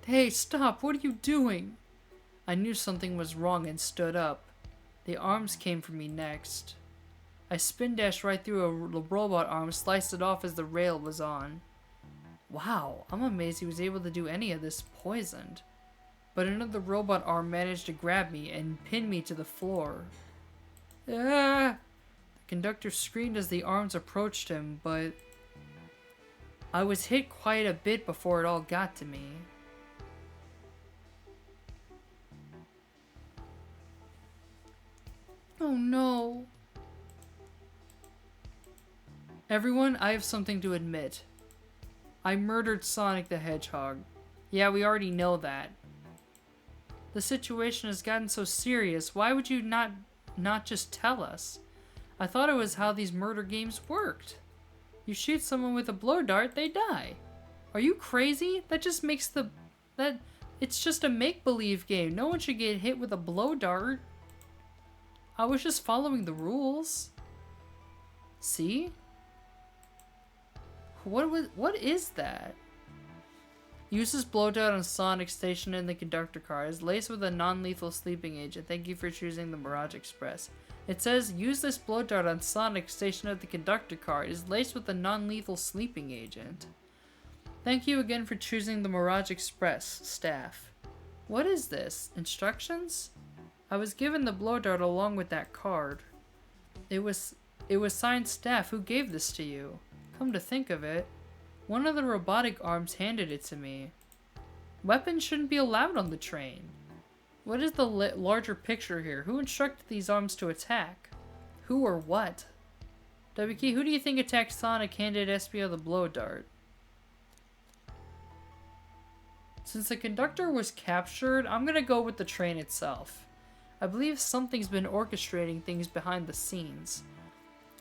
Hey, stop! What are you doing? I knew something was wrong and stood up. The arms came for me next. I spin dashed right through a robot arm, sliced it off as the rail was on. Wow, I'm amazed he was able to do any of this poisoned. But another robot arm managed to grab me and pin me to the floor. Ah! The conductor screamed as the arms approached him, but I was hit quite a bit before it all got to me. Oh no. Everyone, I have something to admit. I murdered Sonic the Hedgehog. Yeah, we already know that. The situation has gotten so serious, why would you not just tell us? I thought it was how these murder games worked. You shoot someone with a blow dart, they die. Are you crazy? That just makes it's just a make-believe game. No one should get hit with a blow dart. I was just following the rules. See? What is that? Uses blow dart on Sonic stationed in the conductor car. Is laced with a non-lethal sleeping agent. Thank you for choosing the Mirage Express. It says, use this blow dart on Sonic stationed at the conductor car. It is laced with a non-lethal sleeping agent. Thank you again for choosing the Mirage Express, staff. What is this? Instructions? I was given the blow dart along with that card. It was signed staff. Who gave this to you? Come to think of it, one of the robotic arms handed it to me. Weapons shouldn't be allowed on the train. What is the larger picture here? Who instructed these arms to attack? Who or what? WK, who do you think attacked Sonic, handed Espio the blow dart? Since the conductor was captured, I'm gonna go with the train itself. I believe something's been orchestrating things behind the scenes.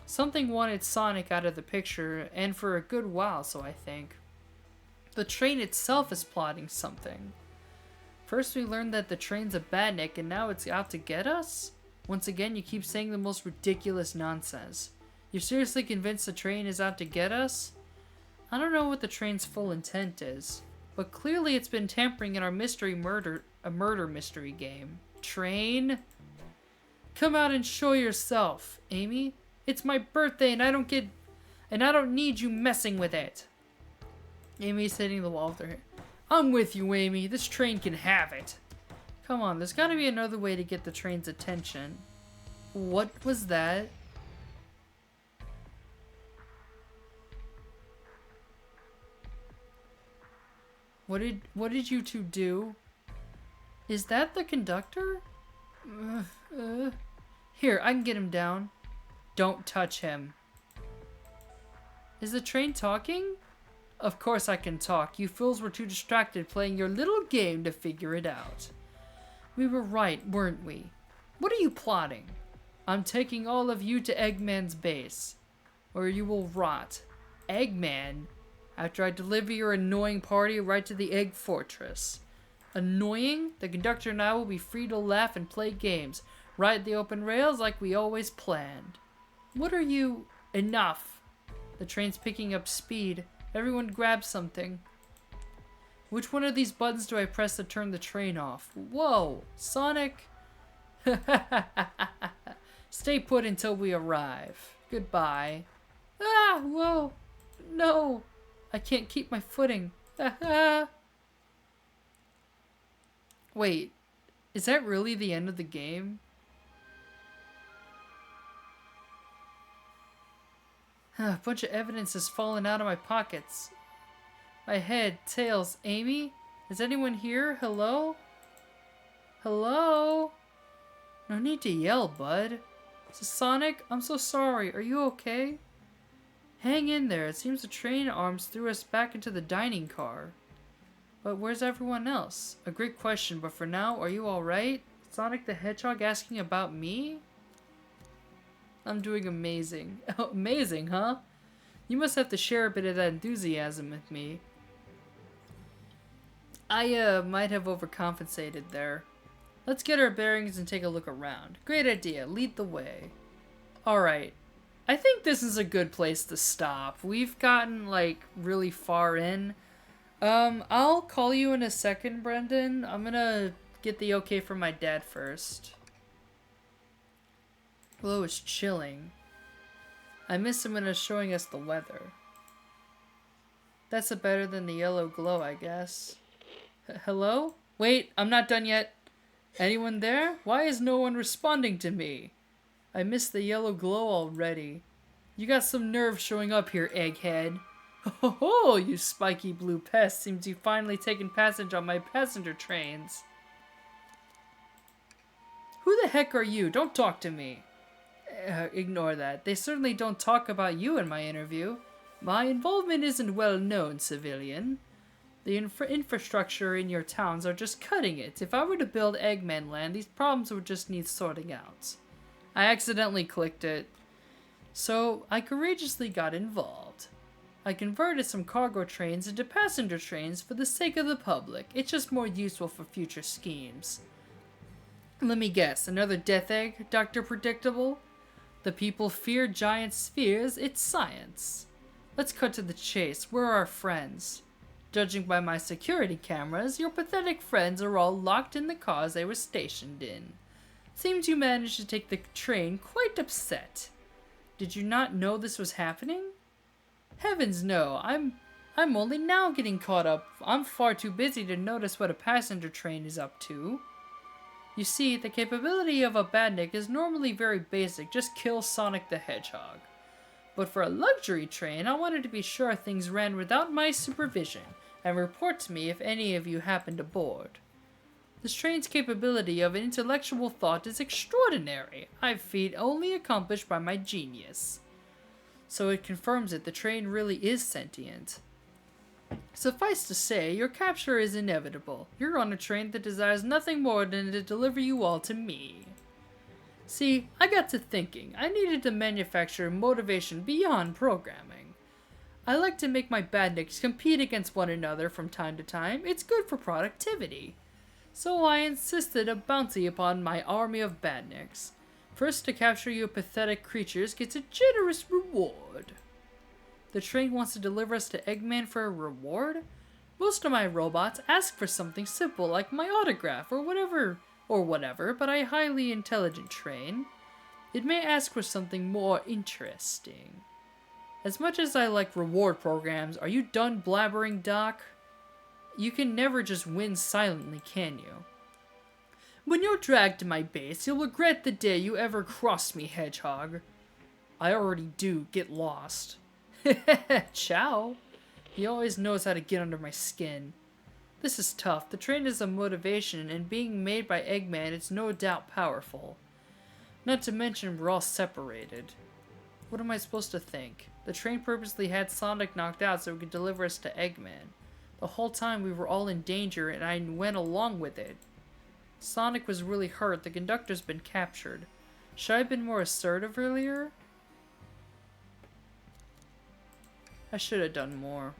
Something wanted Sonic out of the picture, and for a good while, so I think. The train itself is plotting something. First we learned that the train's a badnik and now it's out to get us? Once again, you keep saying the most ridiculous nonsense. You're seriously convinced the train is out to get us? I don't know what the train's full intent is, but clearly it's been tampering in our murder mystery game. Train? Come out and show yourself, Amy. It's my birthday and I don't need you messing with it. Amy's hitting the wall with her hand. I'm with you, Amy. This train can have it. Come on, there's gotta be another way to get the train's attention. What was that? What did you two do? Is that the conductor? Here, I can get him down. Don't touch him. Is the train talking? Of course I can talk. You fools were too distracted playing your little game to figure it out. We were right, weren't we? What are you plotting? I'm taking all of you to Eggman's base, where you will rot. Eggman? After I deliver your annoying party right to the Egg Fortress. Annoying? The conductor and I will be free to laugh and play games, ride the open rails like we always planned. What are you... Enough. The train's picking up speed. Everyone grab something. Which one of these buttons do I press to turn the train off? Whoa, Sonic. Stay put until we arrive. Goodbye. Ah, whoa. No. I can't keep my footing. Wait, is that really the end of the game? A bunch of evidence has fallen out of my pockets. My head, tails, Amy? Is anyone here? Hello? Hello? No need to yell, bud. Is this Sonic? I'm so sorry. Are you okay? Hang in there. It seems the train arms threw us back into the dining car. But where's everyone else? A great question, but for now, are you alright? Sonic the Hedgehog asking about me? I'm doing amazing. Oh, amazing, huh? You must have to share a bit of that enthusiasm with me. I might have overcompensated there. Let's get our bearings and take a look around. Great idea. Lead the way. Alright. I think this is a good place to stop. We've gotten, like, really far in. I'll call you in a second, Brendan. I'm gonna get the okay from my dad first. Glow is chilling. I miss him when it's showing us the weather. That's a better than the yellow glow, I guess. Hello? Wait, I'm not done yet. Anyone there? Why is no one responding to me? I missed the yellow glow already. You got some nerve showing up here, egghead. Ho ho, you spiky blue pest. Seems you've finally taken passage on my passenger trains. Who the heck are you? Don't talk to me. Ignore that. They certainly don't talk about you in my interview. My involvement isn't well known, civilian. The infrastructure in your towns are just cutting it. If I were to build Eggman Land, these problems would just need sorting out. I accidentally clicked it. So, I courageously got involved. I converted some cargo trains into passenger trains for the sake of the public. It's just more useful for future schemes. Let me guess, another death egg, Dr. Predictable? The people fear giant spheres, it's science. Let's cut to the chase. Where are our friends? Judging by my security cameras, your pathetic friends are all locked in the cars they were stationed in. Seems you managed to take the train quite upset. Did you not know this was happening? Heavens no, I'm only now getting caught up. I'm far too busy to notice what a passenger train is up to. You see, the capability of a badnik is normally very basic, just kill Sonic the Hedgehog. But for a luxury train, I wanted to be sure things ran without my supervision, and report to me if any of you happened aboard. This train's capability of intellectual thought is extraordinary, I feat only accomplished by my genius. So it confirms it, the train really is sentient. Suffice to say, your capture is inevitable. You're on a train that desires nothing more than to deliver you all to me. See, I got to thinking. I needed to manufacture motivation beyond programming. I like to make my badniks compete against one another from time to time. It's good for productivity. So I insisted a bounty upon my army of badniks. First to capture you pathetic creatures gets a generous reward. The train wants to deliver us to Eggman for a reward? Most of my robots ask for something simple like my autograph or whatever, but a highly intelligent train, it may ask for something more interesting. As much as I like reward programs, are you done blabbering, Doc? You can never just win silently, can you? When you're dragged to my base, you'll regret the day you ever crossed me, Hedgehog. I already do. Get lost. Ciao. He always knows how to get under my skin. This is tough. The train is a motivation, and being made by Eggman, it's no doubt powerful. Not to mention, we're all separated. What am I supposed to think? The train purposely had Sonic knocked out so it could deliver us to Eggman. The whole time we were all in danger, and I went along with it. Sonic was really hurt. The conductor's been captured. Should I have been more assertive earlier? I should have done more.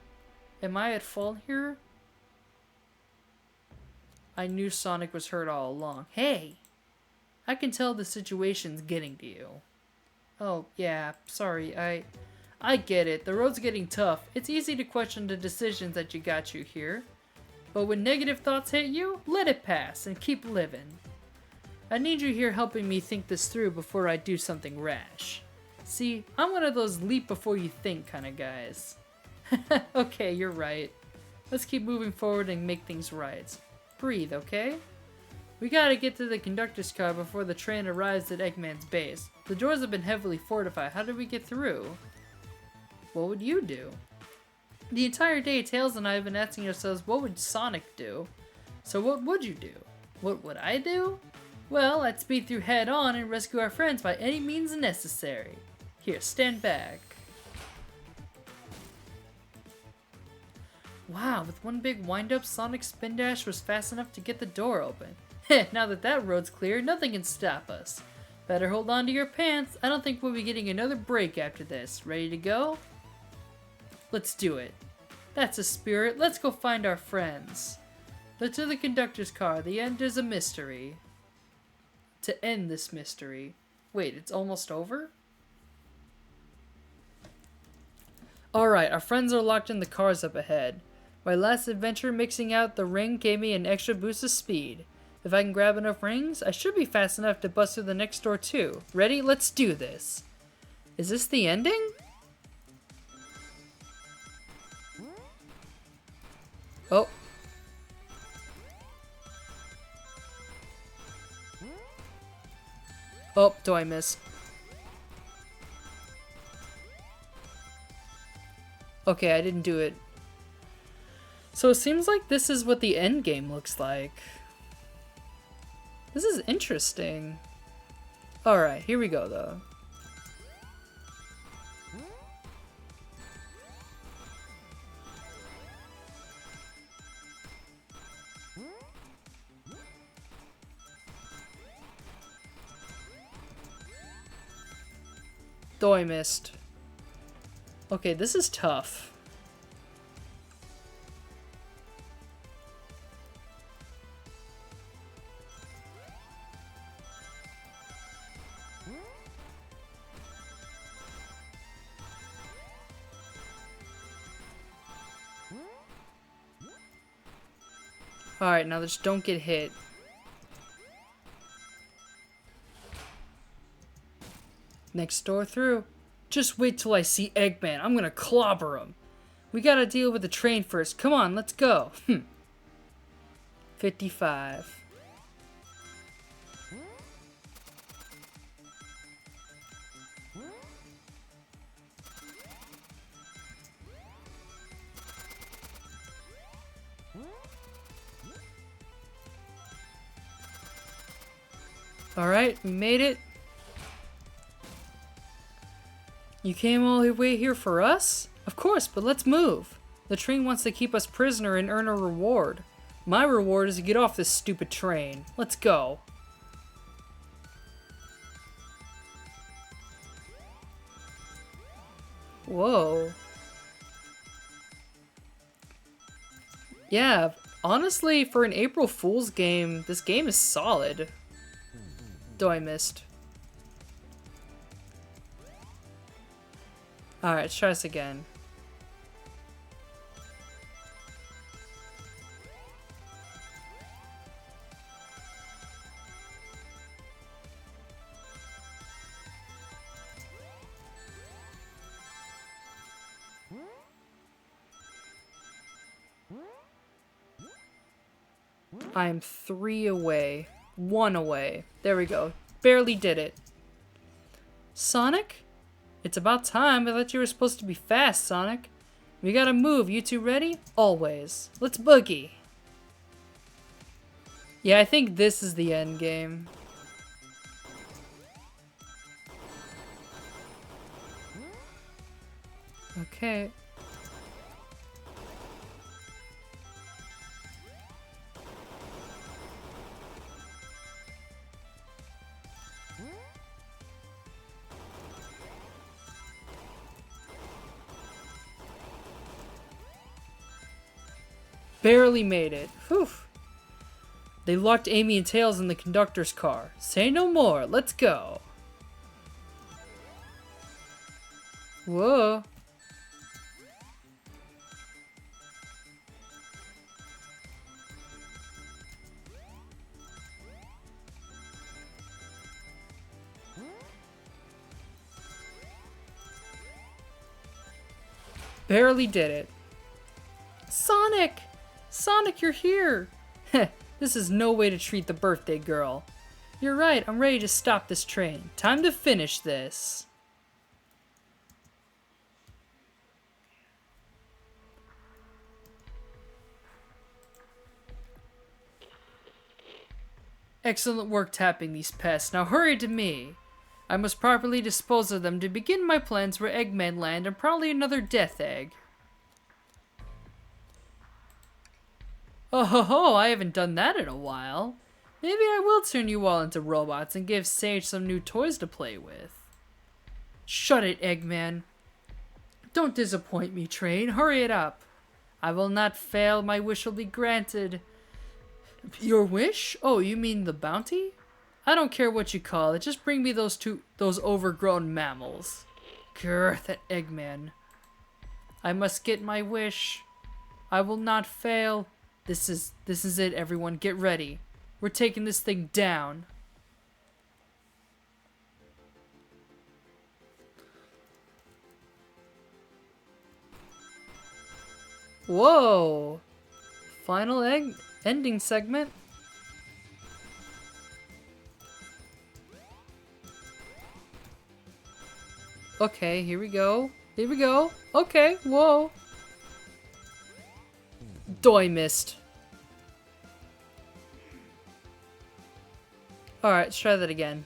Am I at fault here? I knew Sonic was hurt all along. Hey! I can tell the situation's getting to you. Oh, yeah, sorry, I get it. The road's getting tough. It's easy to question the decisions that got you here. But when negative thoughts hit you, let it pass and keep living. I need you here helping me think this through before I do something rash. See, I'm one of those leap before you think kind of guys. Okay, you're right. Let's keep moving forward and make things right. Breathe, okay? We gotta get to the conductor's car before the train arrives at Eggman's base. The doors have been heavily fortified. How did we get through? What would you do? The entire day, Tails and I have been asking ourselves, what would Sonic do? So what would you do? What would I do? Well, I'd speed through head on and rescue our friends by any means necessary. Here, stand back. Wow, with one big wind-up, Sonic's spin dash was fast enough to get the door open. Heh, now that that road's clear, nothing can stop us. Better hold on to your pants. I don't think we'll be getting another break after this. Ready to go? Let's do it. That's a spirit. Let's go find our friends. But to the conductor's car. The end is a mystery. To end this mystery. Wait, it's almost over? Alright, our friends are locked in the cars up ahead. My last adventure mixing out the ring gave me an extra boost of speed. If I can grab enough rings, I should be fast enough to bust through the next door too. Ready? Let's do this. Is this the ending? Oh. Oh, do I miss? Okay, I didn't do it. So it seems like this is what the end game looks like. This is interesting. Alright, here we go though. Though I missed. Okay, this is tough. Alright, now just don't get hit. Next door through. Just wait till I see Eggman. I'm gonna clobber him. We gotta deal with the train first. Come on, let's go. 55. Alright, we made it. You came all the way here for us? Of course, but let's move. The train wants to keep us prisoner and earn a reward. My reward is to get off this stupid train. Let's go. Whoa. Yeah, honestly, for an April Fool's game, this game is solid. Though I missed. Alright, let's try this again. I am 3 away. 1 away. There we go. Barely did it. Sonic? It's about time. I thought you were supposed to be fast, Sonic. We gotta move. You two ready? Always. Let's boogie. Yeah, I think this is the end game. Okay. Barely made it. Whew. They locked Amy and Tails in the conductor's car. Say no more. Let's go. Whoa. Barely did it. Sonic! Sonic, you're here! Heh, this is no way to treat the birthday girl. You're right, I'm ready to stop this train. Time to finish this. Excellent work tapping these pests. Now hurry to me. I must properly dispose of them to begin my plans where Eggman land and probably another death egg. Oh ho ho, I haven't done that in a while. Maybe I will turn you all into robots and give Sage some new toys to play with. Shut it, Eggman. Don't disappoint me, train. Hurry it up. I will not fail. My wish will be granted. Your wish? Oh, you mean the bounty? I don't care what you call it. Just bring me those overgrown mammals. Grr, that Eggman. I must get my wish. I will not fail. This is it, everyone. Get ready. We're taking this thing down. Whoa! Final ending segment. Okay, here we go. Here we go. Okay, whoa. Doi missed. Alright, let's try that again.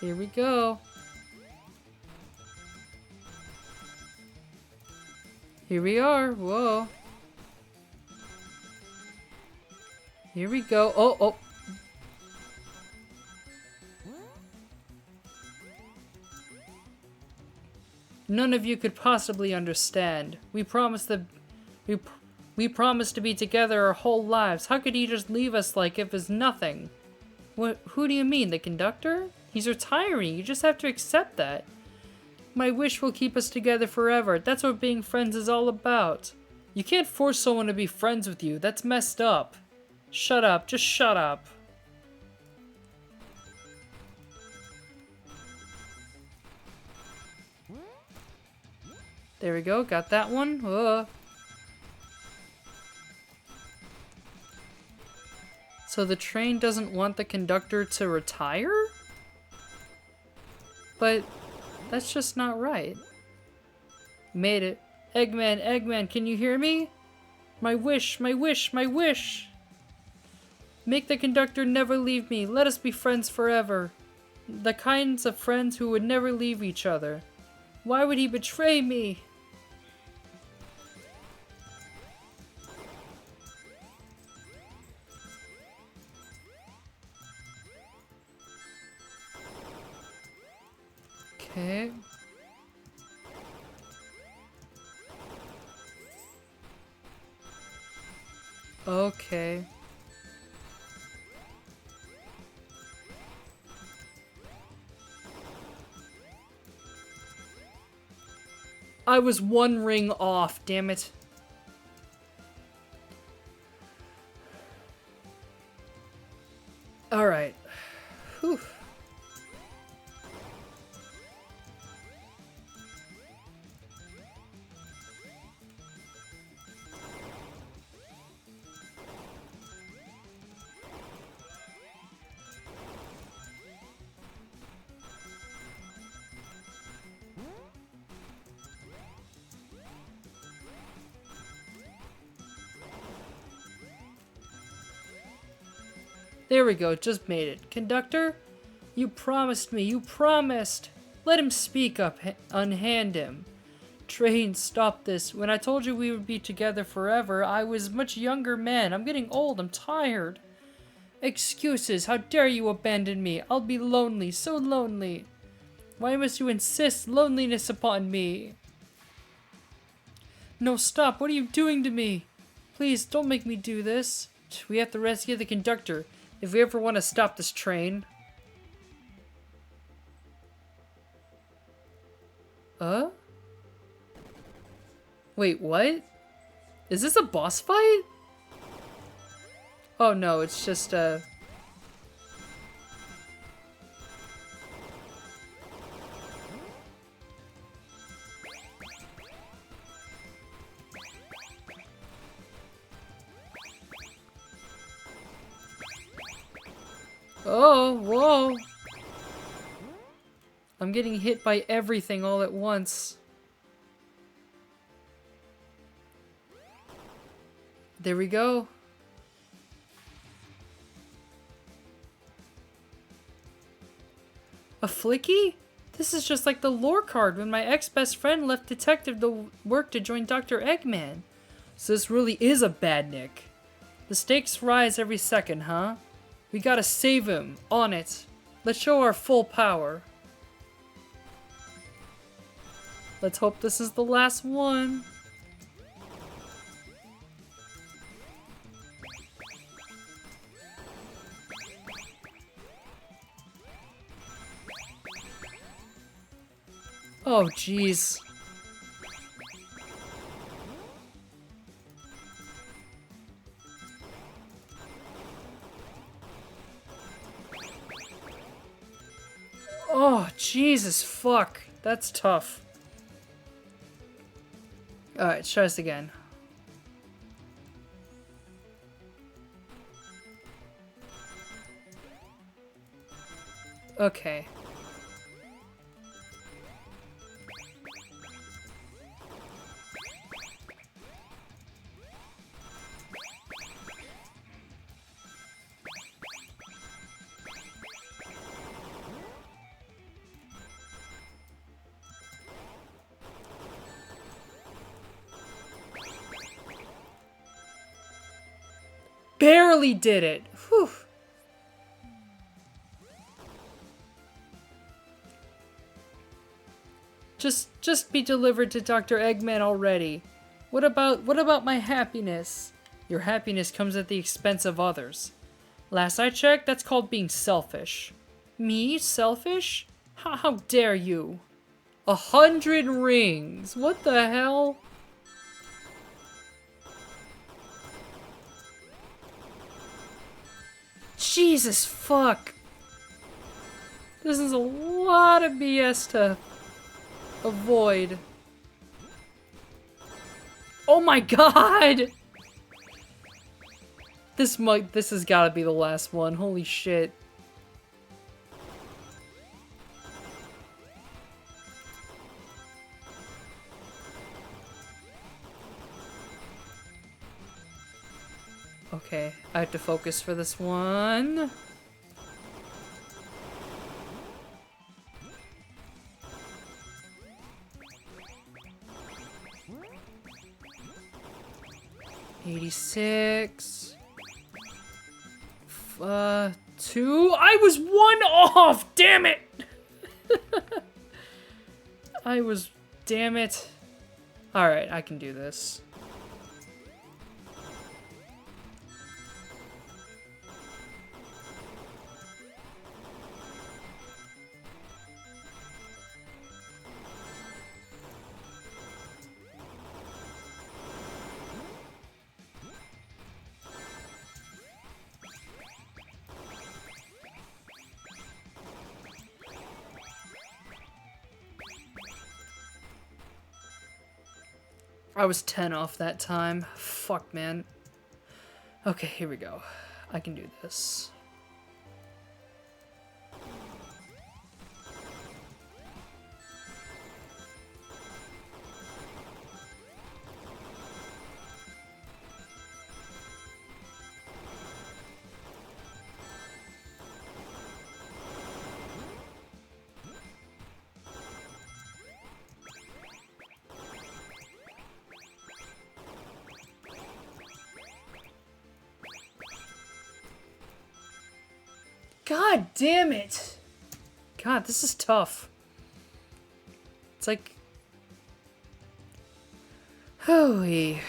Here we go. Here we are. Whoa. Here we go. Oh, oh. None of you could possibly understand. We promised we promised to be together our whole lives. How could he just leave us like it was nothing? What? Who do you mean, the conductor? He's retiring. You just have to accept that. My wish will keep us together forever. That's what being friends is all about. You can't force someone to be friends with you. That's messed up. Shut up. Just shut up. There we go. Got that one. So the train doesn't want the conductor to retire? But that's just not right. Made it. Eggman, Eggman, can you hear me? My wish, my wish, my wish! Make the conductor never leave me. Let us be friends forever. The kinds of friends who would never leave each other. Why would he betray me? Okay. Okay. I was one ring off, damn it. Alright. Whew. There we go, just made it. Conductor, you promised me, you promised. Let him speak up, unhand him. Train, stop this. When I told you we would be together forever, I was a much younger man. I'm getting old, I'm tired. Excuses, how dare you abandon me? I'll be lonely, so lonely. Why must you insist loneliness upon me? No, stop, what are you doing to me? Please, don't make me do this. We have to rescue the conductor if we ever want to stop this train. Wait, what? Is this a boss fight? Oh no, it's just Oh, whoa. I'm getting hit by everything all at once. There we go. A flicky? This is just like the lore card when my ex-best friend left detective to work to join Dr. Eggman. So this really is a badnik. The stakes rise every second, huh? We gotta save him. On it. Let's show our full power. Let's hope this is the last one. Oh, jeez. Oh, Jesus, fuck. That's tough. Alright, let's try this again. Okay. Barely did it. Whew. Just be delivered to Dr. Eggman already. What about my happiness? Your happiness comes at the expense of others. Last I checked, that's called being selfish. Me? Selfish? How dare you? 100 rings. What the hell? Jesus fuck. This is a lot of BS to avoid. Oh my god! This has gotta be the last one. Holy shit. Okay, I have to focus for this one. $86. 2. I was 1 off! Damn it! Damn it. Alright, I can do this. I was 10 off that time. Fuck, man. Okay, here we go. I can do this. God damn it! God, this is tough. It's like... Hooey.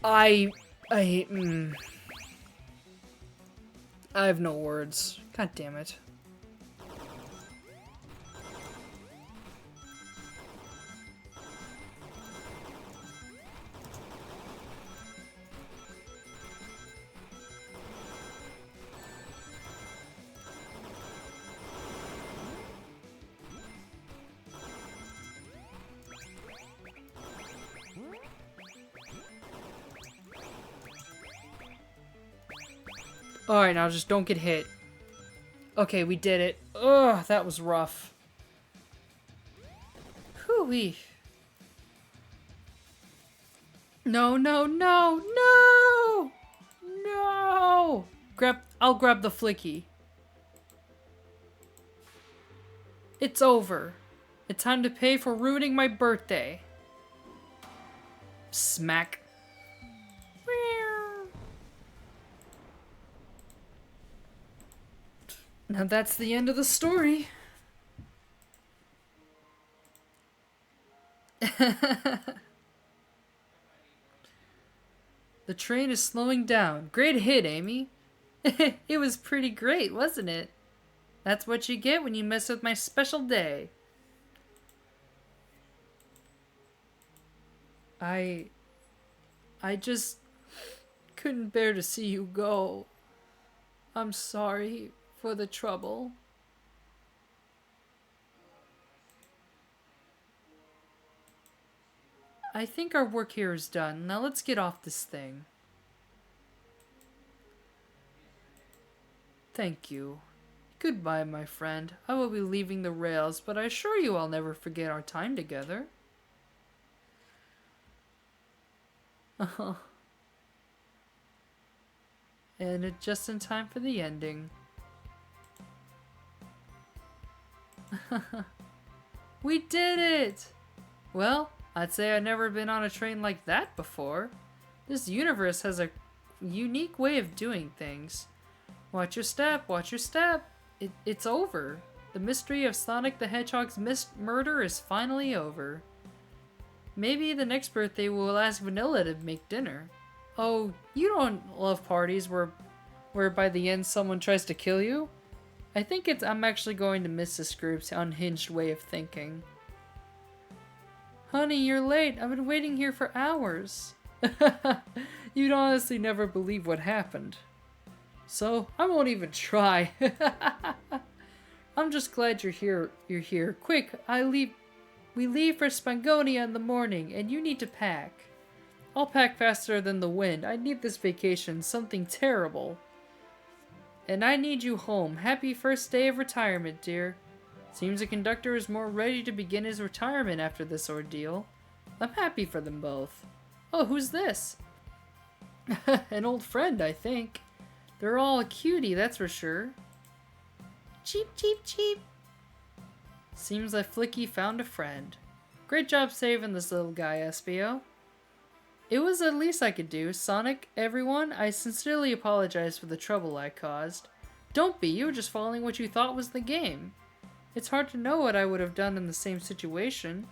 I have no words. God damn it. Alright, now just don't get hit. Okay, we did it. Ugh, that was rough. Hoo-wee. No, no, no, no! No! I'll grab the flicky. It's over. It's time to pay for ruining my birthday. Smack. Now that's the end of the story. The train is slowing down. Great hit, Amy. It was pretty great, wasn't it? That's what you get when you mess with my special day. I just couldn't bear to see you go. I'm sorry for the trouble. I think our work here is done. Now let's get off this thing. Thank you. Goodbye, my friend. I will be leaving the rails, but I assure you I'll never forget our time together. And it's just in time for the ending. We did it! Well, I'd say I've never been on a train like that before. This universe has a unique way of doing things. Watch your step, watch your step. It's over. The mystery of Sonic the Hedgehog's murder is finally over. Maybe the next birthday we'll ask Vanilla to make dinner. Oh, you don't love parties where by the end someone tries to kill you? I think I'm actually going to miss this group's unhinged way of thinking. Honey, you're late. I've been waiting here for hours. You'd honestly never believe what happened. So, I won't even try. I'm just glad you're here. Quick, we leave for Spangonia in the morning, and you need to pack. I'll pack faster than the wind. I need this vacation, something terrible. And I need you home. Happy first day of retirement, dear. Seems the conductor is more ready to begin his retirement after this ordeal. I'm happy for them both. Oh, who's this? An old friend, I think. They're all a cutie, that's for sure. Cheep, cheep, cheep. Seems like Flicky found a friend. Great job saving this little guy, Espio. It was the least I could do. Sonic, everyone, I sincerely apologize for the trouble I caused. Don't be, you were just following what you thought was the game. It's hard to know what I would have done in the same situation.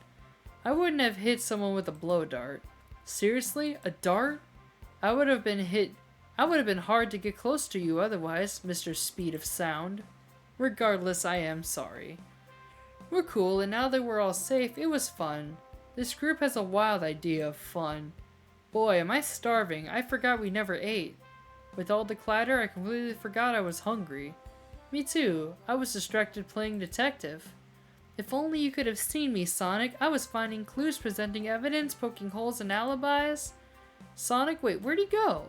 I wouldn't have hit someone with a blow dart. Seriously? A dart? I would have been hit I would have been hard to get close to you otherwise, Mr. Speed of Sound. Regardless, I am sorry. We're cool, and now that we're all safe, it was fun. This group has a wild idea of fun. Boy, am I starving. I forgot we never ate. With all the clatter, I completely forgot I was hungry. Me too. I was distracted playing detective. If only you could have seen me, Sonic. I was finding clues, presenting evidence, poking holes in alibis. Sonic, wait, where'd he go?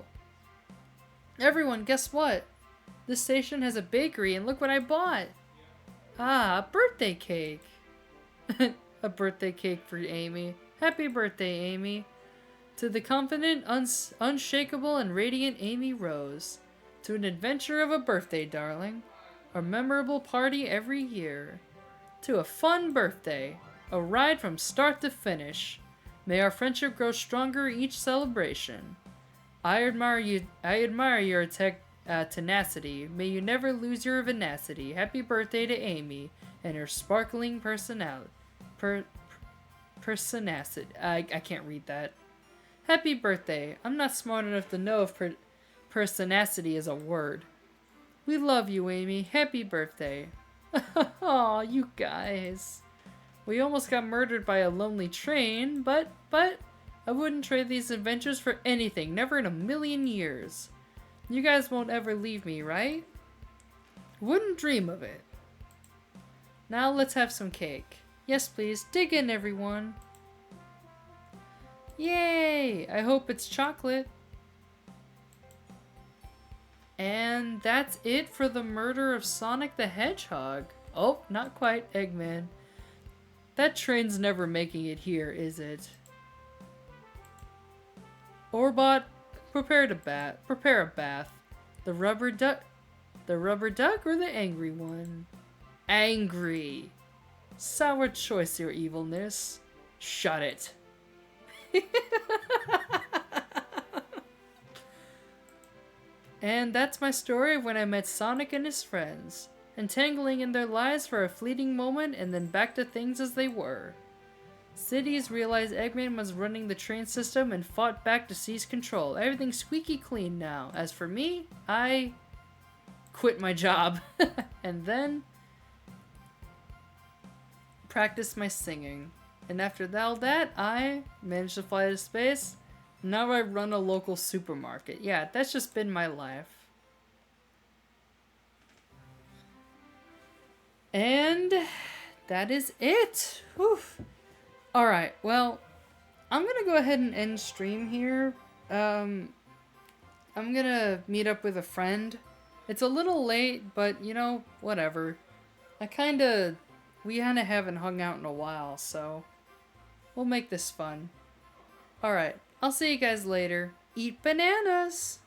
Everyone, guess what? This station has a bakery, and look what I bought. Ah, a birthday cake. A birthday cake for Amy. Happy birthday, Amy. To the confident, unshakable, and radiant Amy Rose. To an adventure of a birthday, darling. A memorable party every year. To a fun birthday. A ride from start to finish. May our friendship grow stronger each celebration. I admire your tenacity. May you never lose your venacity. Happy birthday to Amy and her sparkling personality. Personacity. I can't read that. Happy birthday. I'm not smart enough to know if personacity is a word. We love you, Amy. Happy birthday. Aw, you guys. We almost got murdered by a lonely train, but I wouldn't trade these adventures for anything. Never in a million years. You guys won't ever leave me, right? Wouldn't dream of it. Now let's have some cake. Yes, please. Dig in, everyone. Yay! I hope it's chocolate. And that's it for the murder of Sonic the Hedgehog. Oh, not quite, Eggman. That train's never making it here, is it? Orbot, prepare a bath. The rubber duck or the angry one? Angry. Sour choice, your evilness. Shut it. And that's my story of when I met Sonic and his friends, entangling in their lives for a fleeting moment and then back to things as they were. Cities realized Eggman was running the train system and fought back to seize control. Everything's squeaky clean now. As for me, I quit my job and then practiced my singing. And after all that, I managed to fly to space. Now I run a local supermarket. Yeah, that's just been my life. And that is it. Whew. Alright, well, I'm gonna go ahead and end stream here. I'm gonna meet up with a friend. It's a little late, but you know, whatever. We kinda haven't hung out in a while, so we'll make this fun. Alright, I'll see you guys later. Eat bananas!